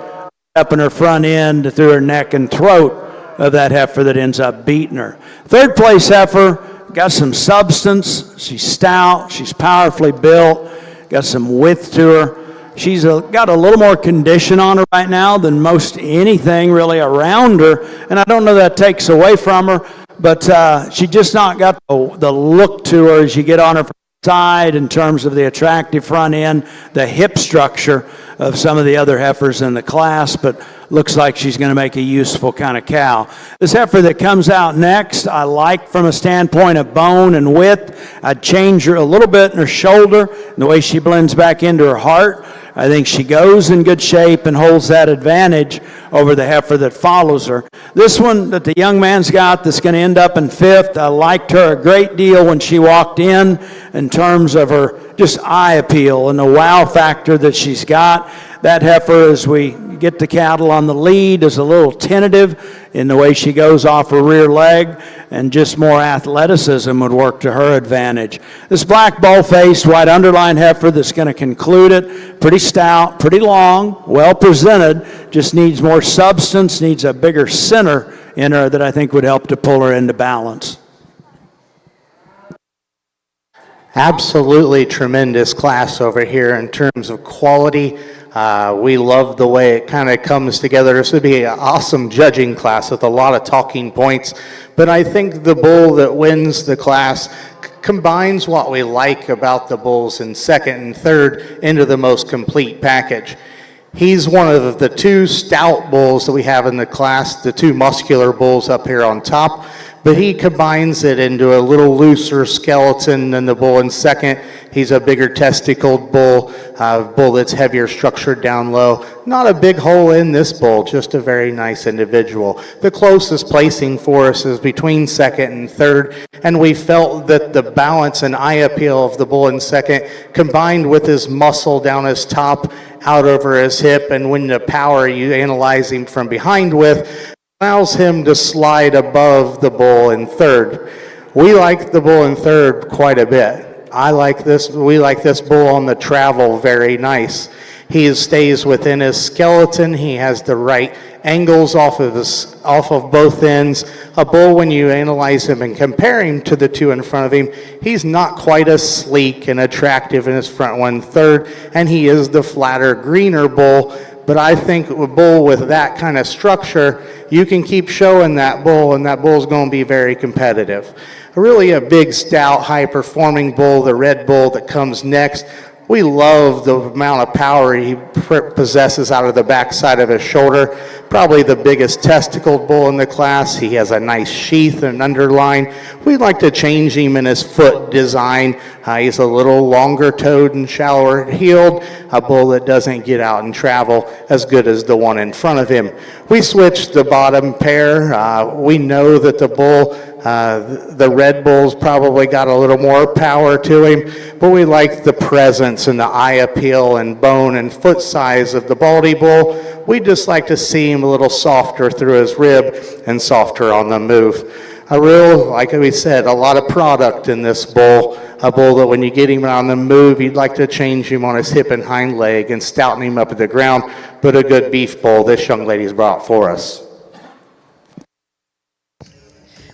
up in her front end through her neck and throat of that heifer that ends up beating her. Third place heifer, got some substance. She's stout. She's powerfully built. Got some width to her. She's got a little more condition on her right now than most anything really around her. And I don't know that takes away from her, but she just not got the look to her as you get on her side in terms of the attractive front end, the hip structure of some of the other heifers in the class, but looks like she's going to make a useful kind of cow. This heifer that comes out next, I like from a standpoint of bone and width. I'd change her a little bit in her shoulder, and the way she blends back into her heart. I think she goes in good shape and holds that advantage over the heifer that follows her. This one that the young man's got that's going to end up in fifth, I liked her a great deal when she walked in terms of her just eye appeal and the wow factor that she's got. That heifer, as we get the cattle on the lead, is a little tentative in the way she goes off her rear leg, and just more athleticism would work to her advantage. This black bull-faced, white underline heifer that's going to conclude it, pretty stout, pretty long, well presented, just needs more substance, needs a bigger center in her that I think would help to pull her into balance. Absolutely tremendous class over here in terms of quality. We love the way it kind of comes together. This would be an awesome judging class with a lot of talking points. But I think the bull that wins the class combines what we like about the bulls in second and third into the most complete package. He's one of the two stout bulls that we have in the class, the two muscular bulls up here on top. But he combines it into a little looser skeleton than the bull in second. He's a bigger testicled bull, bull that's heavier structured down low. Not a big hole in this bull, just a very nice individual. The closest placing for us is between second and third, and we felt that the balance and eye appeal of the bull in second, combined with his muscle down his top, out over his hip, and when the power you analyze him from behind with, allows him to slide above the bull in third. We like the bull in third quite a bit. We like this bull on the travel very nice. He stays within his skeleton. He has the right angles off of both ends. A bull, when you analyze him and compare him to the two in front of him, he's not quite as sleek and attractive in his front one third, and he is the flatter, greener bull. But I think a bull with that kind of structure, you can keep showing that bull, and that bull's going to be very competitive. Really a big, stout, high-performing bull, the red bull that comes next. We love the amount of power he possesses out of the backside of his shoulder. Probably the biggest testicled bull in the class. He has a nice sheath and underline. We'd like to change him in his foot design. He's a little longer toed and shallower heeled. A bull that doesn't get out and travel as good as the one in front of him. We switched the bottom pair. We know that the bull, the red bull's probably got a little more power to him, but we like the presence and the eye appeal and bone and foot size of the baldy bull. We just like to see him a little softer through his rib and softer on the move. Like we said, a lot of product in this bull. A bull that when you get him on the move, you'd like to change him on his hip and hind leg and stouten him up at the ground, but a good beef bull this young lady's brought for us.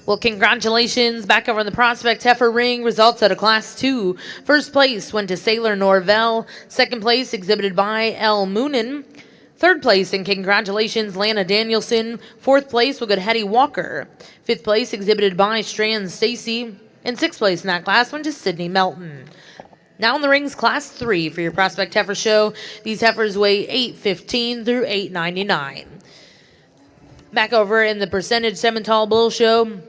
Well, congratulations back over the Prospect Heifer Ring. Results out of Class 2. First place went to Sailor Norvell. Second place exhibited by L. Moonen. Third place, and congratulations, Lana Danielson. Fourth place will go to Hetty Walker. Fifth place exhibited by Strand Stacy. And sixth place in that class went to Sydney Melton. Now in the rings, Class 3 for your Prospect Heifer Show. These heifers weigh 815 through 899. Back over in the percentage Simmental Bull Show,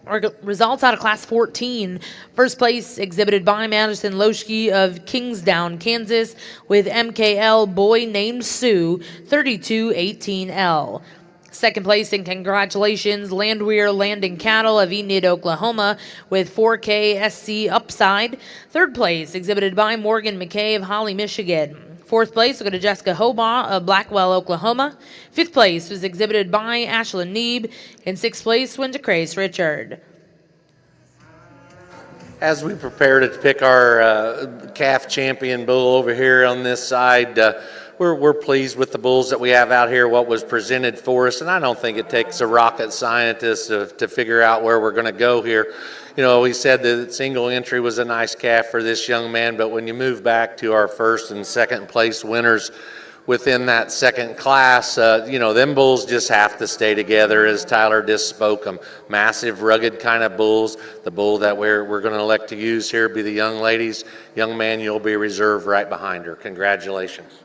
our results out of Class 14. First place exhibited by Madison Loschke of Kingsdown, Kansas, with MKL Boy Named Sue, 3218L. Second place, and congratulations, Landwehr Landing Cattle of Enid, Oklahoma, with 4K SC Upside. Third place, exhibited by Morgan McKay of Holly, Michigan. Fourth place will go to Jessica Hobaugh of Blackwell, Oklahoma. Fifth place was exhibited by Ashlyn Neeb. And sixth place went to Crace Richard. As we prepare to pick our calf champion bull over here on this side, we're pleased with the bulls that we have out here, what was presented for us, and I don't think it takes a rocket scientist to figure out where we're going to go here. You know, we said that single entry was a nice calf for this young man, but when you move back to our first and second place winners within that second class, you know, them bulls just have to stay together, as Tyler just spoke them. Massive, rugged kind of bulls. The bull that we're going to elect to use here be the young ladies. Young man, you'll be reserved right behind her. Congratulations.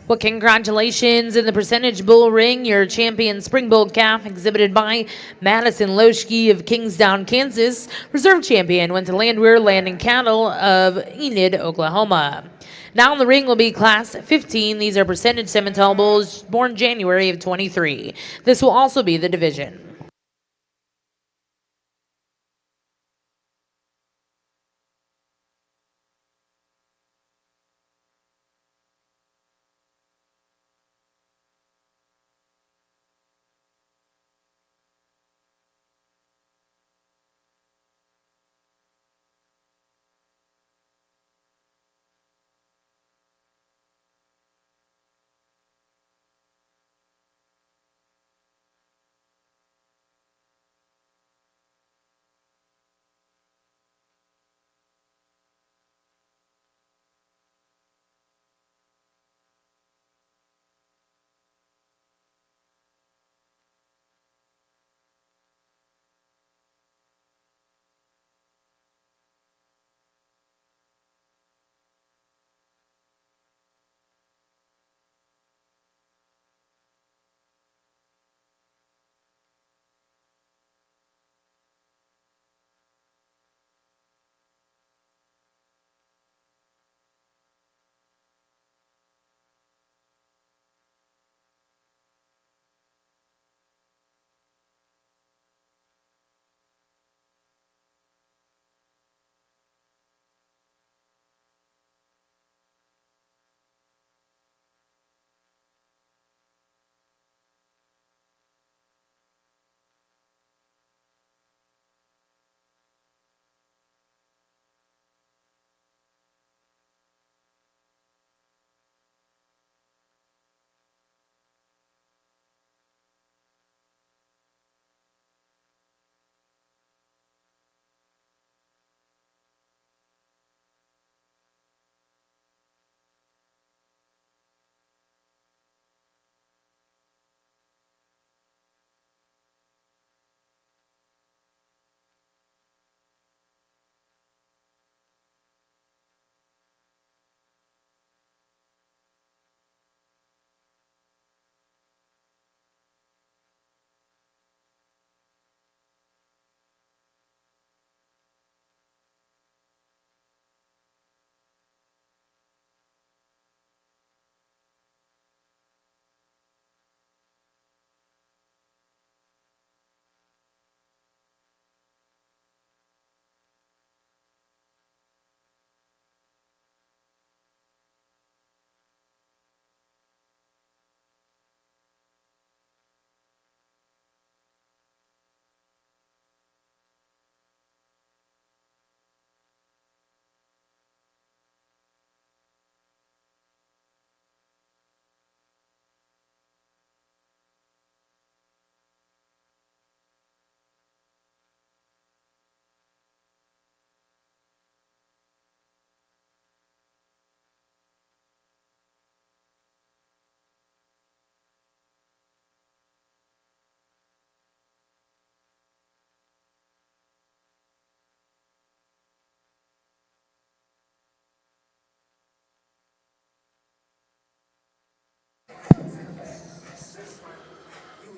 Well, congratulations in the percentage bull ring, your champion spring bull calf exhibited by Madison Loschke of Kingsdown, Kansas. Reserve champion went to Landwehr Landing Cattle of Enid, Oklahoma. Now in the ring will be Class 15. These are percentage Simmental bulls born January of 23. This will also be the division.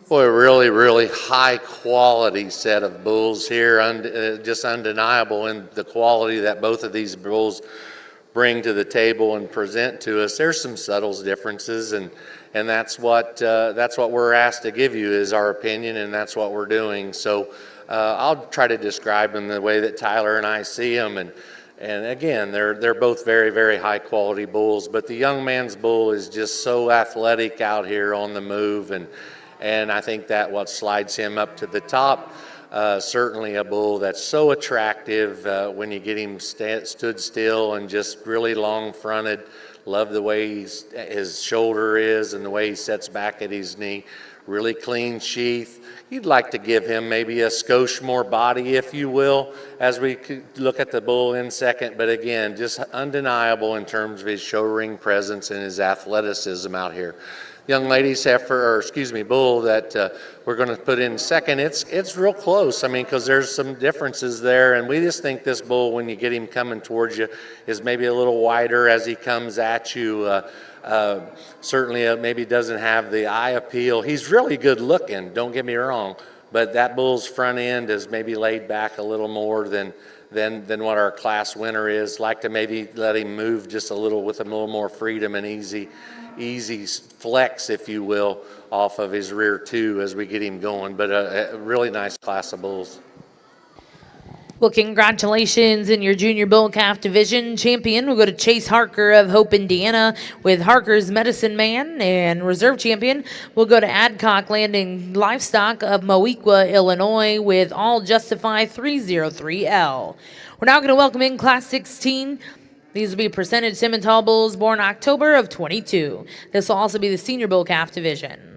Boy, a really, really high quality set of bulls here, just undeniable in the quality that both of these bulls bring to the table and present to us. There's some subtle differences, and that's what we're asked to give you is our opinion, and that's what we're doing. So I'll try to describe them the way that Tyler and I see them, and again, they're both very, very high quality bulls. But the young man's bull is just so athletic out here on the move, and I think that what slides him up to the top. Certainly a bull that's so attractive when you get him stood still and just really long fronted. Love the way his shoulder is and the way he sets back at his knee. Really clean sheath. You'd like to give him maybe a skosh more body, if you will, as we look at the bull in second. But again, just undeniable in terms of his show ring presence and his athleticism out here. Young lady's bull that we're going to put in second. It's real close. I mean, because there's some differences there, and we just think this bull, when you get him coming towards you, is maybe a little wider as he comes at you. Certainly, maybe doesn't have the eye appeal. He's really good looking. Don't get me wrong, but that bull's front end is maybe laid back a little more than what our class winner is. Like to maybe let him move just a little with a little more freedom and easy flex, if you will, off of his rear too as we get him going. But a really nice class of bulls. Well, congratulations in your junior bull calf division. Champion will go to Chase Harker of Hope, Indiana, with Harker's Medicine Man, and reserve champion will go to Adcock Landing Livestock of Moequa, Illinois, with All Justify 303L. We're now going to welcome in Class 16. These will be presented Simmental bulls born October of 22. This will also be the senior bull calf division.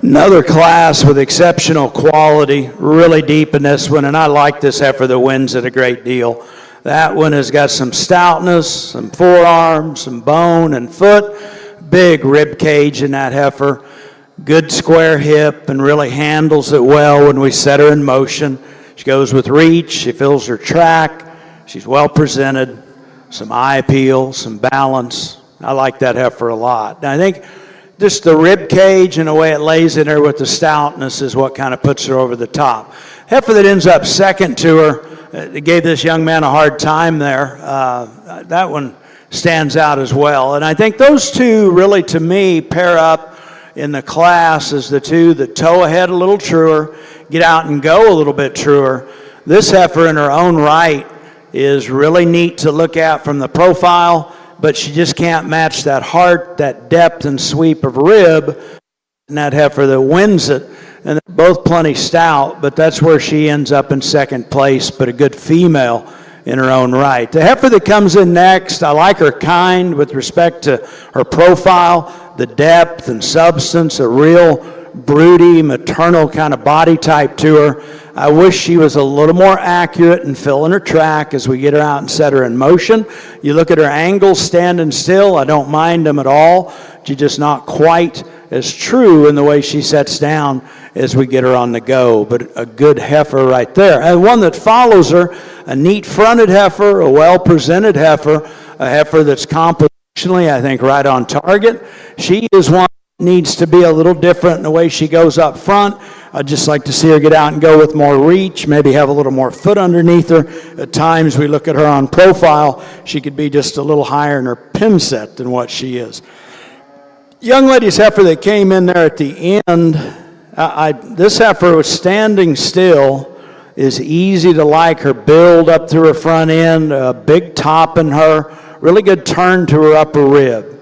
Another class with exceptional quality, really deep in this one, and I like this heifer that wins it a great deal. That one has got some stoutness, some forearm, some bone and foot, big rib cage in that heifer, good square hip, and really handles it well when we set her in motion. She goes with reach, she fills her track, she's well presented, some eye appeal, some balance. I like that heifer a lot. Now, I think just the rib cage and the way it lays in her with the stoutness is what kind of puts her over the top. Heifer that ends up second to her, they gave this young man a hard time there. That one stands out as well. And I think those two really, to me, pair up in the class as the two that toe ahead a little truer, get out and go a little bit truer. This heifer in her own right is really neat to look at from the profile, but she just can't match that heart, that depth and sweep of rib, and that heifer that wins it. And they're both plenty stout, but that's where she ends up in second place, but a good female in her own right. The heifer that comes in next, I like her kind with respect to her profile, the depth and substance, a real broody, maternal kind of body type to her. I wish she was a little more accurate in filling her track as we get her out and set her in motion. You look at her angles standing still, I don't mind them at all. She's just not quite as true in the way she sets down as we get her on the go, but a good heifer right there. And one that follows her, a neat fronted heifer, a well-presented heifer, a heifer that's compositionally, I think, right on target. She is one that needs to be a little different in the way she goes up front. I'd just like to see her get out and go with more reach, maybe have a little more foot underneath her. At times we look at her on profile, she could be just a little higher in her pin set than what she is. Young lady's heifer that came in there at the end, this heifer was standing still, is easy to like. Her build up through her front end, a big top in her, really good turn to her upper rib.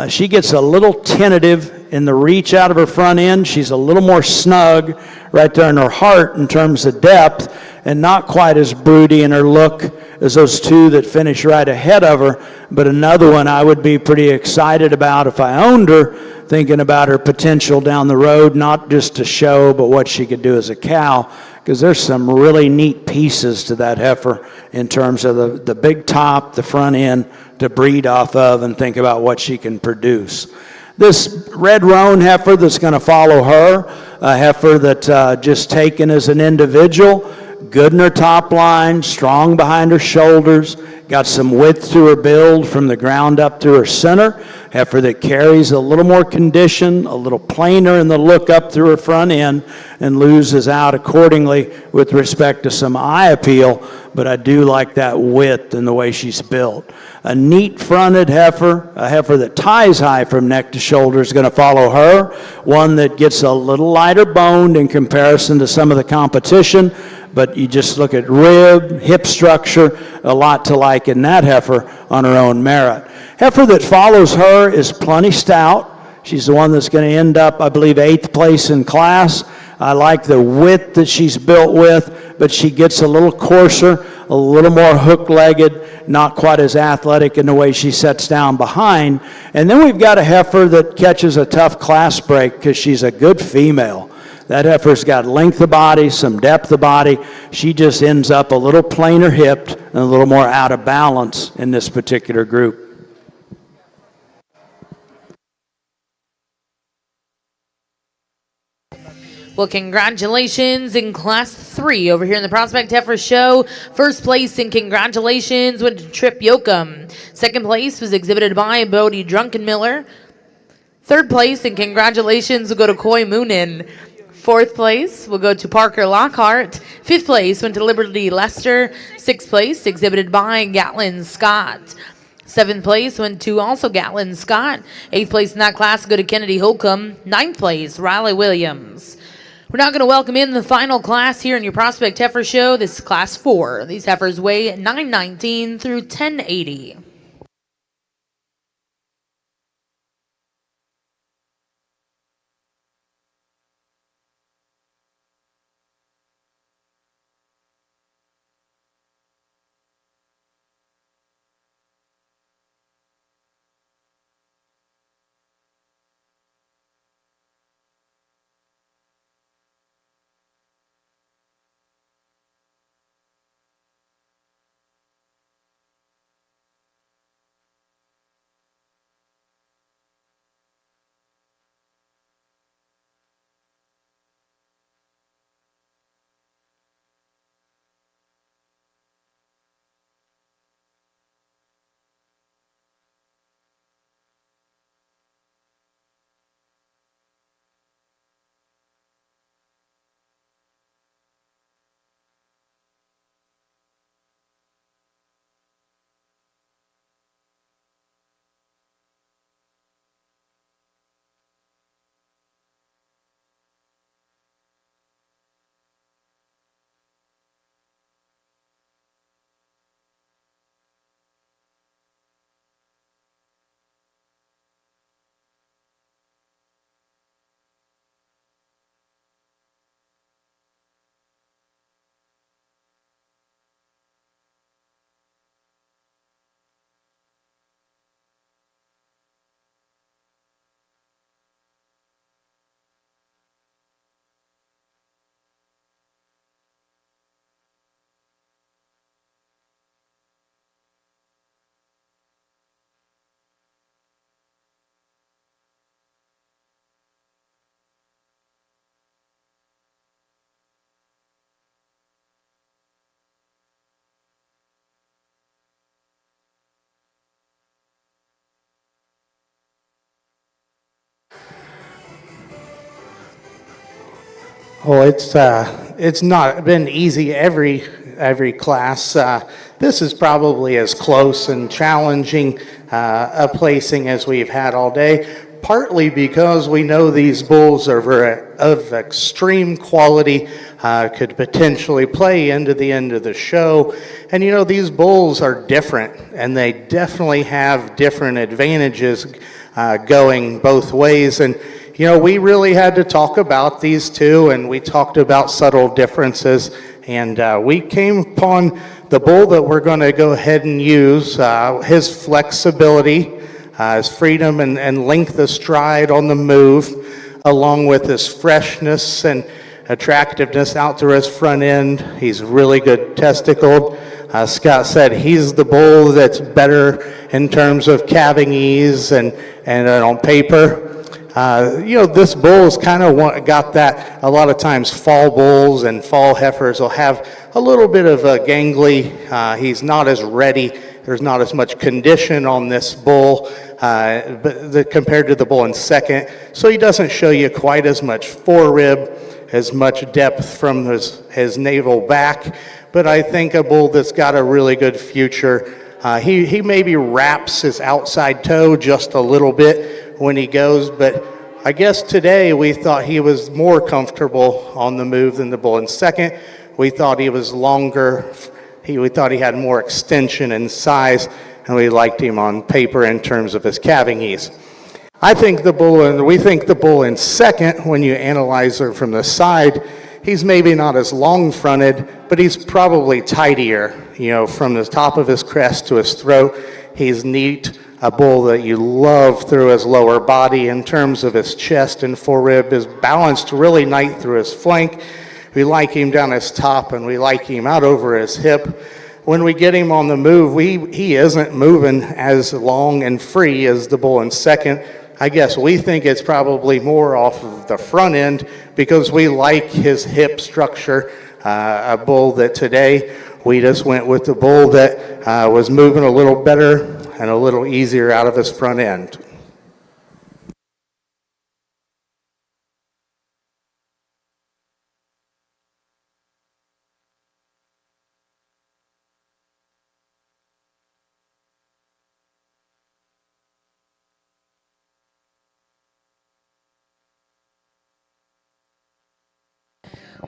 She gets a little tentative in the reach out of her front end. She's a little more snug right there in her heart in terms of depth, and not quite as broody in her look as those two that finish right ahead of her. But another one I would be pretty excited about if I owned her, thinking about her potential down the road, not just to show, but what she could do as a cow, because there's some really neat pieces to that heifer in terms of the big top, the front end to breed off of and think about what she can produce. This red roan heifer that's going to follow her, a heifer that just taken as an individual, good in her top line, strong behind her shoulders, got some width to her build from the ground up to her center. Heifer that carries a little more condition, a little plainer in the look up through her front end, and loses out accordingly with respect to some eye appeal, but I do like that width and the way she's built. A neat fronted heifer, a heifer that ties high from neck to shoulder is going to follow her, one that gets a little lighter boned in comparison to some of the competition, but you just look at rib, hip structure, a lot to like in that heifer on her own merit. Heifer that follows her is plenty stout. She's the one that's going to end up, I believe, 8th place in class. I like the width that she's built with, but she gets a little coarser, a little more hook-legged, not quite as athletic in the way she sets down behind. And then we've got a heifer that catches a tough class break because she's a good female. That heifer's got length of body, some depth of body. She just ends up a little plainer hipped and a little more out of balance in this particular group. Well, congratulations in Class 3 over here in the Prospect Heifer Show. First place and congratulations went to Trip Yoakum. Second place was exhibited by Bodie Drunkenmiller. Third place and congratulations will go to Coy Moonin. Fourth place will go to Parker Lockhart. Fifth place went to Liberty Lester. Sixth place exhibited by Gatlin Scott. Seventh place went to also Gatlin Scott. Eighth place in that class will go to Kennedy Holcomb. Ninth place, Riley Williams. We're now going to welcome in the final class here in your Prospect Heifer Show. This is Class 4. These heifers weigh 919 through 1080. Well, it's not been easy every class. This is probably as close and challenging a placing as we've had all day. partly because we know these bulls are of extreme quality, could potentially play into the end of the show. And you know, these bulls are different, and they definitely have different advantages going both ways. And you know, we really had to talk about these two, and we talked about subtle differences. And we came upon the bull that we're going to go ahead and use, his flexibility, his freedom and length of stride on the move, along with his freshness and attractiveness out through his front end. He's really good testicled. Scott said he's the bull that's better in terms of calving ease and on paper. You know, this bull's kind of got that. A lot of times fall bulls and fall heifers will have a little bit of a gangly. He's not as ready. There's not as much condition on this bull compared to the bull in second. So he doesn't show you quite as much forerib, as much depth from his navel back. But I think a bull that's got a really good future. He maybe wraps his outside toe just a little bit when he goes, but I guess today we thought he was more comfortable on the move than the bull in second. We thought he was longer. We thought he had more extension and size, and we liked him on paper in terms of his calving ease. We think the bull in second, when you analyze her from the side, he's maybe not as long-fronted, but he's probably tidier. You know, from the top of his crest to his throat, he's neat. A bull that you love through his lower body. In terms of his chest and forerib, is balanced really nice through his flank. We like him down his top, and we like him out over his hip. When we get him on the move, he isn't moving as long and free as the bull in second. I guess we think it's probably more off of the front end because we like his hip structure. A bull that today we just went with the bull that was moving a little better and a little easier out of his front end.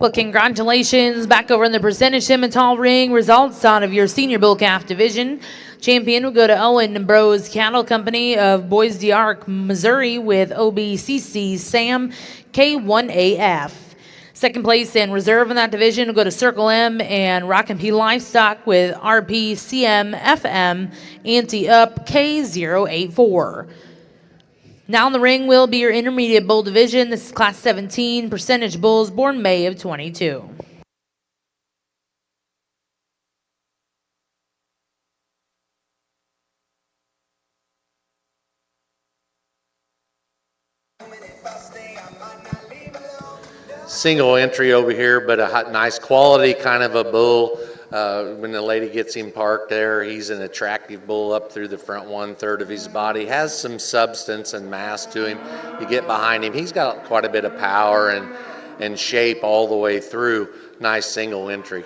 Well, congratulations back over in the percentage Simmental ring. Results out of your senior bull calf division. Champion will go to Owen Bros Cattle Company of Boys d'Arc, Missouri, with OBCC Sam K1AF. Second place and reserve in that division will go to Circle M and Rock and P Livestock with RPCM FM Ante Up K084. Now in the ring will be your intermediate bull division. This is class 17, percentage bulls, born May of 22. Single entry over here, but a nice quality kind of a bull. When the lady gets him parked there, he's an attractive bull up through the front 1/3 of his body. Has some substance and mass to him. You get behind him, he's got quite a bit of power and shape all the way through. Nice single entry.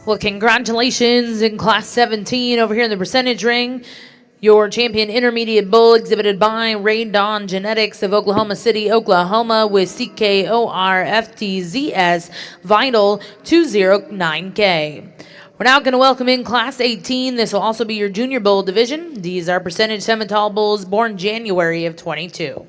Well, congratulations in class 17 over here in the percentage ring. Your champion intermediate bull exhibited by Rain Dawn Genetics of Oklahoma City, Oklahoma, with CKORFTZS Vital 209K. We're now going to welcome in class 18. This will also be your junior bull division. These are percentage Simmental bulls born January of 22.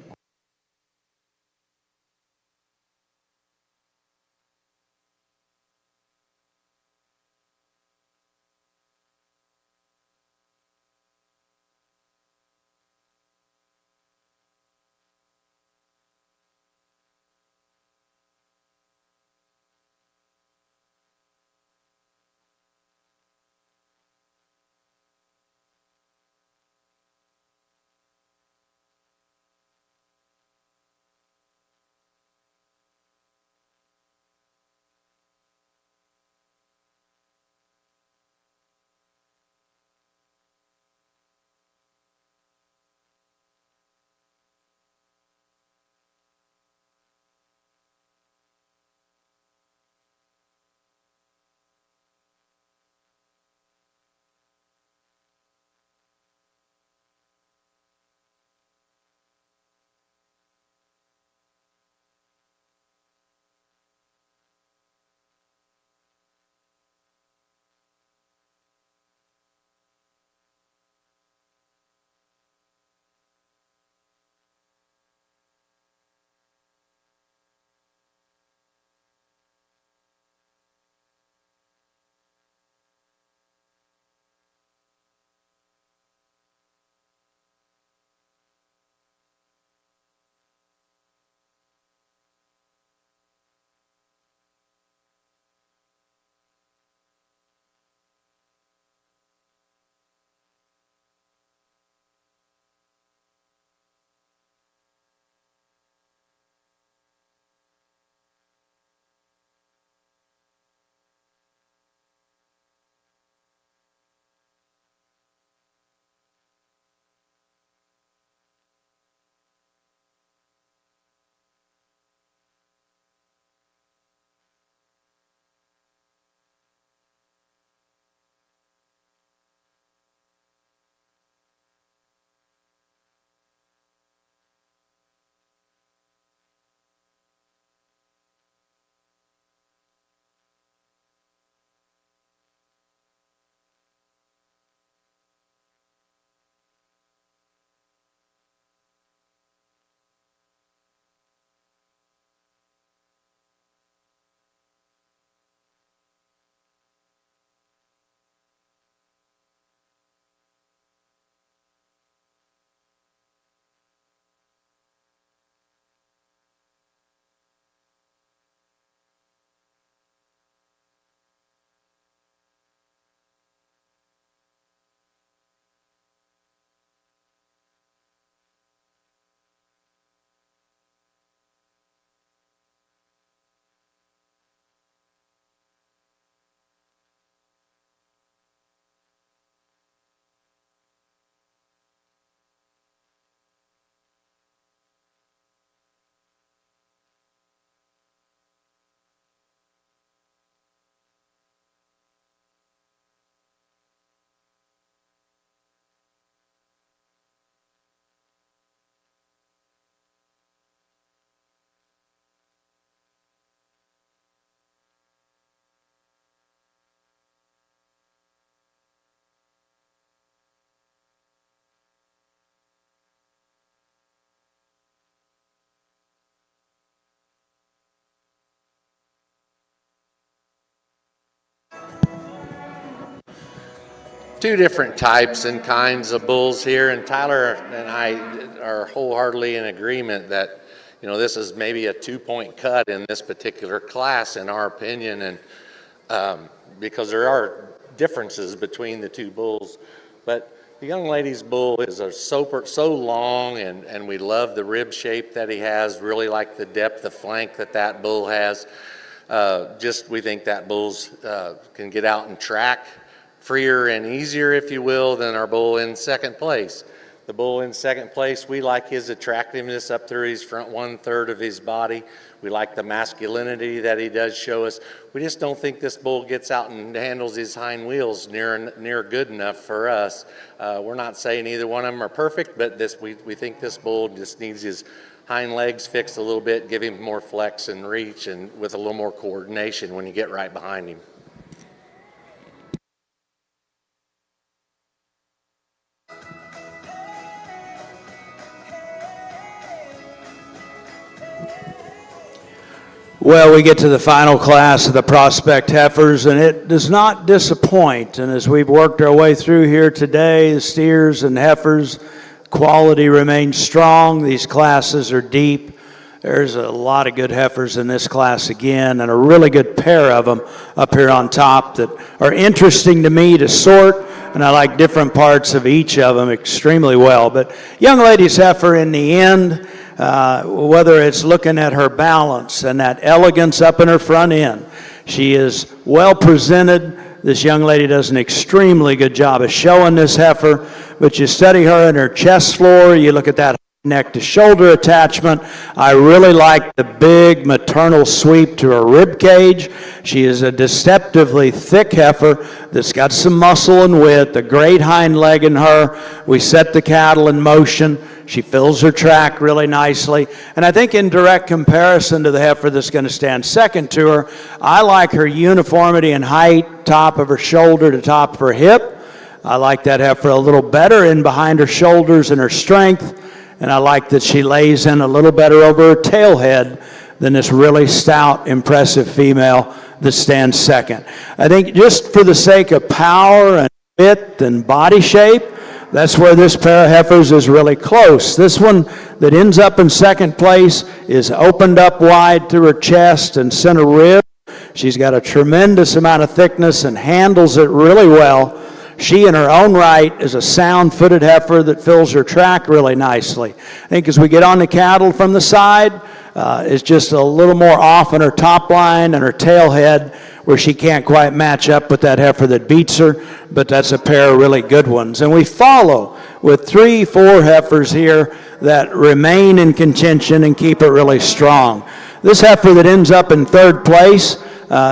two different types and kinds of bulls here, and Tyler and I are wholeheartedly in agreement that, you know, this is maybe a 2-point cut in this particular class, in our opinion, and because there are differences between the two bulls. But the young lady's bull is so long, and we love the rib shape that he has, really like the depth of flank that bull has. We think that bulls can get out and track freer and easier, if you will, than our bull in second place. The bull in second place, we like his attractiveness up through his front 1/3 of his body. We like the masculinity that he does show us. We just don't think this bull gets out and handles his hind wheels near good enough for us. We're not saying either one of them are perfect, but we think this bull just needs his hind legs fixed a little bit, give him more flex and reach, and with a little more coordination when you get right behind him. Well, we get to the final class of the prospect heifers, and it does not disappoint. And as we've worked our way through here today, the steers and heifers, quality remains strong. These classes are deep. There's a lot of good heifers in this class again, and a really good pair of them up here on top that are interesting to me to sort, and I like different parts of each of them extremely well. But young lady's heifer in the end, whether it's looking at her balance and that elegance up in her front end, she is well presented. This young lady does an extremely good job of showing this heifer, but you study her in her chest floor, you look at that neck to shoulder attachment. I really like the big maternal sweep to her rib cage. She is a deceptively thick heifer that's got some muscle and width, a great hind leg in her. We set the cattle in motion. She fills her track really nicely. And I think in direct comparison to the heifer that's going to stand second to her, I like her uniformity in height, top of her shoulder to top of her hip. I like that heifer a little better in behind her shoulders and her strength. And I like that she lays in a little better over her tail head than this really stout, impressive female that stands second. I think just for the sake of power and width and body shape, that's where this pair of heifers is really close. This one that ends up in second place is opened up wide through her chest and center rib. She's got a tremendous amount of thickness and handles it really well. She in her own right is a sound-footed heifer that fills her track really nicely. I think as we get on the cattle from the side, it's just a little more off on her top line and her tail head, where she can't quite match up with that heifer that beats her, but that's a pair of really good ones. And we follow with 3-4 heifers here that remain in contention and keep it really strong. This heifer that ends up in third place,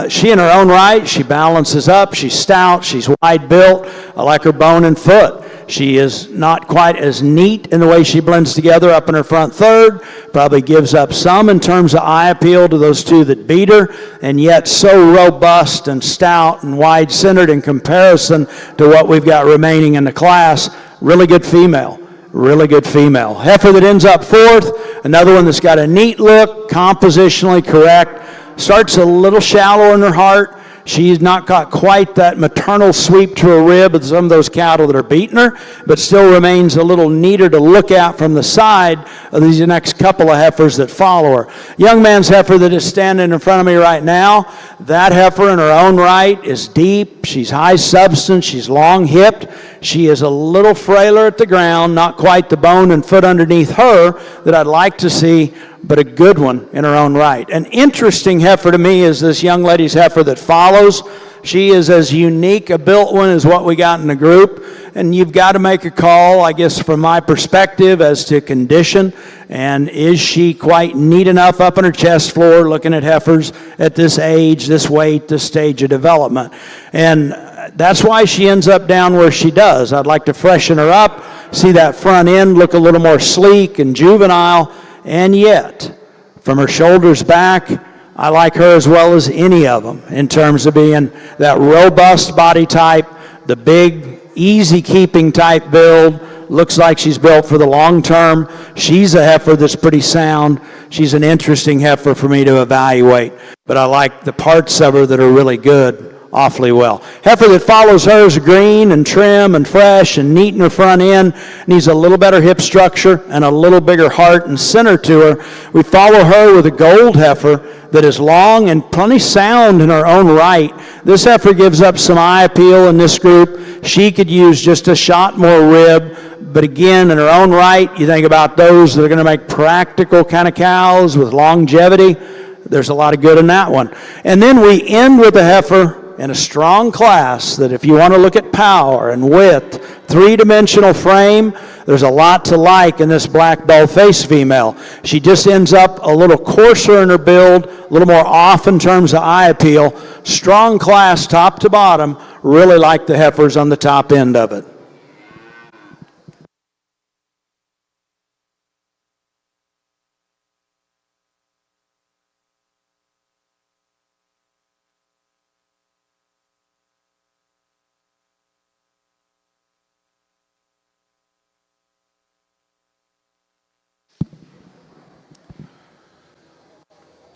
she in her own right, she balances up, she's stout, she's wide built. I like her bone and foot. She is not quite as neat in the way she blends together up in her front third, probably gives up some in terms of eye appeal to those two that beat her, and yet so robust and stout and wide-centered in comparison to what we've got remaining in the class. Really good female. Really good female. Heifer that ends up fourth, another one that's got a neat look, compositionally correct, starts a little shallow in her heart. She's not got quite that maternal sweep to her rib of some of those cattle that are beating her, but still remains a little neater to look at from the side of these next couple of heifers that follow her. Young man's heifer that is standing in front of me right now, that heifer in her own right is deep. She's high substance. She's long-hipped. She is a little frailer at the ground, not quite the bone and foot underneath her that I'd like to see, but a good one in her own right. An interesting heifer to me is this young lady's heifer that follows. She is as unique a built one as what we got in the group, and you've got to make a call, I guess, from my perspective as to condition, and is she quite neat enough up on her chest floor looking at heifers at this age, this weight, this stage of development. And that's why she ends up down where she does. I'd like to freshen her up, see that front end look a little more sleek and juvenile, and yet, from her shoulders back, I like her as well as any of them in terms of being that robust body type, the big, easy-keeping type build. Looks like she's built for the long term. She's a heifer that's pretty sound. She's an interesting heifer for me to evaluate, but I like the parts of her that are really good awfully well. Heifer that follows her is green and trim and fresh and neat in her front end. Needs a little better hip structure and a little bigger heart and center to her. We follow her with a gold heifer that is long and plenty sound in her own right. This heifer gives up some eye appeal in this group. She could use just a shot more rib, but again, in her own right, you think about those that are going to make practical kind of cows with longevity. There's a lot of good in that one. And then we end with a heifer in a strong class that if you want to look at power and width, three-dimensional frame, there's a lot to like in this black bald-faced female. She just ends up a little coarser in her build, a little more off in terms of eye appeal. Strong class top to bottom. Really like the heifers on the top end of it.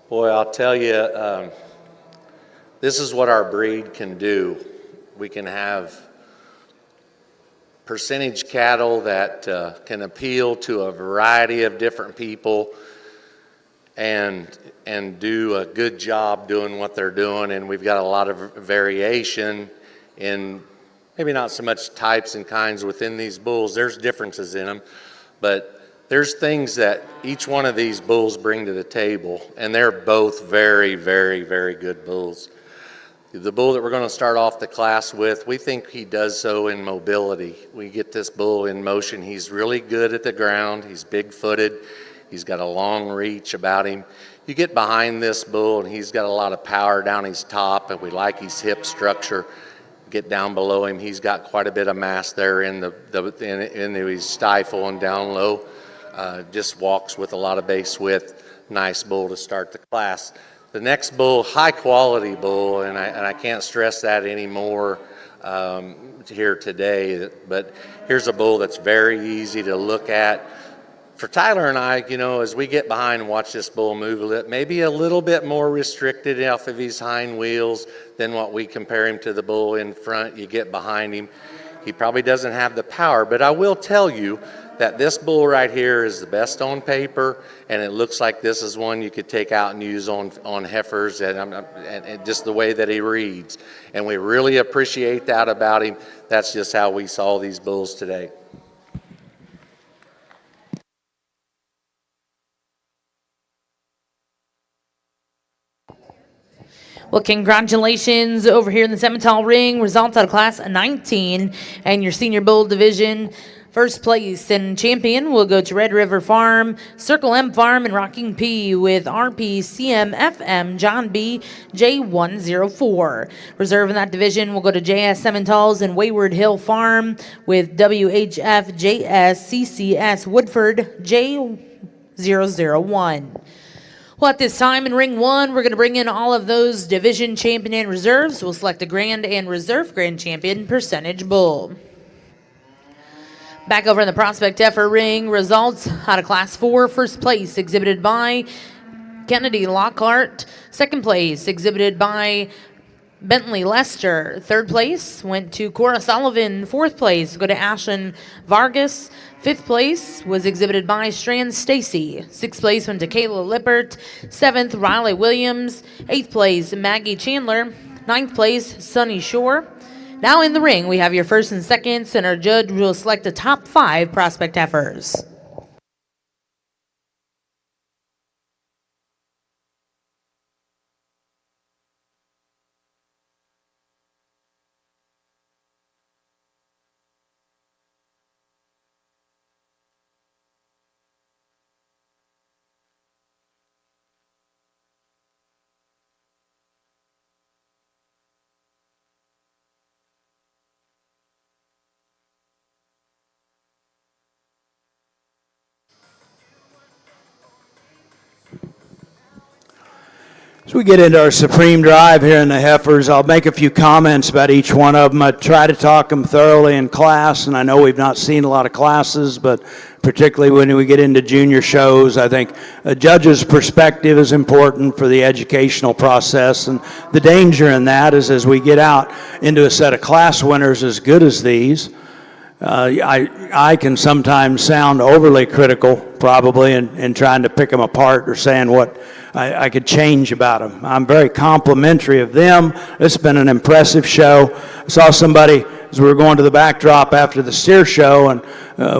Boy, I'll tell you, this is what our breed can do. We can have percentage cattle that can appeal to a variety of different people and do a good job doing what they're doing. And we've got a lot of variation in maybe not so much types and kinds within these bulls. There's differences in them, but there's things that each one of these bulls bring to the table, and they're both very, very, very good bulls. The bull that we're going to start off the class with, we think he does so in mobility. We get this bull in motion. He's really good at the ground. He's big-footed. He's got a long reach about him. You get behind this bull, and he's got a lot of power down his top, and we like his hip structure. Get down below him. He's got quite a bit of mass there in his stifle and down low. Just walks with a lot of base width. Nice bull to start the class. The next bull, high quality bull, and I can't stress that anymore here today, but here's a bull that's very easy to look at. For Tyler and I, you know, as we get behind and watch this bull move, maybe a little bit more restricted off of his hind wheels than what we compare him to the bull in front. You get behind him, he probably doesn't have the power, but I will tell you that this bull right here is the best on paper, and it looks like this is one you could take out and use on heifers, and just the way that he reads. And we really appreciate that about him. That's just how we saw these bulls today. Well, congratulations over here in the Simmental ring. Results out of class 19 and your senior bull division. First place and champion will go to Red River Farm, Circle M Farm, and Rocking P with RPCMFM John B. J104. Reserve in that division will go to JS Simmental's and Wayward Hill Farm with WHF JS CCS Woodford J001. Well, at this time in ring one, we're going to bring in all of those division champion and reserves. We'll select a grand and reserve grand champion percentage bull. Back over in the Prospect Heifer ring, results out of Class 4. First place exhibited by Kennedy Lockhart. Second place exhibited by Bentley Lester. Third place went to Cora Sullivan. Fourth place go to Ashlyn Vargas. Fifth place was exhibited by Strand Stacy. Sixth place went to Kayla Lippert. Seventh, Riley Williams. Eighth place, Maggie Chandler. Ninth place, Sunny Shore. Now in the ring, we have your first and seconds, and our judge will select the top 5 prospect heifers. As we get into our supreme drive here in the heifers, I'll make a few comments about each one of them. I try to talk them thoroughly in class, and I know we've not seen a lot of classes, but particularly when we get into junior shows. I think a judge's perspective is important for the educational process, and the danger in that is as we get out into a set of class winners as good as these, I can sometimes sound overly critical, probably, in trying to pick them apart or saying what I could change about them. I'm very complimentary of them. It's been an impressive show. I saw somebody as we were going to the backdrop after the steer show, and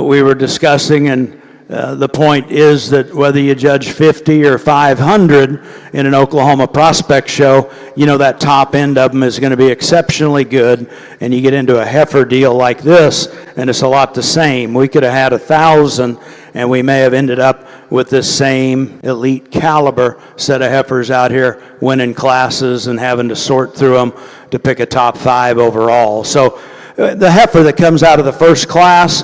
we were discussing, and the point is that whether you judge 50 or 500 in an Oklahoma prospect show, you know that top end of them is going to be exceptionally good, and you get into a heifer deal like this, and it's a lot the same. We could have had 1,000, and we may have ended up with this same elite caliber set of heifers out here winning classes and having to sort through them to pick a top 5 overall. So the heifer that comes out of the first class,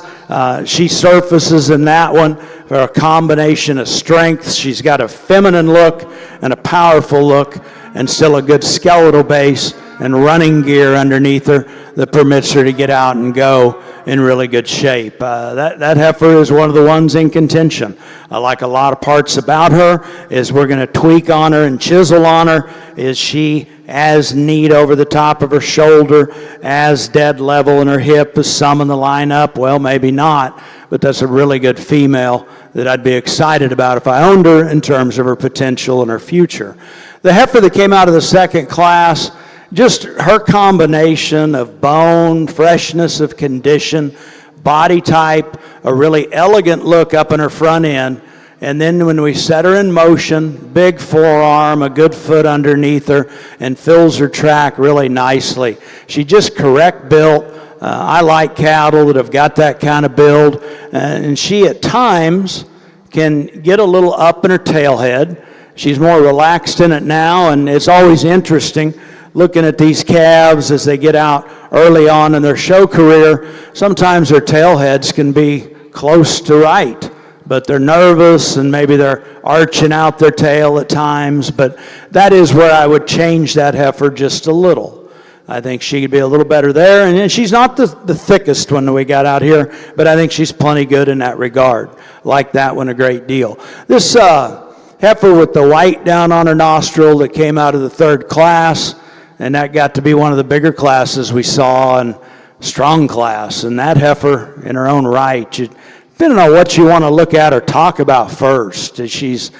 she surfaces in that one for a combination of strengths. She's got a feminine look and a powerful look and still a good skeletal base and running gear underneath her that permits her to get out and go in really good shape. That heifer is one of the ones in contention. I like a lot of parts about her. Is we're going to tweak on her and chisel on her. Is she as neat over the top of her shoulder, as dead level in her hip as some in the lineup? Well, maybe not, but that's a really good female that I'd be excited about if I owned her in terms of her potential and her future. The heifer that came out of the second class, just her combination of bone, freshness of condition, body type, a really elegant look up in her front end, and then when we set her in motion, big forearm, a good foot underneath her, and fills her track really nicely. She just correct built. I like cattle that have got that kind of build, and she at times can get a little up in her tail head. She's more relaxed in it now, and it's always interesting looking at these calves as they get out early on in their show career. Sometimes their tail heads can be close to right, but they're nervous and maybe they're arching out their tail at times, but that is where I would change that heifer just a little. I think she could be a little better there, and she's not the thickest one that we got out here, but I think she's plenty good in that regard. Like that one a great deal. This heifer with the white down on her nostril that came out of the third class, and that got to be one of the bigger classes we saw, and strong class. And that heifer in her own right, depending on what you want to look at or talk about first, she's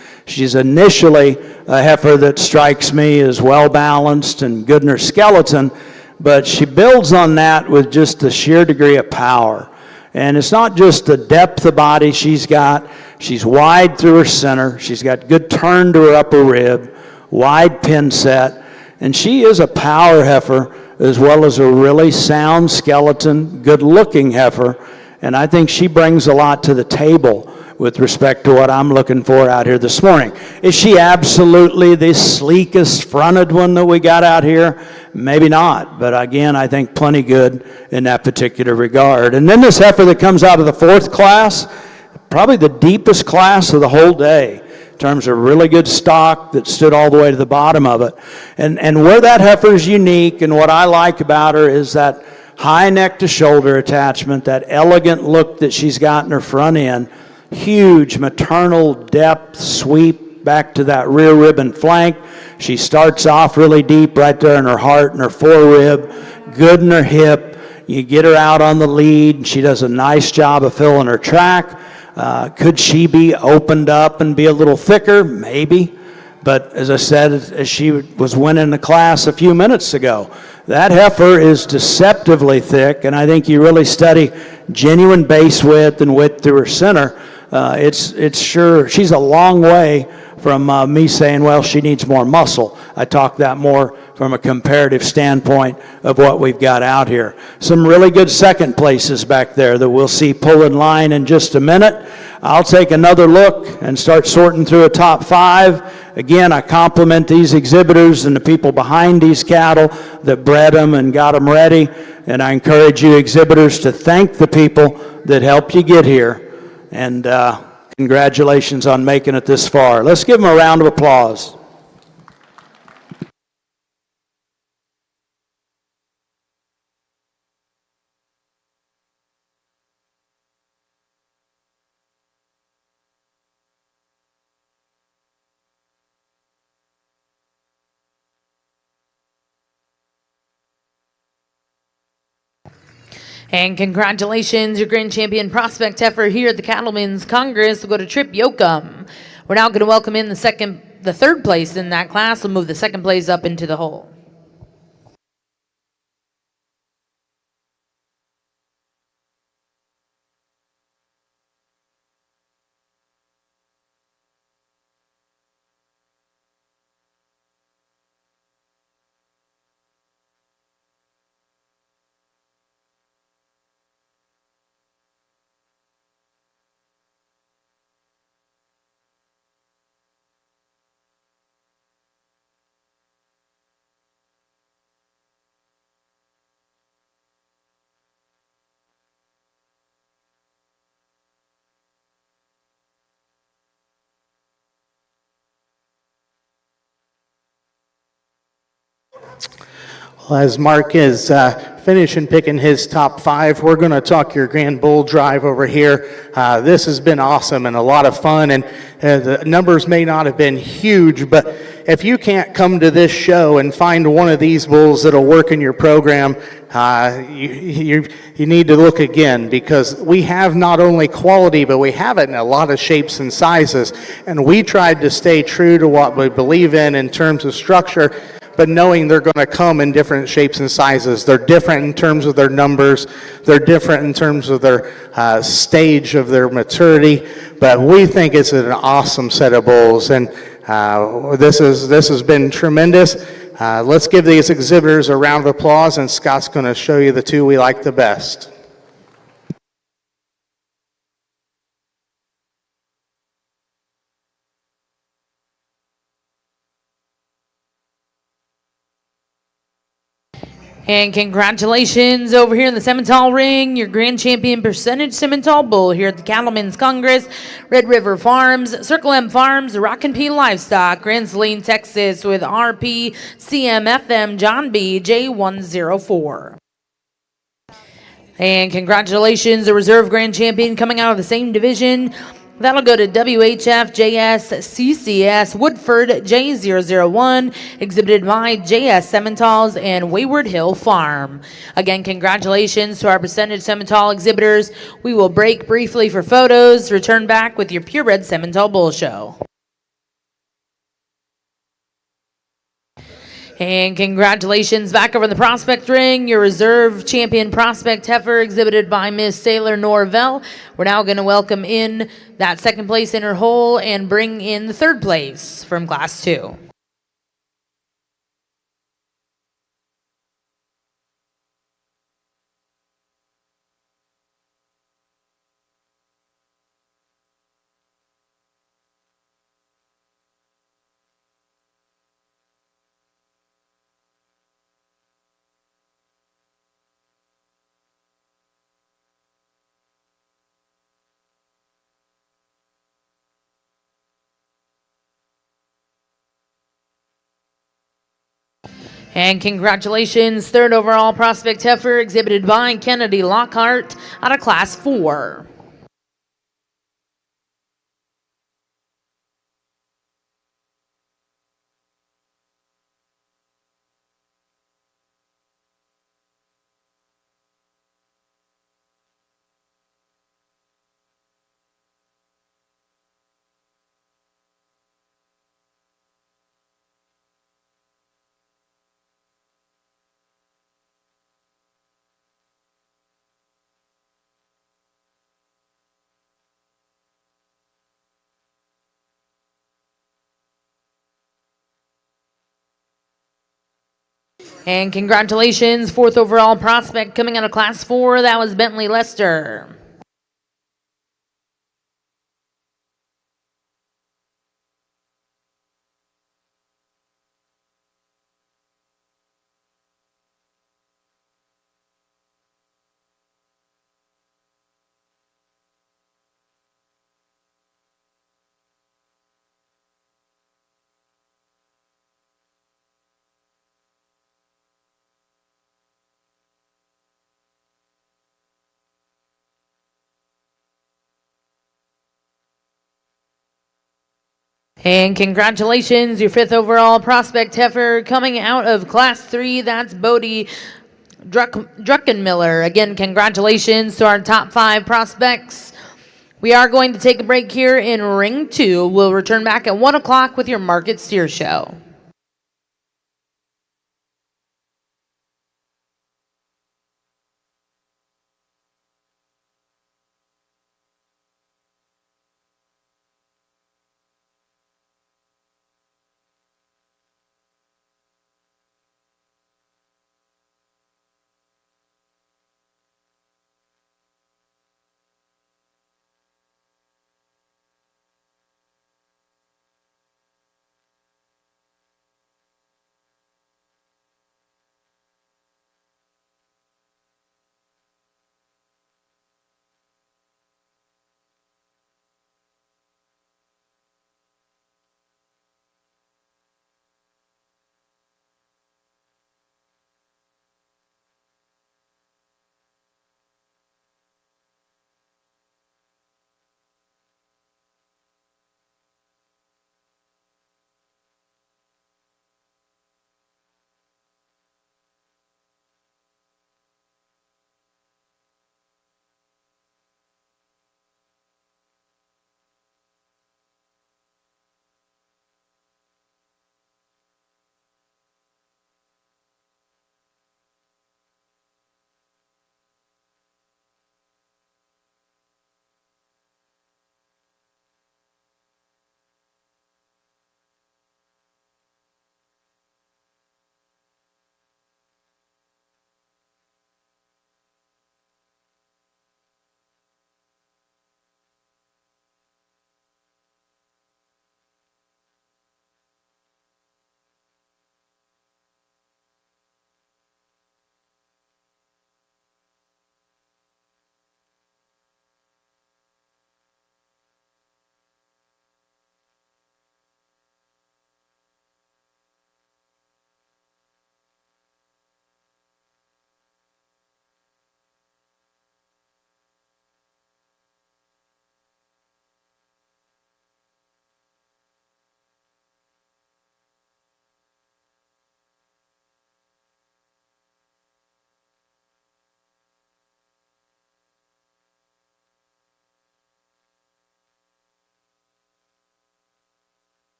initially a heifer that strikes me as well balanced and good in her skeleton, but she builds on that with just the sheer degree of power. And it's not just the depth of body she's got. She's wide through her center. She's got good turn to her upper rib, wide pin set. And she is a power heifer as well as a really sound skeleton, good-looking heifer. And I think she brings a lot to the table with respect to what I'm looking for out here this morning. Is she absolutely the sleekest fronted one that we got out here? Maybe not, but again, I think plenty good in that particular regard. And then this heifer that comes out of the fourth class, probably the deepest class of the whole day in terms of really good stock that stood all the way to the bottom of it. And where that heifer is unique and what I like about her is that high neck to shoulder attachment, that elegant look that she's got in her front end, huge maternal depth sweep back to that rear rib and flank. She starts off really deep right there in her heart and her forerib, good in her hip. You get her out on the lead, and she does a nice job of filling her track. Could she be opened up and be a little thicker? Maybe. But as I said, as she was winning the class a few minutes ago, that heifer is deceptively thick, and I think you really study genuine base width and width through her center. It's sure she's a long way from me saying, well, she needs more muscle. I talk that more from a comparative standpoint of what we've got out here. Some really good second places back there that we'll see pull in line in just a minute. I'll take another look and start sorting through a top 5. Again, I compliment these exhibitors and the people behind these cattle that bred them and got them ready. And I encourage you exhibitors to thank the people that helped you get here. And congratulations on making it this far. Let's give them a round of applause. And congratulations, your grand champion prospect heifer here at the Cattlemen's Congress will go to Trip Yoakum. We're now going to welcome in the third place in that class. We'll move the second place up into the hole. Well, as Mark is finishing picking his top 5, we're going to talk your Grand Bull Drive over here. This has been awesome and a lot of fun, and the numbers may not have been huge, but if you can't come to this show and find one of these bulls that'll work in your program, you need to look again, because we have not only quality, but we have it in a lot of shapes and sizes, and we tried to stay true to what we believe in terms of structure, but knowing they're going to come in different shapes and sizes. They're different in terms of their numbers. They're different in terms of their stage of their maturity. But we think it's an awesome set of bulls, and this has been tremendous. Let's give these exhibitors a round of applause, and Scott's going to show you the 2 we like the best. And congratulations over here in the Simmental ring, your grand champion percentage Simmental bull here at the Cattlemen's Congress, Red River Farms, Circle M Farms, Rockin' P Livestock, Grand Saline, Texas, with RP CMFM John B J104. And congratulations, the reserve grand champion coming out of the same division. That'll go to WHF JS CCS Woodford J001, exhibited by JS Simmentals and Wayward Hill Farm. Again, congratulations to our percentage Simmental exhibitors. We will break briefly for photos, return back with your purebred Simmental Bull Show. And congratulations back over the prospect ring, your reserve champion prospect heifer exhibited by Miss Sailor Norvell. We're now going to welcome in that second place in her hole and bring in the third place from class 2. And congratulations, third overall prospect heifer exhibited by Kennedy Lockhart out of class 4. And congratulations, fourth overall prospect coming out of class 4, that was Bentley Lester. And congratulations, your fifth overall prospect heifer coming out of class 3, that's Bodie Druckenmiller. Again, congratulations to our top 5 prospects. We are going to take a break here in Ring 2. We'll return back at 1 o'clock with your Market Steer Show.